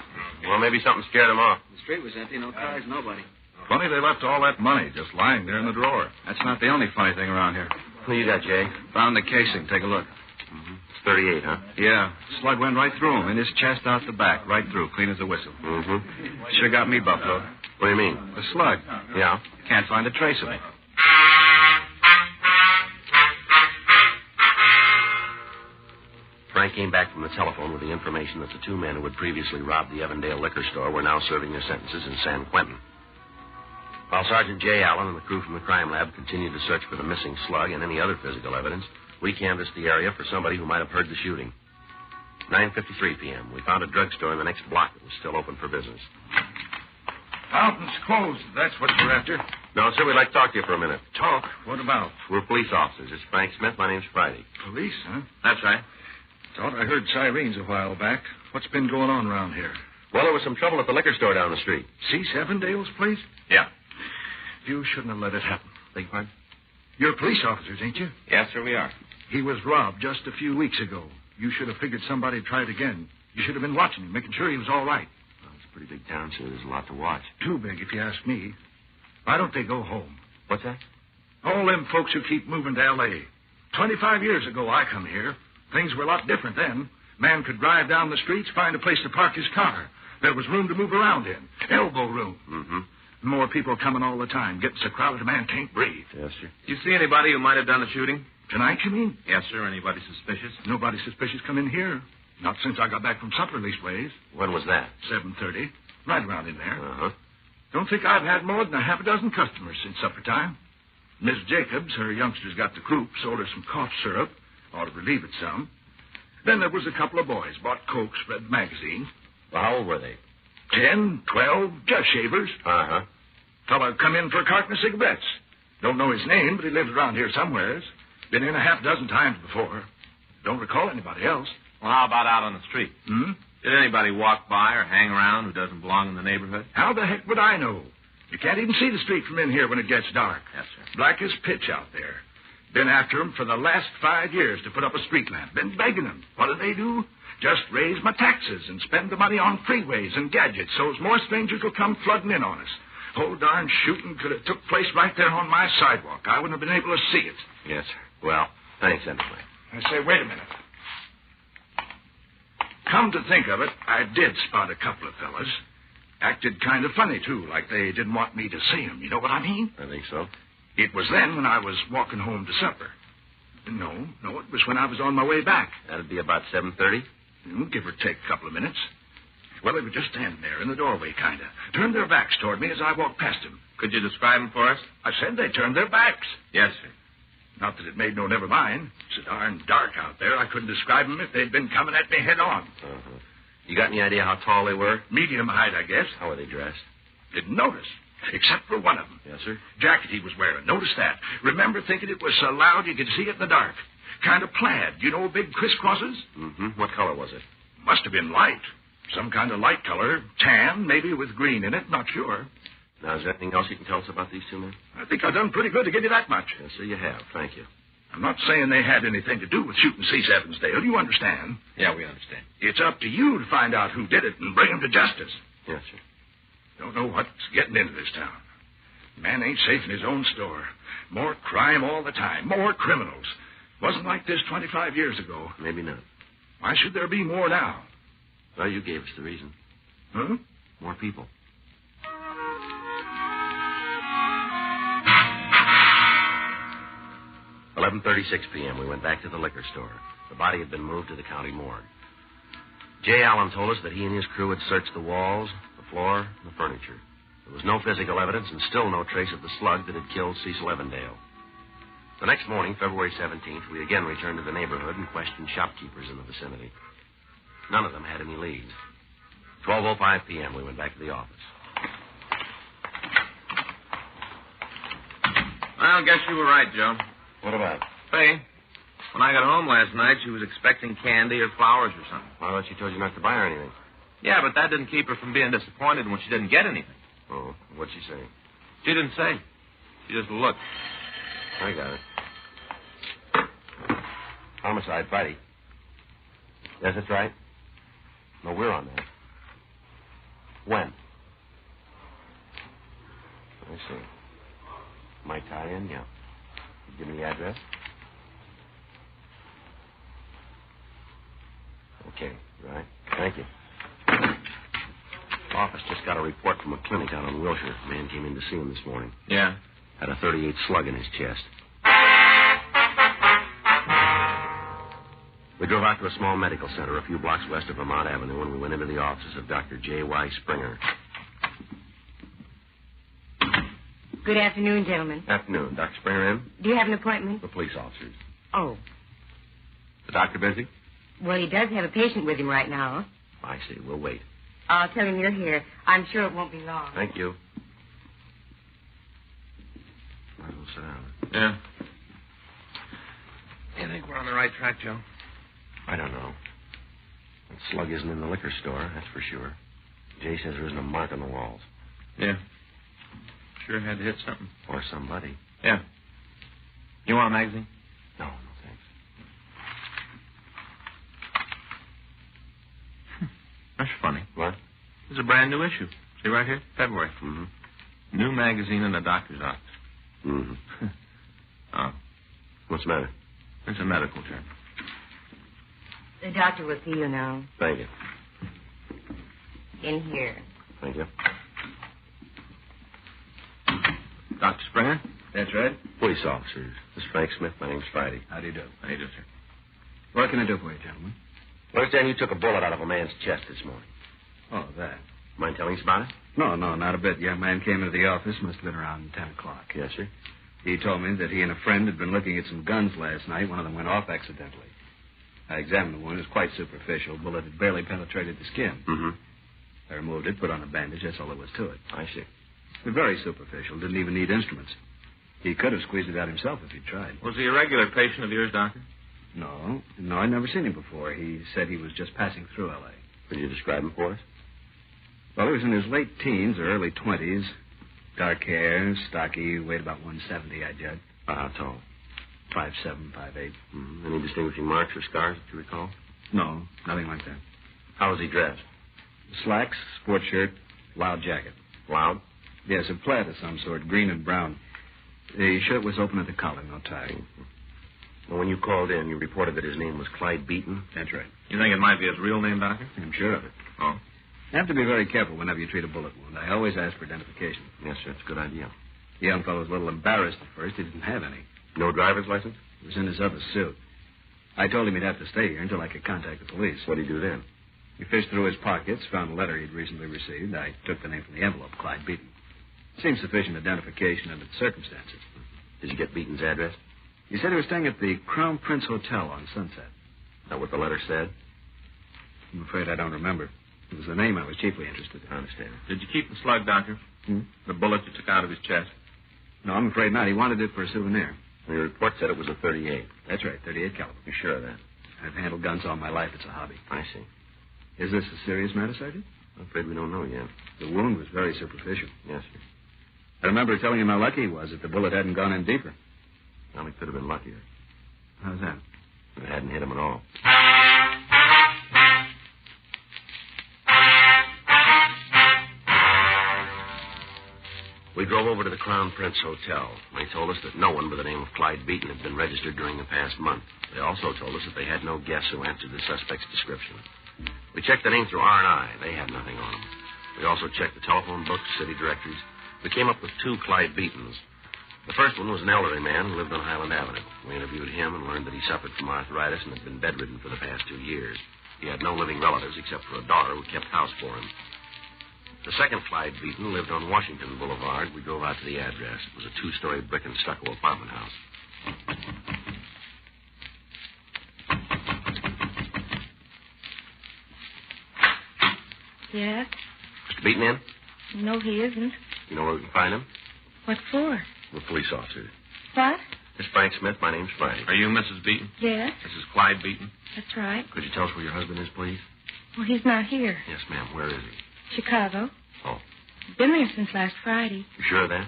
Well, maybe something scared them off. The street was empty. No cars, nobody. Funny they left all that money just lying there in the drawer. That's not the only funny thing around here. What you got, Jay? Found the casing. Take a look. Mm-hmm. It's 38, huh? Yeah. Slug went right through him, in his chest out the back, right through, clean as a whistle. Mm-hmm. Sure got me, Buffalo. What do you mean? The slug. Yeah? Can't find a trace of it. Frank came back from the telephone with the information that the two men who had previously robbed the Evandale liquor store were now serving their sentences in San Quentin. While Sergeant J. Allen and the crew from the crime lab continued to search for the missing slug and any other physical evidence, we canvassed the area for somebody who might have heard the shooting. 9:53 p.m. We found a drugstore in the next block that was still open for business. Fountain's closed. That's what you're after. No, sir, we'd like to talk to you for a minute. Talk? What about? We're police officers. It's Frank Smith. My name's Friday. Police, huh? That's right. Thought I heard sirens a while back. What's been going on around here? Well, there was some trouble at the liquor store down the street. Cease Evandale's place? Yeah. You shouldn't have let it happen. Beg your pardon? You're police officers, ain't you? Yes, sir, we are. He was robbed just a few weeks ago. You should have figured somebody'd try it again. You should have been watching him, making sure he was all right. Well, it's a pretty big town, sir. There's a lot to watch. Too big, if you ask me. Why don't they go home? What's that? All them folks who keep moving to L.A. 25 years ago, I come here. Things were a lot different then. Man could drive down the streets, find a place to park his car. There was room to move around in. Elbow room. Mm-hmm. More people coming all the time. Getting so crowded a man can't breathe. Yes, sir. Did you see anybody who might have done the shooting? Tonight, you mean? Yes, sir. Anybody suspicious? Nobody suspicious come in here. Not since I got back from supper, leastways. When was that? 7:30. Right around in there. Uh-huh. Don't think I've had more than a half a dozen customers since supper time. Miss Jacobs, her youngsters got the croup, sold her some cough syrup. Ought to relieve it some. Then there was a couple of boys. Bought Cokes, read magazines. Well, how old were they? 10, 12, just shavers. Uh-huh. Fella come in for a carton of cigarettes. Don't know his name, but he lives around here somewheres. Been in a half dozen times before. Don't recall anybody else. Well, how about out on the street? Hmm? Did anybody walk by or hang around who doesn't belong in the neighborhood? How the heck would I know? You can't even see the street from in here when it gets dark. Yes, sir. Black as pitch out there. Been after 'em for the last 5 years to put up a street lamp. Been begging 'em. What do? Just raise my taxes and spend the money on freeways and gadgets so as more strangers will come flooding in on us. Whole darn shooting could have took place right there on my sidewalk. I wouldn't have been able to see it. Yes, sir. Well, thanks anyway. I say, wait a minute. Come to think of it, I did spot a couple of fellas. Acted kind of funny, too, like they didn't want me to see 'em. You know what I mean? I think so. It was then when I was walking home to supper. No, it was when I was on my way back. That'd be about 7:30? Give or take a couple of minutes. Well, they were just standing there in the doorway, kind of. Turned their backs toward me as I walked past them. Could you describe them for us? I said they turned their backs. Yes, sir. Not that it made no never mind. It's so darn dark out there, I couldn't describe them if they'd been coming at me head on. Uh-huh. You got any idea how tall they were? Medium height, I guess. How were they dressed? Didn't notice. Except for one of them. Yes, sir. Jacket he was wearing. Notice that. Remember thinking it was so loud you could see it in the dark. Kind of plaid. You know big crisscrosses? Mm-hmm. What color was it? Must have been light. Some kind of light color. Tan, maybe with green in it. Not sure. Now, is there anything else you can tell us about these two men? I think I've done pretty good to give you that much. Yes, sir, you have. Thank you. I'm not saying they had anything to do with shooting Cease Evansdale. You understand? Yeah, we understand. It's up to you to find out who did it and bring them to justice. Yes, sir. Don't know what's getting into this town. Man ain't safe in his own store. More crime all the time. More criminals. Wasn't like this 25 years ago. Maybe not. Why should there be more now? Well, you gave us the reason. Huh? More people. $11:36 p.m. We went back to the liquor store. The body had been moved to the county morgue. J. Allen told us that he and his crew had searched the walls, the floor, and the furniture. There was no physical evidence and still no trace of the slug that had killed Cecil Evandale. The next morning, February 17th, we again returned to the neighborhood and questioned shopkeepers in the vicinity. None of them had any leads. 12:05 p.m., we went back to the office. I guess you were right, Joe. What about? Faye, when I got home last night, she was expecting candy or flowers or something. I thought she told you not to buy her anything. Yeah, but that didn't keep her from being disappointed when she didn't get anything. Oh, what'd she say? She didn't say. She just looked. I got it. Homicide, Friday. Yes, that's right. No, we're on that. When? I see. My tie-in, yeah. Give me the address. Okay, right. Thank you. Office just got a report from a clinic out on Wilshire. A man came in to see him this morning. Yeah? Had a .38 slug in his chest. We drove out to a small medical center a few blocks west of Vermont Avenue when we went into the offices of Dr. J.Y. Springer. Good afternoon, gentlemen. Afternoon. Dr. Springer in? Do you have an appointment? The police officers. Oh. The doctor busy? Well, he does have a patient with him right now. I see. We'll wait. I'll tell him you're here. I'm sure it won't be long. Thank you. Might as well sit down. Yeah. You think we're on the right track, Joe? I don't know. That slug isn't in the liquor store, that's for sure. Jay says there isn't a mark on the walls. Yeah. Sure had to hit something. Or somebody. Yeah. You want a magazine? No, thanks. That's funny. What? It's a brand new issue. See right here? February. Mm-hmm. New magazine in the doctor's office. Mm-hmm. Oh. What's the matter? It's a medical journal. The doctor will see you now. Thank you. In here. Thank you. Dr. Springer? That's right. Police officers. This is Frank Smith. My name's Friday. How do you do? How do you do, sir? What can I do for you, gentlemen? I understand you took a bullet out of a man's chest this morning. Oh, that. Mind telling us about it? No, not a bit. The young man came into the office. Must have been around 10 o'clock. Yes, sir. He told me that he and a friend had been looking at some guns last night. One of them went off accidentally. I examined the wound. It was quite superficial. The bullet had barely penetrated the skin. Mm-hmm. I removed it, put on a bandage. That's all there was to it. I see. Very superficial. Didn't even need instruments. He could have squeezed it out himself if he tried. Was he a regular patient of yours, Doctor? No, I'd never seen him before. He said he was just passing through L.A. Could you describe him for us? Well, he was in his late teens or early 20s. Dark hair, stocky, weighed about 170, I judge. How tall? 5'7", 5'8". Mm-hmm. Any distinguishing marks or scars that you recall? No, nothing like that. How was he dressed? Slacks, sport shirt, loud jacket. Loud? Yes, a plaid of some sort, green and brown. The shirt was open at the collar, no tie. Mm-hmm. Well, when you called in, you reported that his name was Clyde Beaton? That's right. You think it might be his real name, Doctor? I'm sure of it. Oh. You have to be very careful whenever you treat a bullet wound. I always ask for identification. Yes, sir. It's a good idea. The young fellow was a little embarrassed at first. He didn't have any. No driver's license? It was in his other suit. I told him he'd have to stay here until I could contact the police. What did he do then? He fished through his pockets, found a letter he'd recently received. I took the name from the envelope, Clyde Beaton. Seemed sufficient identification under the circumstances. Did you get Beaton's address? He said he was staying at the Crown Prince Hotel on Sunset. Is that what the letter said? I'm afraid I don't remember. It was the name I was chiefly interested in. I understand. Did you keep the slug, Doctor? The bullet you took out of his chest? No, I'm afraid not. He wanted it for a souvenir. Well, your report said it was a .38. That's right, .38 caliber. You sure of that? I've handled guns all my life. It's a hobby. I see. Is this a serious matter, Sergeant? I'm afraid we don't know yet. The wound was very superficial. Yes, sir. I remember telling him how lucky he was that the bullet hadn't gone in deeper. Well, he could have been luckier. How's that? If it hadn't hit him at all. We drove over to the Crown Prince Hotel. They told us that no one by the name of Clyde Beaton had been registered during the past month. They also told us that they had no guests who answered the suspect's description. We checked the name through R&I. They had nothing on them. We also checked the telephone books, city directories. We came up with 2 Clyde Beatons. The first one was an elderly man who lived on Highland Avenue. We interviewed him and learned that he suffered from arthritis and had been bedridden for the past 2 years. He had no living relatives except for a daughter who kept house for him. The second Clyde Beaton lived on Washington Boulevard. We drove out to the address. It was a 2-story brick and stucco apartment house. Yes? Mr. Beaton in? No, he isn't. You know where we can find him? What for? We're police officers. What? Miss Frank Smith, my name's Frank. Are you Mrs. Beaton? Yes. This is Clyde Beaton. That's right. Could you tell us where your husband is, please? Well, he's not here. Yes, ma'am. Where is he? Chicago. Oh. He's been there since last Friday. You sure of that?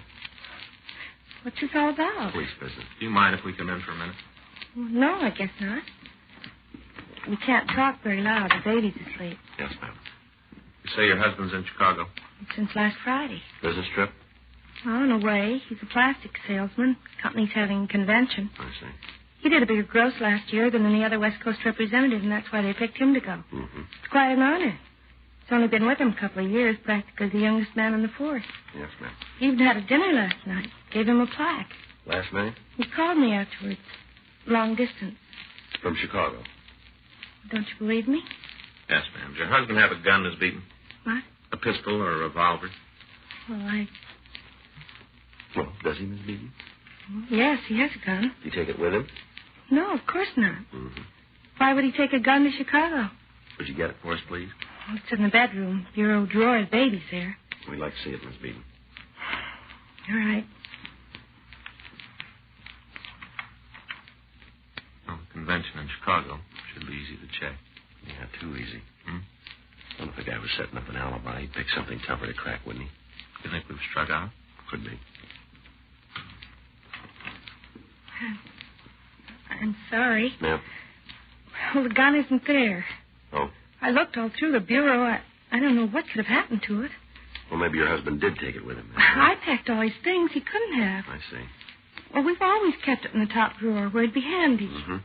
What's this all about? Police business. Do you mind if we come in for a minute? Well, no, I guess not. We can't talk very loud. The baby's asleep. Yes, ma'am. You say your husband's in Chicago? Since last Friday. Business trip? Oh, in a way. He's a plastic salesman. Company's having a convention. I see. He did a bigger gross last year than any other West Coast representative, and that's why they picked him to go. Mm-hmm. It's quite an honor. He's only been with them a couple of years, practically the youngest man on the force. Yes, ma'am. He even had a dinner last night. Gave him a plaque. Last night? He called me afterwards. Long distance. From Chicago. Don't you believe me? Yes, ma'am. Does your husband have a gun, Miss Beaton? What? A pistol or a revolver? Well, Well, does he, Miss Beaton? Yes, he has a gun. Do you take it with him? No, of course not. Mm-hmm. Why would he take a gun to Chicago? Would you get it for us, please? Oh, it's in the bedroom. Bureau drawer. The baby's there. We'd like to see it, Miss Beaton. All right. Well, the convention in Chicago should be easy to check. Yeah, too easy. What if the guy was setting up an alibi? He'd pick something tougher to crack, wouldn't he? You think we've struck out? Could be. I'm sorry. Ma'am? Well, the gun isn't there. Oh? I looked all through the bureau. I don't know what could have happened to it. Well, maybe your husband did take it with him. I packed all his things. He couldn't have. I see. Well, we've always kept it in the top drawer where it'd be handy. Mm-hmm.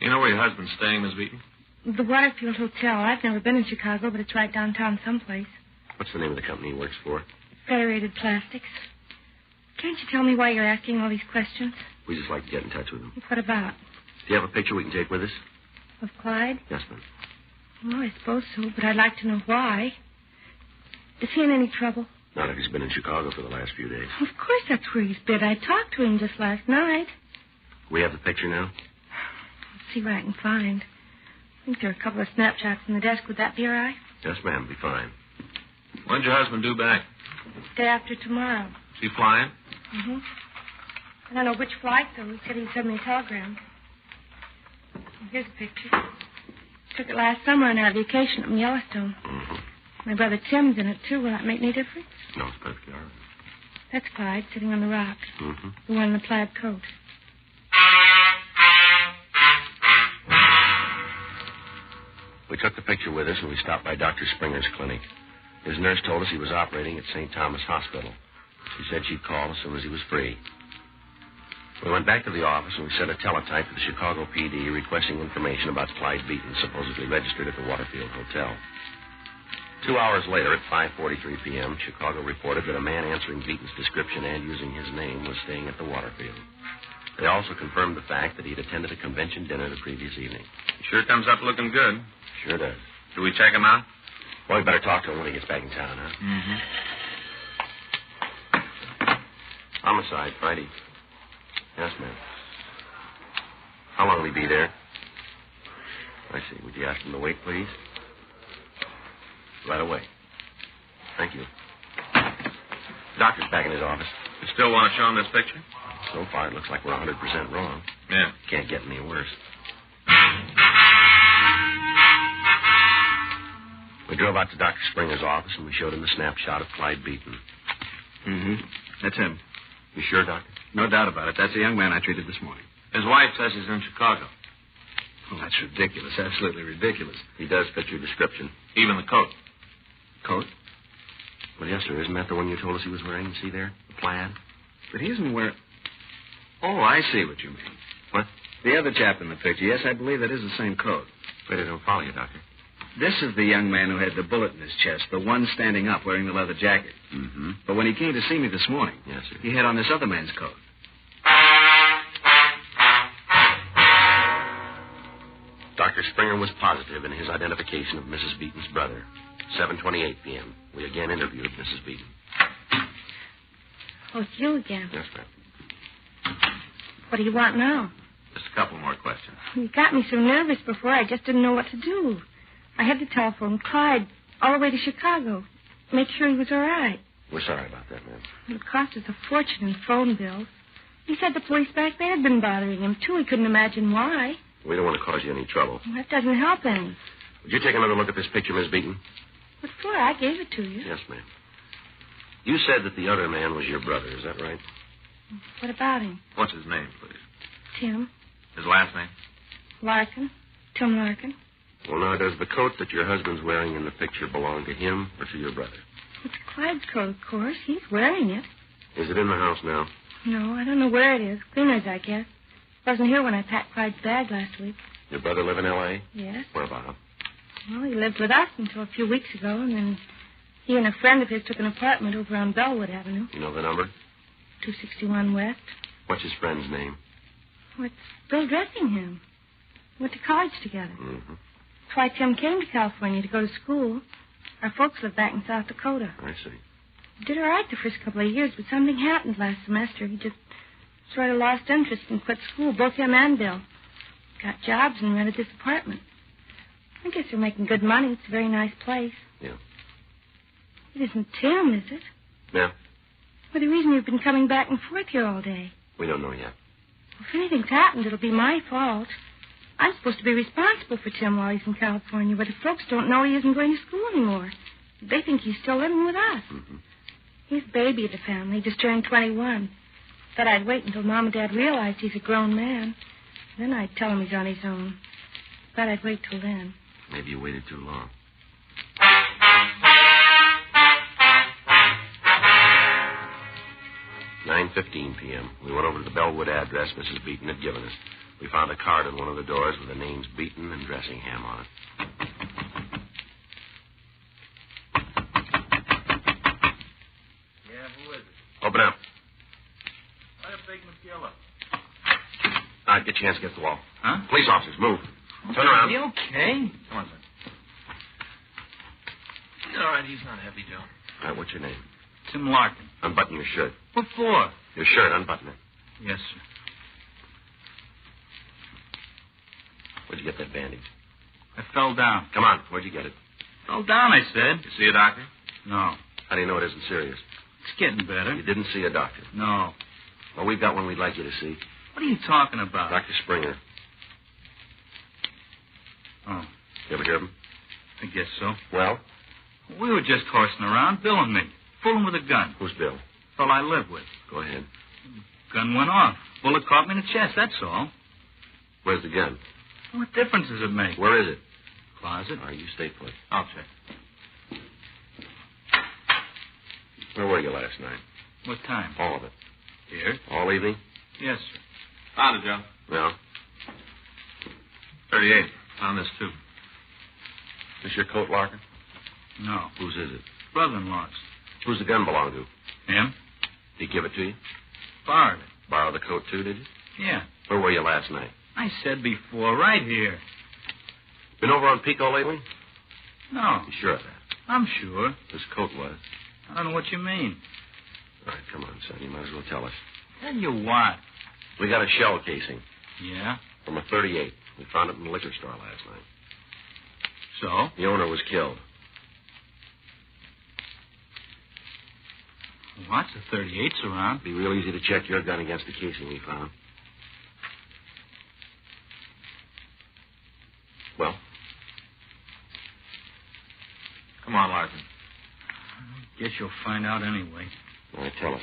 You know where your husband's staying, Miss Beaton? The Waterfield Hotel. I've never been in Chicago, but it's right downtown someplace. What's the name of the company he works for? Federated Plastics. Can't you tell me why you're asking all these questions? We just like to get in touch with him. What about? Do you have a picture we can take with us? Of Clyde? Yes, ma'am. Well, I suppose so, but I'd like to know why. Is he in any trouble? Not if he's been in Chicago for the last few days. Of course that's where he's been. I talked to him just last night. We have the picture now? Let's see what I can find. I think there are a couple of snapshots in the desk. Would that be all right? Yes, ma'am. Be fine. When's your husband due back? Day after tomorrow. Is he flying? Mm-hmm. I don't know which flight, though. He said he sent me a telegram. Here's a picture. Took it last summer on our vacation up in Yellowstone. Mm-hmm. My brother Tim's in it, too. Will that make any difference? No, it's perfectly all right. That's Clyde, sitting on the rock. Mm-hmm. The one in the plaid coat. We took the picture with us, and we stopped by Dr. Springer's clinic. His nurse told us he was operating at St. Thomas Hospital. She said she'd call as soon as he was free. We went back to the office, and we sent a teletype to the Chicago PD requesting information about Clyde Beaton, supposedly registered at the Waterfield Hotel. 2 hours later, at 5:43 p.m., Chicago reported that a man answering Beaton's description and using his name was staying at the Waterfield. They also confirmed the fact that he'd attended a convention dinner the previous evening. He sure comes up looking good. Sure does. Do we check him out? Well, we better talk to him when he gets back in town, huh? Mm-hmm. Homicide, Friday. Yes, ma'am. How long will he be there? I see. Would you ask him to wait, please? Right away. Thank you. Doctor's back in his office. You still want to show him this picture? So far, it looks like we're 100% wrong. Yeah. Can't get any worse. We drove out to Dr. Springer's office, and we showed him the snapshot of Clyde Beaton. Mm-hmm. That's him. You sure, Doctor? No doubt about it. That's the young man I treated this morning. His wife says he's in Chicago. Oh, that's ridiculous. Absolutely ridiculous. He does fit your description. Even the coat. Coat? Well, yes, sir. Isn't that the one you told us he was wearing? See there? The plaid? But he isn't wearing... Oh, I see what you mean. What? The other chap in the picture. Yes, I believe that is the same coat. Wait, I don't follow you, Doctor. This is the young man who had the bullet in his chest, the one standing up wearing the leather jacket. Mm-hmm. But when he came to see me this morning, yes, sir, he had on this other man's coat. Dr. Springer was positive in his identification of Mrs. Beaton's brother. 7:28 p.m. We again interviewed Mrs. Beaton. Oh, it's you again. Yes, ma'am. What do you want now? Just a couple more questions. You got me so nervous before, I just didn't know what to do. I had to telephone Clyde all the way to Chicago. Make sure he was all right. We're sorry about that, ma'am. It cost us a fortune in phone bills. He said the police back there had been bothering him, too. He couldn't imagine why. We don't want to cause you any trouble. Well, that doesn't help any. Would you take another look at this picture, Miss Beaton? What for? I gave it to you. Yes, ma'am. You said that the other man was your brother. Is that right? What about him? What's his name, please? Tim. His last name? Larkin. Tim Larkin. Well, now, does the coat that your husband's wearing in the picture belong to him or to your brother? It's Clyde's coat, of course. He's wearing it. Is it in the house now? No, I don't know where it is. Cleaner's, I guess. Wasn't here when I packed Clyde's bag last week. Your brother live in L.A.? Yes. Where about? Well, he lived with us until a few weeks ago, and then he and a friend of his took an apartment over on Bellwood Avenue. You know the number? 261 West. What's his friend's name? Oh, it's Bill Dressingham. Went to college together. Mm-hmm. That's why Tim came to California to go to school. Our folks live back in South Dakota. I see. He did all right the first couple of years, but something happened last semester. He just sort of lost interest and quit school, both him and Bill. Got jobs and rented this apartment. I guess they're making good money. It's a very nice place. Yeah. It isn't Tim, is it? Yeah. Well, the reason you've been coming back and forth here all day. We don't know yet. Well, if anything's happened, it'll be my fault. I'm supposed to be responsible for Tim while he's in California, but the folks don't know he isn't going to school anymore. They think he's still living with us. Mm-hmm. He's the baby of the family, just turned 21. Thought I'd wait until Mom and Dad realized he's a grown man. Then I'd tell him he's on his own. Thought I'd wait till then. Maybe you waited too long. (9:15 p.m.) We went over to the Bellwood address Mrs. Beaton had given us. We found a card on one of the doors with the names Beaton and Dressingham on it. Yeah, who is it? Open up. What a big McGilla. All right, get your hands against the wall. Huh? Police officers, move. Turn around. You okay? Come on, son. He's all right. He's not heavy, Joe. All right, what's your name? Tim Larkin. Unbutton your shirt. What for? Your shirt, unbutton it. Yes, sir. Where'd you get that bandage? I fell down. Come on, where'd you get it? Fell down, I said. You see a doctor? No. How do you know it isn't serious? It's getting better. You didn't see a doctor? No. Well, we've got one we'd like you to see. What are you talking about? Dr. Springer. Oh. You ever hear of him? I guess so. Well? We were just horsing around, Bill and me. Fooling with a gun. Who's Bill? Fellow I live with. Go ahead. Gun went off. Bullet caught me in the chest, that's all. Where's the gun? What difference does it make? Where is it? Closet. All right, you stay put. I'll check. Where were you last night? What time? All of it. Here. All evening? Yes, sir. Found it, Joe. Well? 38. Found this, too. Is this your coat, Larkin? No. Whose is it? Brother-in-law's. Who's the gun belong to? Him? Did he give it to you? Borrowed it. Borrow the coat, too, did you? Yeah. Where were you last night? I said before, right here. Been over on Pico lately? No. You sure of that? I'm sure. This coat was. I don't know what you mean. All right, come on, son. You might as well tell us. Tell you what? We got a shell casing. Yeah? From a 38. We found it in the liquor store last night. So? The owner was killed. What's the 38's around? Be real easy to check your gun against the casing we found. Well? Come on, Larkin. Guess you'll find out anyway. All right, tell us.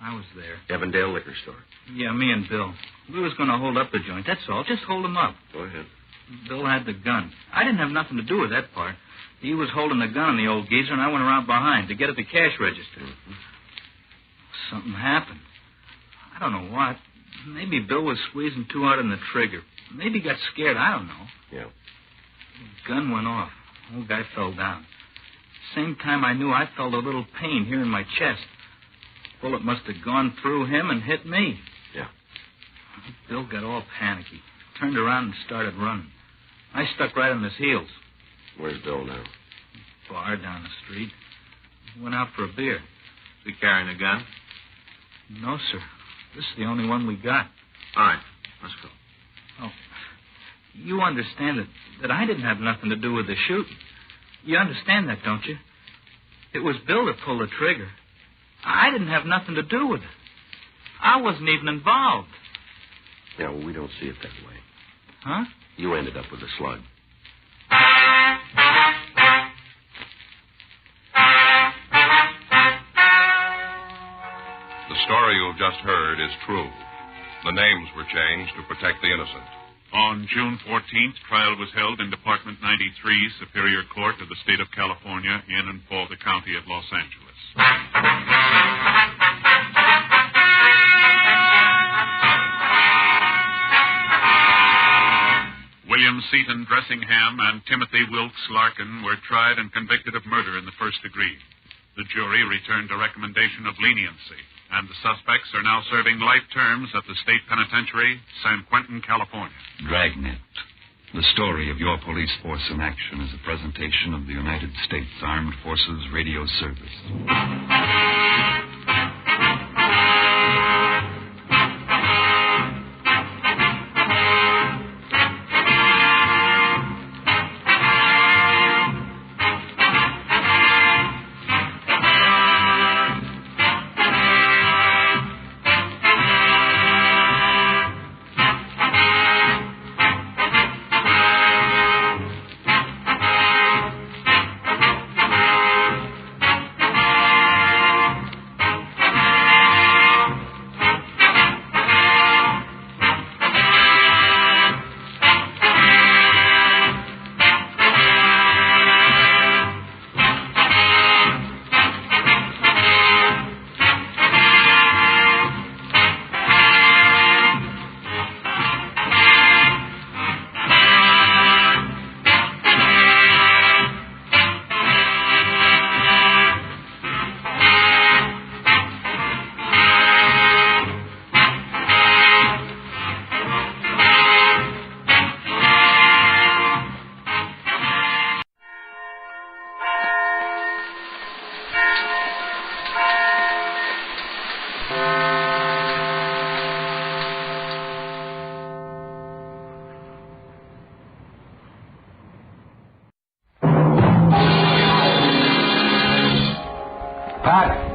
I was there. Evandale Liquor Store. Yeah, me and Bill. We was going to hold up the joint. That's all. Just hold him up. Go ahead. Bill had the gun. I didn't have nothing to do with that part. He was holding the gun on the old geezer, and I went around behind to get at the cash register. Mm-hmm. Something happened. I don't know what. Maybe Bill was squeezing too hard on the trigger. Maybe he got scared. I don't know. Yeah. The gun went off. The old guy fell down. Same time I knew, I felt a little pain here in my chest. Bullet must have gone through him and hit me. Yeah. Bill got all panicky. Turned around and started running. I stuck right on his heels. Where's Bill now? Bar down the street. Went out for a beer. Is he carrying a gun? No, sir. This is the only one we got. All right. Let's go. Oh. You understand that I didn't have nothing to do with the shooting. You understand that, don't you? It was Bill that pulled the trigger. I didn't have nothing to do with it. I wasn't even involved. Yeah, well, we don't see it that way. Huh? You ended up with a slug. The story you've just heard is true. The names were changed to protect the innocent. On June 14th, trial was held in Department 93, Superior Court of the State of California, in and for the County of Los Angeles. William Seaton Dressingham and Timothy Wilkes Larkin were tried and convicted of murder in the first degree. The jury returned a recommendation of leniency, and the suspects are now serving life terms at the State Penitentiary, San Quentin, California. Dragnet. The story of your police force in action is a presentation of the United States Armed Forces Radio Service.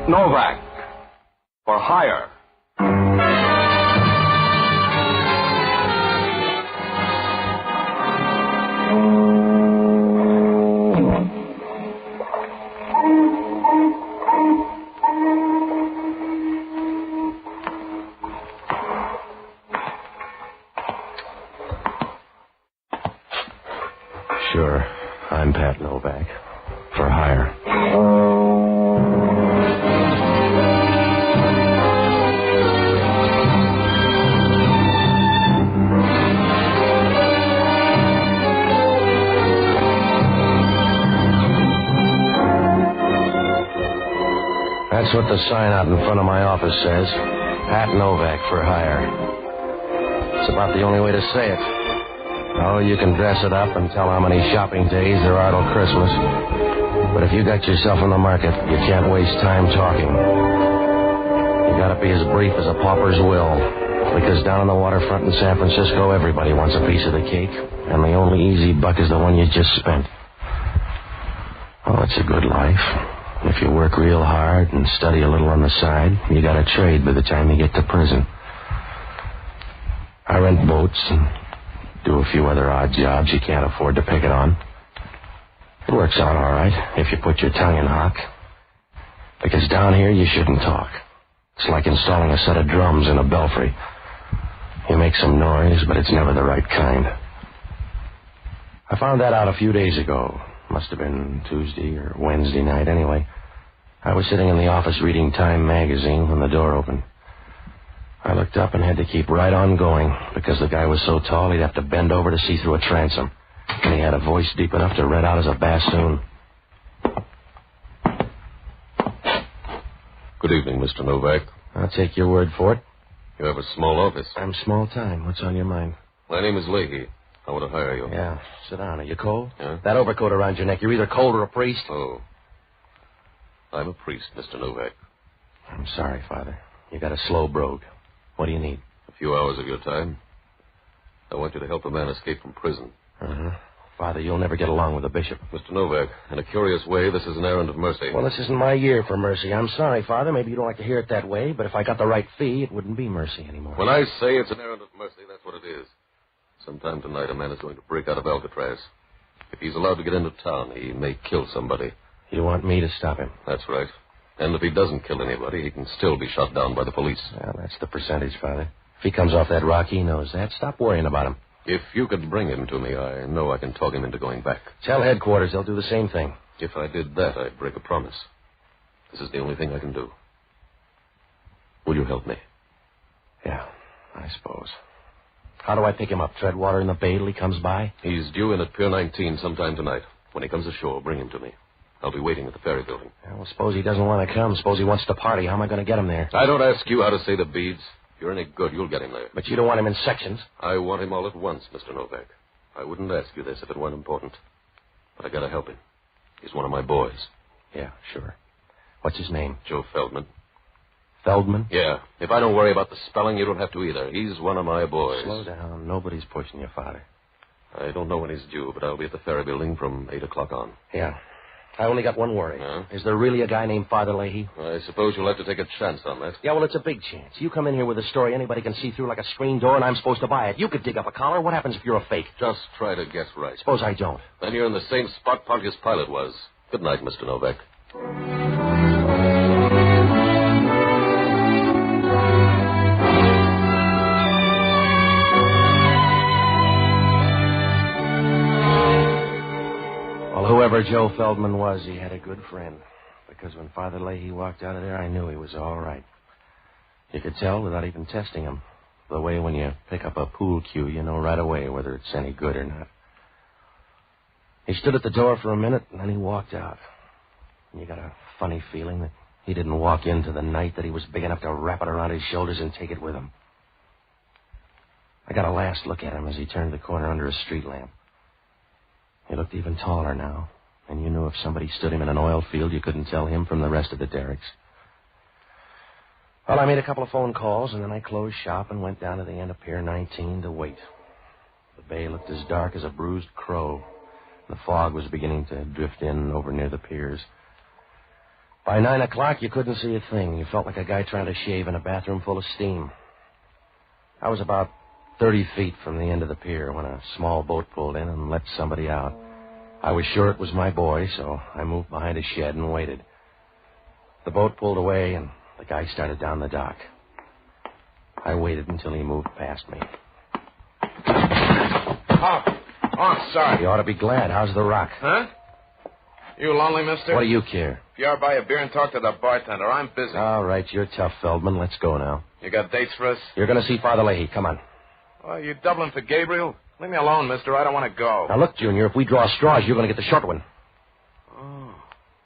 Novak. For hire. Sure. I'm Pat Novak. For hire. That's what the sign out in front of my office says. Pat Novak for hire. It's about the only way to say it. Oh, you can dress it up and tell how many shopping days there are till Christmas. But if you got yourself in the market, you can't waste time talking. You gotta be as brief as a pauper's will. Because down on the waterfront in San Francisco, everybody wants a piece of the cake. And the only easy buck is the one you just spent. Oh, it's a good life. If you work real hard and study a little on the side, you got a trade by the time you get to prison. I rent boats and do a few other odd jobs you can't afford to pick it on. It works out all right if you put your tongue in hock. Because down here you shouldn't talk. It's like installing a set of drums in a belfry. You make some noise, but it's never the right kind. I found that out a few days ago. Must have been Tuesday or Wednesday night, anyway. I was sitting in the office reading Time magazine when the door opened. I looked up and had to keep right on going because the guy was so tall he'd have to bend over to see through a transom. And he had a voice deep enough to red out as a bassoon. Good evening, Mr. Novak. I'll take your word for it. You have a small office. I'm small time. What's on your mind? My name is Lahey. I want to hire you. Yeah, sit down. Are you cold? Yeah? That overcoat around your neck, you're either cold or a priest. Oh. I'm a priest, Mr. Novak. I'm sorry, Father. You got a slow brogue. What do you need? A few hours of your time. I want you to help a man escape from prison. Uh-huh. Father, you'll never get along with the bishop. Mr. Novak, in a curious way, this is an errand of mercy. Well, this isn't my year for mercy. I'm sorry, Father. Maybe you don't like to hear it that way, but if I got the right fee, it wouldn't be mercy anymore. When I say it's an errand of mercy, that's what it is. Sometime tonight, a man is going to break out of Alcatraz. If he's allowed to get into town, he may kill somebody. You want me to stop him? That's right. And if he doesn't kill anybody, he can still be shot down by the police. Well, that's the percentage, Father. If he comes off that rock, he knows that. Stop worrying about him. If you could bring him to me, I know I can talk him into going back. Tell headquarters they'll do the same thing. If I did that, I'd break a promise. This is the only thing I can do. Will you help me? Yeah, I suppose. How do I pick him up? Tread water in the bay till he comes by? He's due in at Pier 19 sometime tonight. When he comes ashore, bring him to me. I'll be waiting at the ferry building. Well, suppose he doesn't want to come. Suppose he wants to party. How am I going to get him there? I don't ask you how to say the beads. If you're any good, you'll get him there. But you don't want him in sections. I want him all at once, Mr. Novak. I wouldn't ask you this if it weren't important. But I gotta help him. He's one of my boys. Yeah, sure. What's his name? Joe Feldman. Feldman? Yeah. If I don't worry about the spelling, you don't have to either. He's one of my boys. Slow down. Nobody's pushing you, Father. I don't know when he's due, but I'll be at the ferry building from 8 o'clock on. Yeah. I only got one worry. Huh? Is there really a guy named Father Lahey? I suppose you'll have to take a chance on that. Yeah, well, it's a big chance. You come in here with a story anybody can see through like a screen door, and I'm supposed to buy it. You could dig up a collar. What happens if you're a fake? Just try to guess right. Suppose I don't. Then you're in the same spot Pontius Pilate was. Good night, Mr. Novak. Whoever Joe Feldman was, he had a good friend. Because when Father Lahey walked out of there, I knew he was all right. You could tell without even testing him. The way when you pick up a pool cue, you know right away whether it's any good or not. He stood at the door for a minute, and then he walked out. And you got a funny feeling that he didn't walk into the night, that he was big enough to wrap it around his shoulders and take it with him. I got a last look at him as he turned the corner under a street lamp. He looked even taller now, and you knew if somebody stood him in an oil field, you couldn't tell him from the rest of the derricks. Well, I made a couple of phone calls, and then I closed shop and went down to the end of Pier 19 to wait. The bay looked as dark as a bruised crow. The fog was beginning to drift in over near the piers. By 9 o'clock, you couldn't see a thing. You felt like a guy trying to shave in a bathroom full of steam. I was about 30 feet from the end of the pier when a small boat pulled in and let somebody out. I was sure it was my boy, so I moved behind a shed and waited. The boat pulled away, and the guy started down the dock. I waited until he moved past me. Oh, sorry. You ought to be glad. How's the rock? Huh? You lonely, mister? What do you care? If you are buy a beer and talk to the bartender, I'm busy. All right, you're tough, Feldman. Let's go now. You got dates for us? You're going to see Father Lahey. Come on. Well, you doubling for Gabriel? Leave me alone, mister. I don't want to go. Now, look, Junior, if we draw straws, you're going to get the short one. Oh.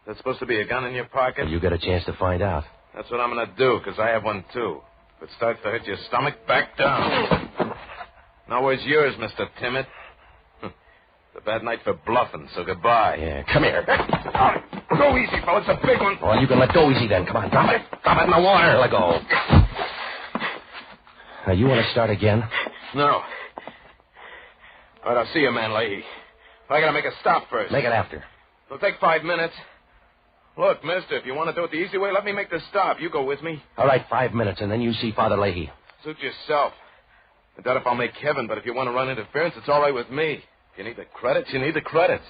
That's supposed to be a gun in your pocket? Well, you get a chance to find out. That's what I'm going to do, because I have one, too. If it starts to hit your stomach, back down. Now, where's yours, Mr. Timid? It's a bad night for bluffing, so goodbye. Yeah, come here. Go easy, fella. It's a big one. Well, you can let go easy then. Come on, drop it. Drop it in the water. Let go. Now, you want to start again? No. All right, I'll see you, man, Lahey. I gotta make a stop first. Make it after. It'll take 5 minutes. Look, mister, if you want to do it the easy way, let me make the stop. You go with me. All right, 5 minutes, and then you see Father Lahey. Suit yourself. I doubt if I'll make heaven, but if you want to run interference, it's all right with me. If you need the credits, you need the credits.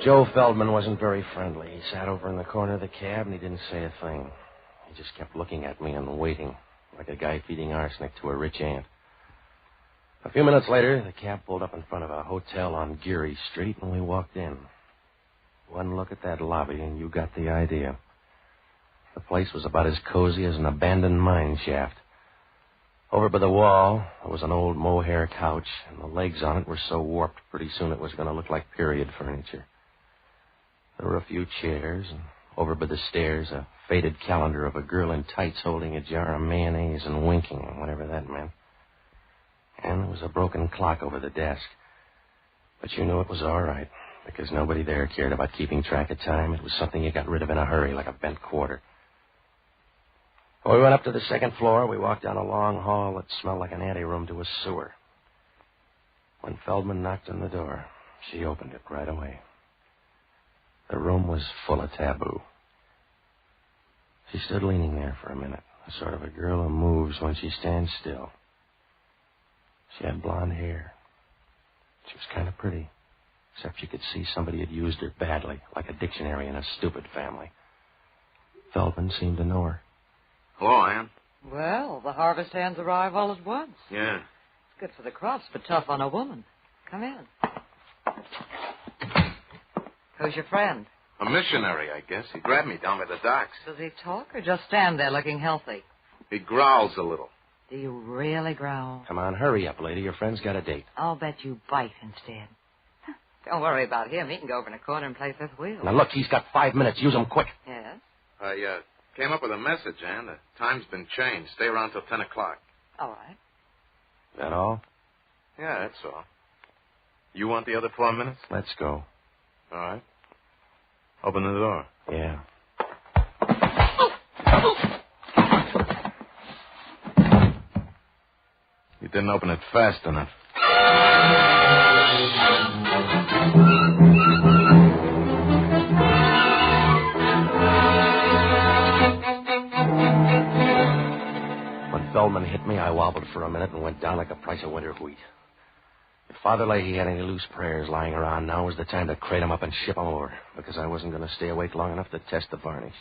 Joe Feldman wasn't very friendly. He sat over in the corner of the cab, and he didn't say a thing. He just kept looking at me and waiting, like a guy feeding arsenic to a rich ant. A few minutes later, the cab pulled up in front of a hotel on Geary Street, and we walked in. One look at that lobby, and you got the idea. The place was about as cozy as an abandoned mine shaft. Over by the wall, there was an old mohair couch, and the legs on it were so warped pretty soon it was going to look like period furniture. There were a few chairs, and over by the stairs, a faded calendar of a girl in tights holding a jar of mayonnaise and winking, whatever that meant. And there was a broken clock over the desk. But you knew it was all right, because nobody there cared about keeping track of time. It was something you got rid of in a hurry, like a bent quarter. When we went up to the second floor, we walked down a long hall that smelled like an anteroom to a sewer. When Feldman knocked on the door, she opened it right away. The room was full of taboo. She stood leaning there for a minute, the sort of a girl who moves when she stands still. She had blonde hair. She was kind of pretty, except you could see somebody had used her badly, like a dictionary in a stupid family. Feldman seemed to know her. Hello, Ann. Well, the harvest hands arrive all at once. Yeah. It's good for the crops, but tough on a woman. Come in. Who's your friend? A missionary, I guess. He grabbed me down by the docks. Does he talk or just stand there looking healthy? He growls a little. Do you really growl? Come on, hurry up, lady. Your friend's got a date. I'll bet you bite instead. Don't worry about him. He can go over in a corner and play fifth wheel. Now, look, he's got 5 minutes. Use him quick. Yes? I came up with a message, Ann. The time's been changed. Stay around till 10 o'clock. All right. That all? Yeah, that's all. You want the other 4 minutes? Let's go. All right. Open the door. Yeah. You didn't open it fast enough. When Feldman hit me, I wobbled for a minute and went down like the price of winter wheat. If Father Lahey had any loose prayers lying around, now was the time to crate them up and ship them over, because I wasn't going to stay awake long enough to test the varnish.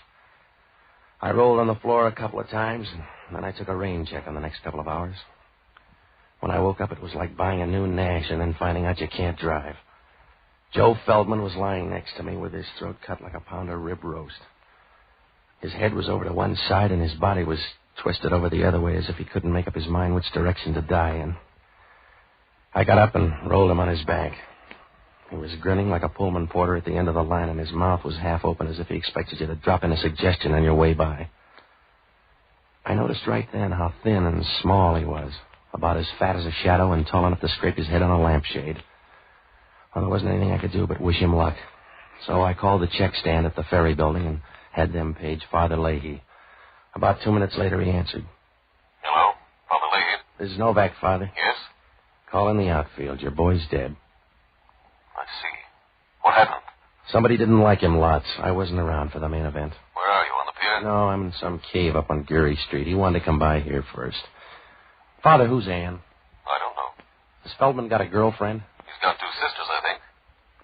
I rolled on the floor a couple of times, and then I took a rain check on the next couple of hours. When I woke up, it was like buying a new Nash and then finding out you can't drive. Joe Feldman was lying next to me with his throat cut like a pound of rib roast. His head was over to one side, and his body was twisted over the other way as if he couldn't make up his mind which direction to die in. I got up and rolled him on his back. He was grinning like a Pullman porter at the end of the line, and his mouth was half open as if he expected you to drop in a suggestion on your way by. I noticed right then how thin and small he was, about as fat as a shadow and tall enough to scrape his head on a lampshade. Well, there wasn't anything I could do but wish him luck. So I called the check stand at the ferry building and had them page Father Lahey. About 2 minutes later, he answered. Hello, Father Lahey. This is Novak, Father. Yes? Call in the outfield. Your boy's dead. I see. What happened? Somebody didn't like him lots. I wasn't around for the main event. Where are you, on the pier? No, I'm in some cave up on Geary Street. He wanted to come by here first. Father, who's Ann? I don't know. Has Feldman got a girlfriend? He's got 2 sisters, I think.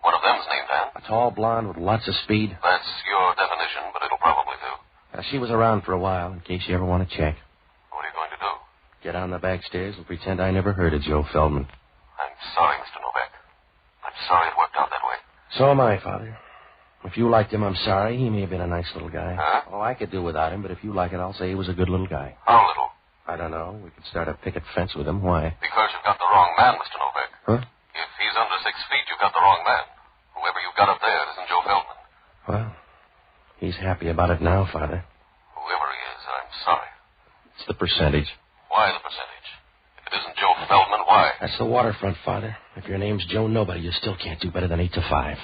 One of them's named Ann. A tall blonde with lots of speed? That's your definition, but it'll probably do. She was around for a while, in case you ever want to check. What are you going to do? Get on the back stairs and pretend I never heard of Joe Feldman. I'm sorry, Mr. Novak. I'm sorry it worked out that way. So am I, Father. If you liked him, I'm sorry. He may have been a nice little guy. Huh? Oh, I could do without him, but if you like it, I'll say he was a good little guy. How little? I don't know. We could start a picket fence with him. Why? Because you've got the wrong man, Mr. Novak. Huh? If he's under 6 feet, you've got the wrong man. Whoever you've got up there isn't Joe Feldman. Well, he's happy about it now, Father. Whoever he is, I'm sorry. It's the percentage. Why the percentage? If it isn't Joe Feldman, why? That's the waterfront, Father. If your name's Joe Nobody, you still can't do better than 8 to 5.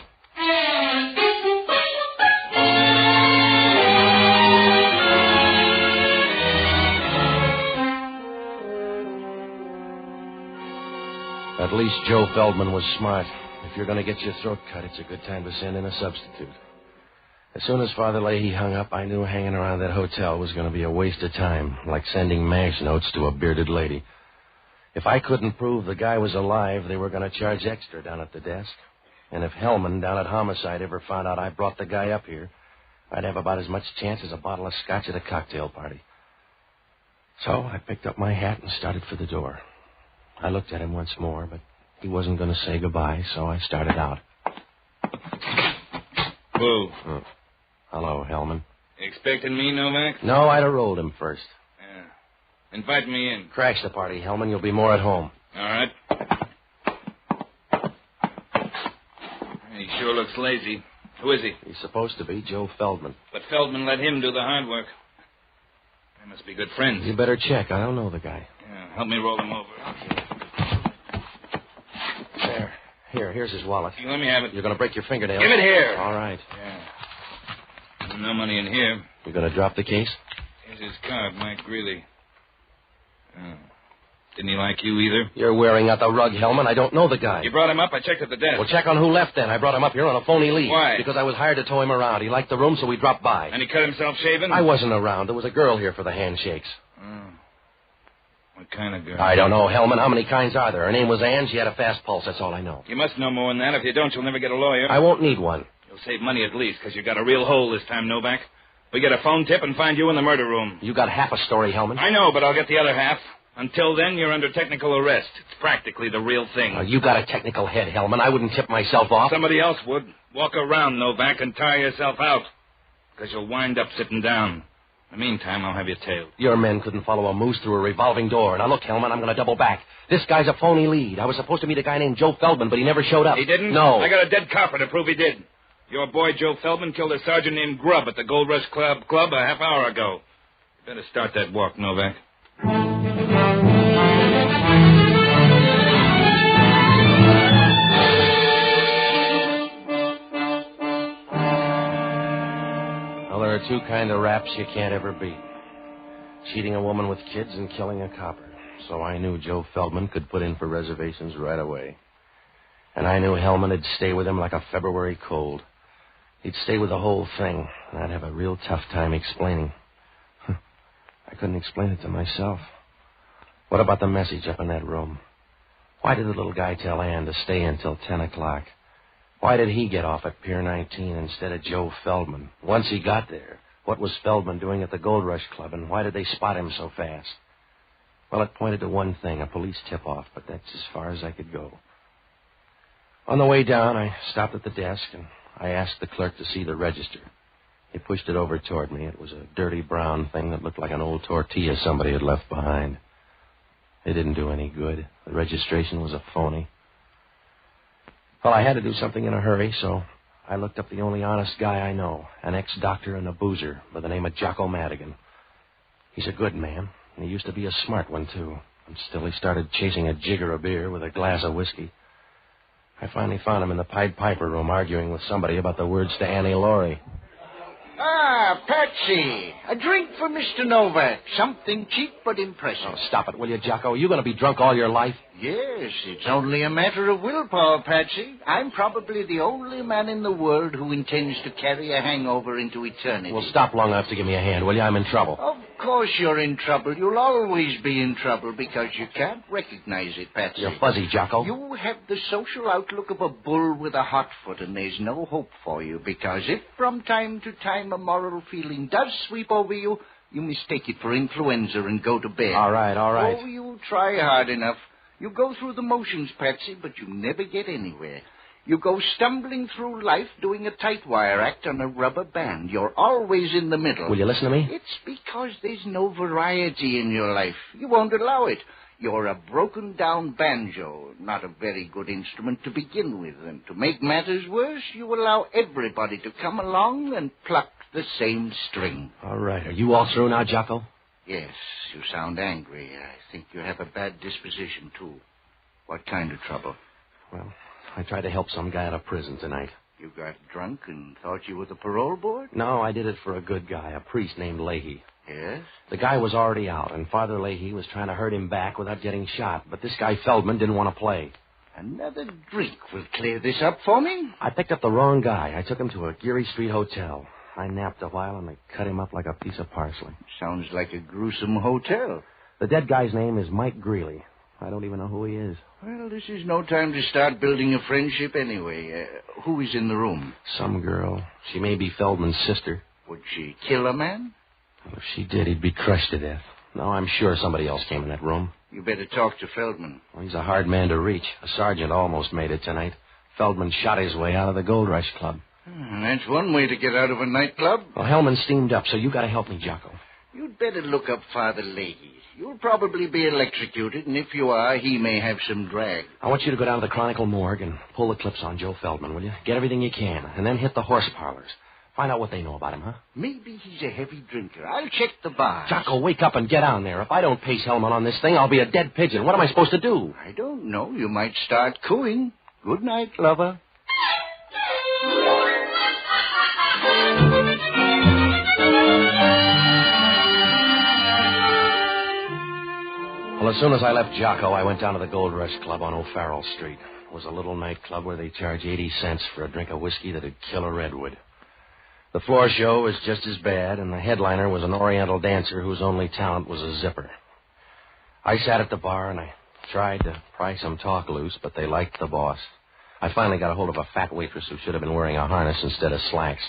At least Joe Feldman was smart. If you're going to get your throat cut, it's a good time to send in a substitute. As soon as Father Lahey hung up, I knew hanging around that hotel was going to be a waste of time, like sending MASH notes to a bearded lady. If I couldn't prove the guy was alive, they were going to charge extra down at the desk. And if Hellman down at Homicide ever found out I brought the guy up here, I'd have about as much chance as a bottle of scotch at a cocktail party. So I picked up my hat and started for the door. I looked at him once more, but he wasn't going to say goodbye, so I started out. Whoa. Oh. Hello, Hellman. Expecting me, Novak? No, I'd have rolled him first. Yeah. Invite me in. Crash the party, Hellman. You'll be more at home. All right. He sure looks lazy. Who is he? He's supposed to be Joe Feldman. But Feldman let him do the hard work. They must be good friends. You better check. I don't know the guy. Yeah, help me roll him over. There. Here's his wallet. Let me have it. You're going to break your fingernails. Give it here. All right. Yeah. No money in here. You going to drop the case? Here's his card, Mike Greeley. Oh. Didn't he like you either? You're wearing out the rug, Hellman. I don't know the guy. You brought him up? I checked at the desk. Well, check on who left then. I brought him up here on a phony lead. Why? Because I was hired to tow him around. He liked the room, so we dropped by. And he cut himself shaving? I wasn't around. There was a girl here for the handshakes. Oh. What kind of girl? I don't know, Hellman. How many kinds are there? Her name was Ann. She had a fast pulse. That's all I know. You must know more than that. If you don't, you'll never get a lawyer. I won't need one. You'll save money at least, because you got a real hole this time, Novak. We get a phone tip and find you in the murder room. You got half a story, Hellman. I know, but I'll get the other half. Until then, you're under technical arrest. It's practically the real thing. You got a technical head, Hellman. I wouldn't tip myself off. Somebody else would. Walk around, Novak, and tire yourself out. Because you'll wind up sitting down. In the meantime, I'll have you tailed. Your men couldn't follow a moose through a revolving door. Now, look, Hellman, I'm going to double back. This guy's a phony lead. I was supposed to meet a guy named Joe Feldman, but he never showed up. He didn't? No. I got a dead copper to prove he did. Your boy, Joe Feldman, killed a sergeant named Grubb at the Gold Rush Club a half hour ago. You better start that walk, Novak. There are two kind of raps you can't ever beat. Cheating a woman with kids and killing a copper. So I knew Joe Feldman could put in for reservations right away. And I knew Hellman would stay with him like a February cold. He'd stay with the whole thing, and I'd have a real tough time explaining. I couldn't explain it to myself. What about the message up in that room? Why did the little guy tell Ann to stay until 10 o'clock? Why did he get off at Pier 19 instead of Joe Feldman? Once he got there, what was Feldman doing at the Gold Rush Club, and why did they spot him so fast? Well, it pointed to one thing, a police tip-off, but that's as far as I could go. On the way down, I stopped at the desk, and I asked the clerk to see the register. He pushed it over toward me. It was a dirty brown thing that looked like an old tortilla somebody had left behind. It didn't do any good. The registration was a phony. Well, I had to do something in a hurry, so I looked up the only honest guy I know, an ex-doctor and a boozer by the name of Jocko Madigan. He's a good man, and he used to be a smart one, too. And still he started chasing a jigger of beer with a glass of whiskey. I finally found him in the Pied Piper room arguing with somebody about the words to Annie Laurie. Ah, Patsy. A drink for Mr. Novak. Something cheap but impressive. Oh, stop it, will you, Jocko? Are you going to be drunk all your life? Yes, it's only a matter of willpower, Patsy. I'm probably the only man in the world who intends to carry a hangover into eternity. Well, stop long enough to give me a hand, will you? I'm in trouble. Of course you're in trouble. You'll always be in trouble because you can't recognize it, Patsy. You're fuzzy, Jocko. You have the social outlook of a bull with a hot foot, and there's no hope for you because if from time to time a moral feeling does sweep over you, you mistake it for influenza and go to bed. All right. Oh, you try hard enough. You go through the motions, Patsy, but you never get anywhere. You go stumbling through life doing a tight wire act on a rubber band. You're always in the middle. Will you listen to me? It's because there's no variety in your life. You won't allow it. You're a broken-down banjo, not a very good instrument to begin with. And to make matters worse, you allow everybody to come along and pluck the same string. All right. Are you all through now, Jocko? Yes, you sound angry. I think you have a bad disposition, too. What kind of trouble? Well, I tried to help some guy out of prison tonight. You got drunk and thought you were the parole board? No, I did it for a good guy, a priest named Lahey. Yes? The guy was already out, and Father Lahey was trying to hurt him back without getting shot, but this guy Feldman didn't want to play. Another drink will clear this up for me. I picked up the wrong guy. I took him to a Geary Street hotel. I napped a while, and they cut him up like a piece of parsley. Sounds like a gruesome hotel. The dead guy's name is Mike Greeley. I don't even know who he is. Well, this is no time to start building a friendship anyway. Who is in the room? Some girl. She may be Feldman's sister. Would she kill a man? Well, if she did, he'd be crushed to death. No, I'm sure somebody else came in that room. You better talk to Feldman. Well, he's a hard man to reach. A sergeant almost made it tonight. Feldman shot his way out of the Gold Rush Club. That's one way to get out of a nightclub. Well, Hellman steamed up, so you got to help me, Jocko. You'd better look up Father Lahey. You'll probably be electrocuted, and if you are, he may have some drag. I want you to go down to the Chronicle morgue and pull the clips on Joe Feldman, will you? Get everything you can, and then hit the horse parlors. Find out what they know about him, huh? Maybe he's a heavy drinker. I'll check the bar. Jocko, wake up and get on there. If I don't pace Hellman on this thing, I'll be a dead pigeon. What am I supposed to do? I don't know. You might start cooing. Good night, lover. Well, as soon as I left Jocko, I went down to the Gold Rush Club on O'Farrell Street. It was a little nightclub where they charge 80 cents for a drink of whiskey that'd kill a redwood. The floor show was just as bad, and the headliner was an Oriental dancer whose only talent was a zipper. I sat at the bar, and I tried to pry some talk loose, but they liked the boss. I finally got a hold of a fat waitress who should have been wearing a harness instead of slacks.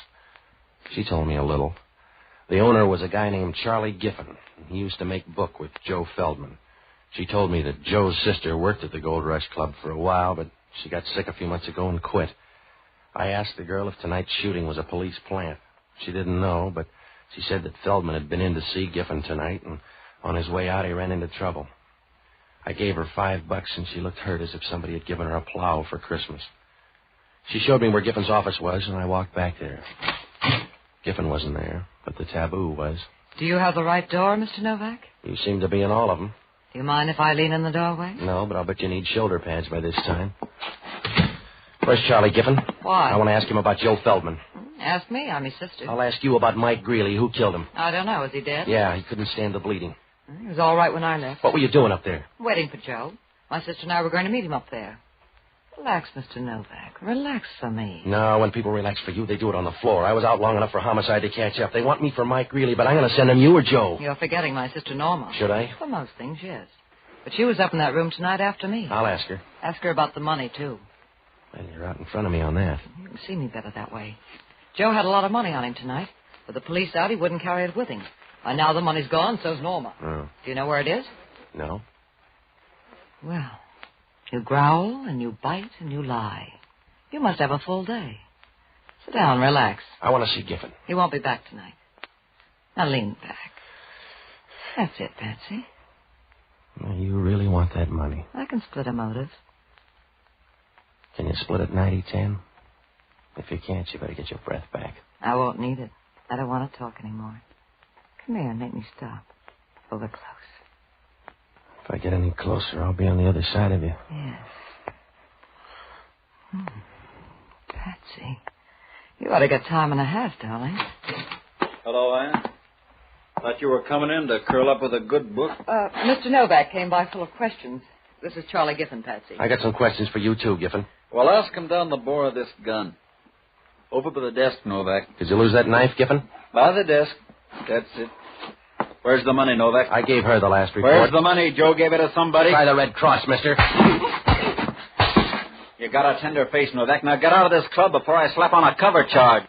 She told me a little. The owner was a guy named Charlie Giffen. He used to make book with Joe Feldman. She told me that Joe's sister worked at the Gold Rush Club for a while, but she got sick a few months ago and quit. I asked the girl if tonight's shooting was a police plant. She didn't know, but she said that Feldman had been in to see Giffen tonight, and on his way out he ran into trouble. I gave her $5, and she looked hurt as if somebody had given her a plow for Christmas. She showed me where Giffen's office was, and I walked back there. Giffen wasn't there, but the taboo was. Do you have the right door, Mr. Novak? You seem to be in all of them. Do you mind if I lean in the doorway? No, but I'll bet you need shoulder pads by this time. Where's Charlie Giffen? Why? I want to ask him about Joe Feldman. Ask me. I'm his sister. I'll ask you about Mike Greeley. Who killed him? I don't know. Is he dead? Yeah, he couldn't stand the bleeding. He was all right when I left. What were you doing up there? Waiting for Joe. My sister and I were going to meet him up there. Relax, Mr. Novak. Relax for me. No, when people relax for you, they do it on the floor. I was out long enough for homicide to catch up. They want me for Mike Greeley, but I'm going to send them you or Joe. You're forgetting my sister Norma. Should I? For most things, yes. But she was up in that room tonight after me. I'll ask her. Ask her about the money, too. Well, you're out in front of me on that. You can see me better that way. Joe had a lot of money on him tonight. With the police out, he wouldn't carry it with him. By now the money's gone, so's Norma. Oh. Do you know where it is? No. Well, you growl and you bite and you lie. You must have a full day. Sit down, relax. I want to see Giffen. He won't be back tonight. Now lean back. That's it, Patsy. Well, you really want that money. I can split a motive. Can you split it 90-10? If you can't, you better get your breath back. I won't need it. I don't want to talk anymore. Come here and make me stop. Over close. If I get any closer, I'll be on the other side of you. Yes. Patsy, you ought to get time and a half, darling. Hello, Ann. Thought you were coming in to curl up with a good book. Mr. Novak came by full of questions. This is Charlie Giffen, Patsy. I got some questions for you, too, Giffen. Well, ask him down the bore of this gun. Over by the desk, Novak. Did you lose that knife, Giffen? By the desk. That's it. Where's the money, Novak? I gave her the last report. Where's the money? Joe gave it to somebody? Try the Red Cross, mister. You got a tender face, Novak. Now get out of this club before I slap on a cover charge.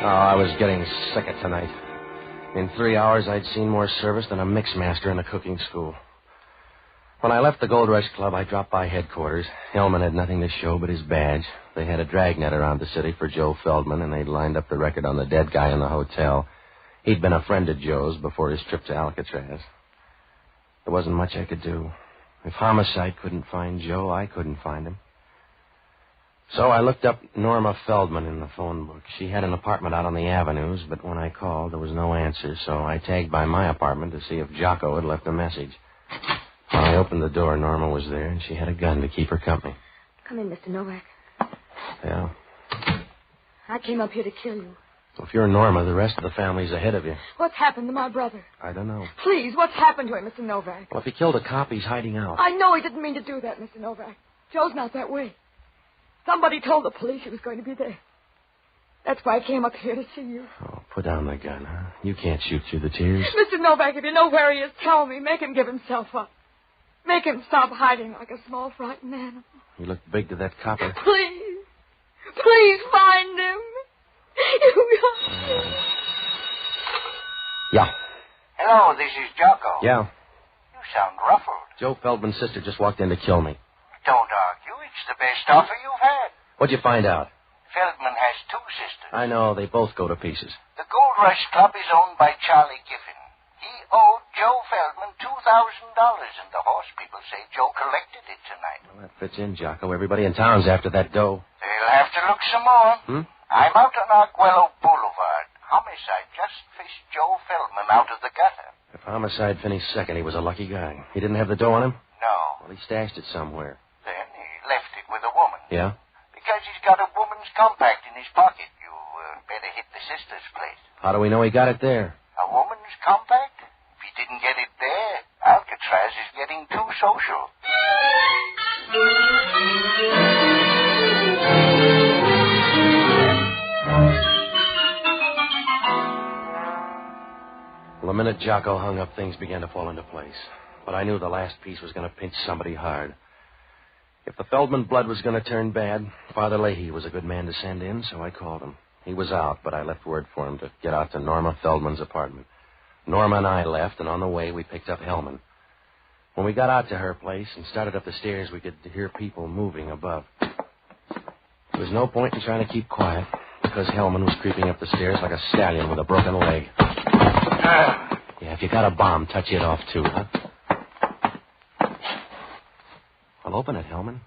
Oh, I was getting sick of tonight. In 3 hours, I'd seen more service than a mixmaster in a cooking school. When I left the Gold Rush Club, I dropped by headquarters. Hellman had nothing to show but his badge. They had a dragnet around the city for Joe Feldman, and they'd lined up the record on the dead guy in the hotel. He'd been a friend of Joe's before his trip to Alcatraz. There wasn't much I could do. If homicide couldn't find Joe, I couldn't find him. So I looked up Norma Feldman in the phone book. She had an apartment out on the avenues, but when I called, there was no answer, so I tagged by my apartment to see if Jocko had left a message. When I opened the door, Norma was there, and she had a gun to keep her company. Come in, Mr. Novak. Yeah. I came up here to kill you. Well, if you're Norma, the rest of the family's ahead of you. What's happened to my brother? I don't know. Please, what's happened to him, Mr. Novak? Well, if he killed a cop, he's hiding out. I know he didn't mean to do that, Mr. Novak. Joe's not that way. Somebody told the police he was going to be there. That's why I came up here to see you. Oh, put down the gun, huh? You can't shoot through the tears. Mr. Novak, if you know where he is, tell me. Make him give himself up. Make him stop hiding like a small, frightened animal. You look big to that copper. Please. Please find him. Yeah. Hello, this is Jocko. Yeah. You sound ruffled. Joe Feldman's sister just walked in to kill me. Don't argue. It's the best offer you've had. What'd you find out? Feldman has two sisters. I know. They both go to pieces. The Gold Rush Club is owned by Charlie Giffen. He owed Joe Feldman $2,000, and the horse people say Joe collected it tonight. Well, that fits in, Jocko. Everybody in town's after that dough. They'll have to look some more. I'm out on Arguello Boulevard. Homicide just fished Joe Feldman out of the gutter. If homicide finished second, he was a lucky guy. He didn't have the dough on him? No. Well, he stashed it somewhere. Then he left it with a woman. Yeah? Because he's got a woman's compact in his pocket. You better hit the sister's place. How do we know he got it there? A woman's compact? If he didn't get it there, Alcatraz is getting too social. Well, the minute Jocko hung up, things began to fall into place. But I knew the last piece was going to pinch somebody hard. If the Feldman blood was going to turn bad, Father Lahey was a good man to send in, so I called him. He was out, but I left word for him to get out to Norma Feldman's apartment. Norma and I left, and on the way, we picked up Hellman. When we got out to her place and started up the stairs, we could hear people moving above. There was no point in trying to keep quiet, because Hellman was creeping up the stairs like a stallion with a broken leg. Yeah, if you got a bomb, touch it off, too, huh? Well, open it, Hellman.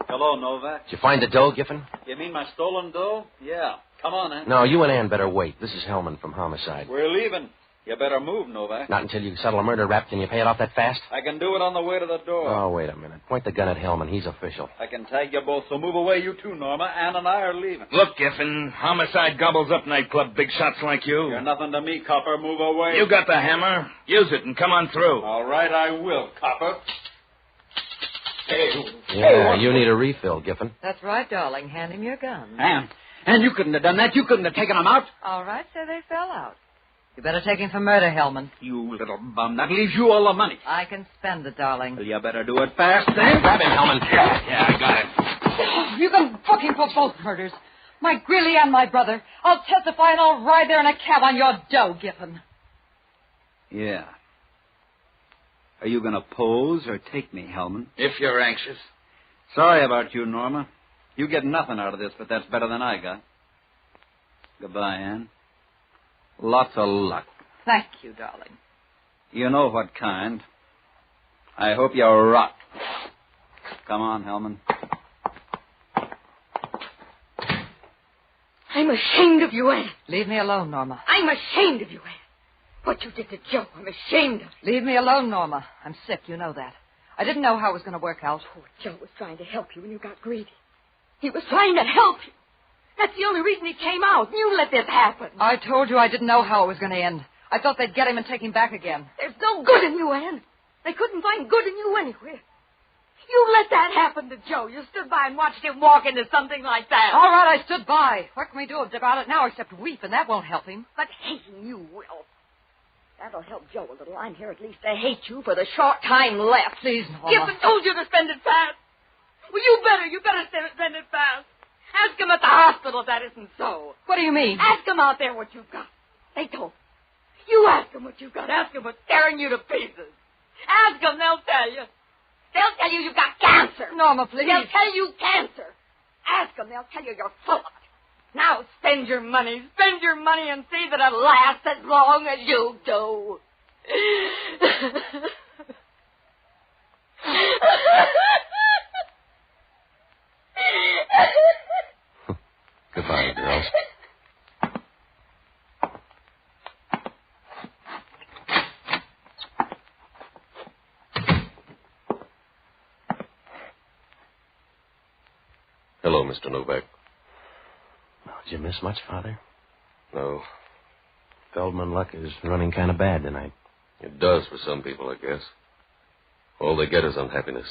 Hello, Novak. Did you find the dough, Giffen? You mean my stolen dough? Yeah. Come on, Ann. No, you and Ann better wait. This is Hellman from Homicide. We're leaving. You better move, Novak. Not until you settle a murder rap. Can you pay it off that fast? I can do it on the way to the door. Oh, wait a minute. Point the gun at Hellman. He's official. I can tag you both, so move away, you too, Norma. Ann and I are leaving. Look, Giffen, Homicide gobbles up nightclub big shots like you. You're nothing to me, Copper. Move away. You got the hammer. Use it and come on through. All right, I will, Copper. Yeah, you need a refill, Giffen. That's right, darling. Hand him your gun. Ann, you couldn't have done that. You couldn't have taken them out. All right, so they fell out. You better take him for murder, Hellman. You little bum. That leaves you all the money. I can spend it, darling. Well, you better do it fast, then. Grab him, Hellman. Yeah, I got it. You can book him for both murders. My Greeley and my brother. I'll testify and I'll ride there in a cab on your dough, Giffen. Yeah. Are you going to pose or take me, Hellman? If you're anxious. Sorry about you, Norma. You get nothing out of this, but that's better than I got. Goodbye, Ann. Lots of luck. Thank you, darling. You know what kind. I hope you rot. Come on, Hellman. I'm ashamed of you, Ann. Leave me alone, Norma. I'm ashamed of you, Ann. What you did to Joe, I'm ashamed of. Leave me alone, Norma. I'm sick, you know that. I didn't know how it was going to work out. Oh, Joe was trying to help you when you got greedy. He was trying to help you. That's the only reason he came out. You let this happen. I told you I didn't know how it was going to end. I thought they'd get him and take him back again. There's no good in you, Ann. They couldn't find good in you anywhere. You let that happen to Joe. You stood by and watched him walk into something like that. All right, I stood by. What can we do about it now except weep, and that won't help him. But hating you will. That'll help Joe a little. I'm here at least to hate you for the short time left. Please, Norma. Giffen told you to spend it fast. Well, you better spend it fast. Ask him at the hospital if that isn't so. What do you mean? Ask him out there what you've got. They don't. You ask them what you've got. Ask them what's tearing you to pieces. Ask them, they'll tell you. They'll tell you you've got cancer. Norma, please. They'll tell you cancer. Ask them, they'll tell you you're full of it. Now spend your money. Spend your money and see that it lasts as long as you do. Goodbye, girls. Hello, Mr. Novak. Did you miss much, Father? No. Feldman luck is running kind of bad tonight. It does for some people, I guess. All they get is unhappiness.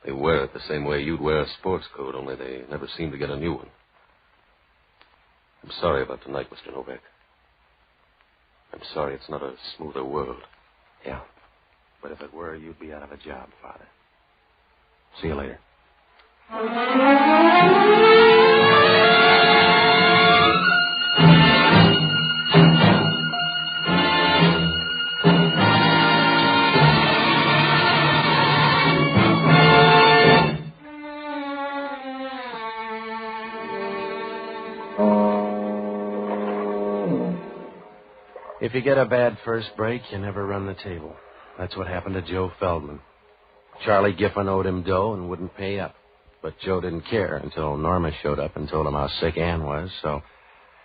They wear it the same way you'd wear a sports coat, only they never seem to get a new one. I'm sorry about tonight, Mr. Novak. I'm sorry it's not a smoother world. Yeah. But if it were, you'd be out of a job, Father. See you later. If you get a bad first break, you never run the table. That's what happened to Joe Feldman. Charlie Giffen owed him dough and wouldn't pay up. But Joe didn't care until Norma showed up and told him how sick Ann was, so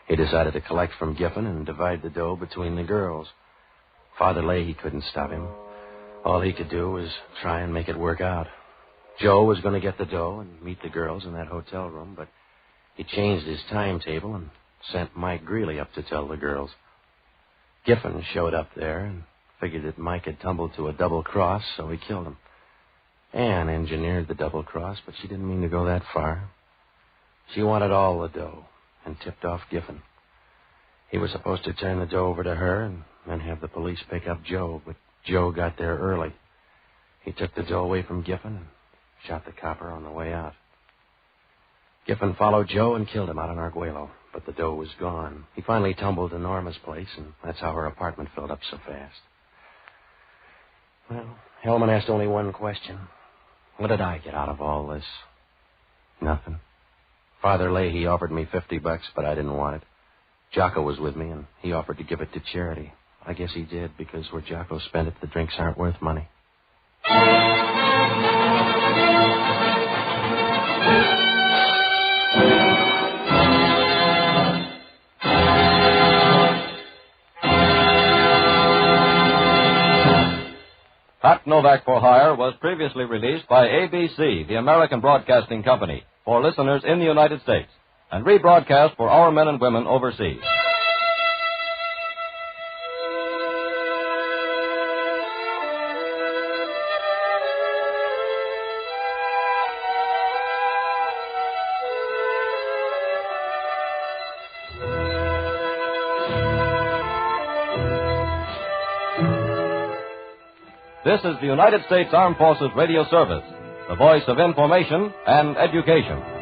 he decided to collect from Giffen and divide the dough between the girls. Father Lahey couldn't stop him. All he could do was try and make it work out. Joe was going to get the dough and meet the girls in that hotel room, but he changed his timetable and sent Mike Greeley up to tell the girls. Giffen showed up there and figured that Mike had tumbled to a double cross, so he killed him. Ann engineered the double cross, but she didn't mean to go that far. She wanted all the dough and tipped off Giffen. He was supposed to turn the dough over to her and then have the police pick up Joe, but Joe got there early. He took the dough away from Giffen and shot the copper on the way out. Giffen followed Joe and killed him out in Arguello, but the dough was gone. He finally tumbled to Norma's place, and that's how her apartment filled up so fast. Well, Hellman asked only one question. What did I get out of all this? Nothing. Father Lahey offered me $50, but I didn't want it. Jocko was with me, and he offered to give it to charity. I guess he did, because where Jocko spent it, the drinks aren't worth money. Pat Novak for Hire was previously released by ABC, the American Broadcasting Company, for listeners in the United States, and rebroadcast for our men and women overseas. This is the United States Armed Forces Radio Service, the voice of information and education.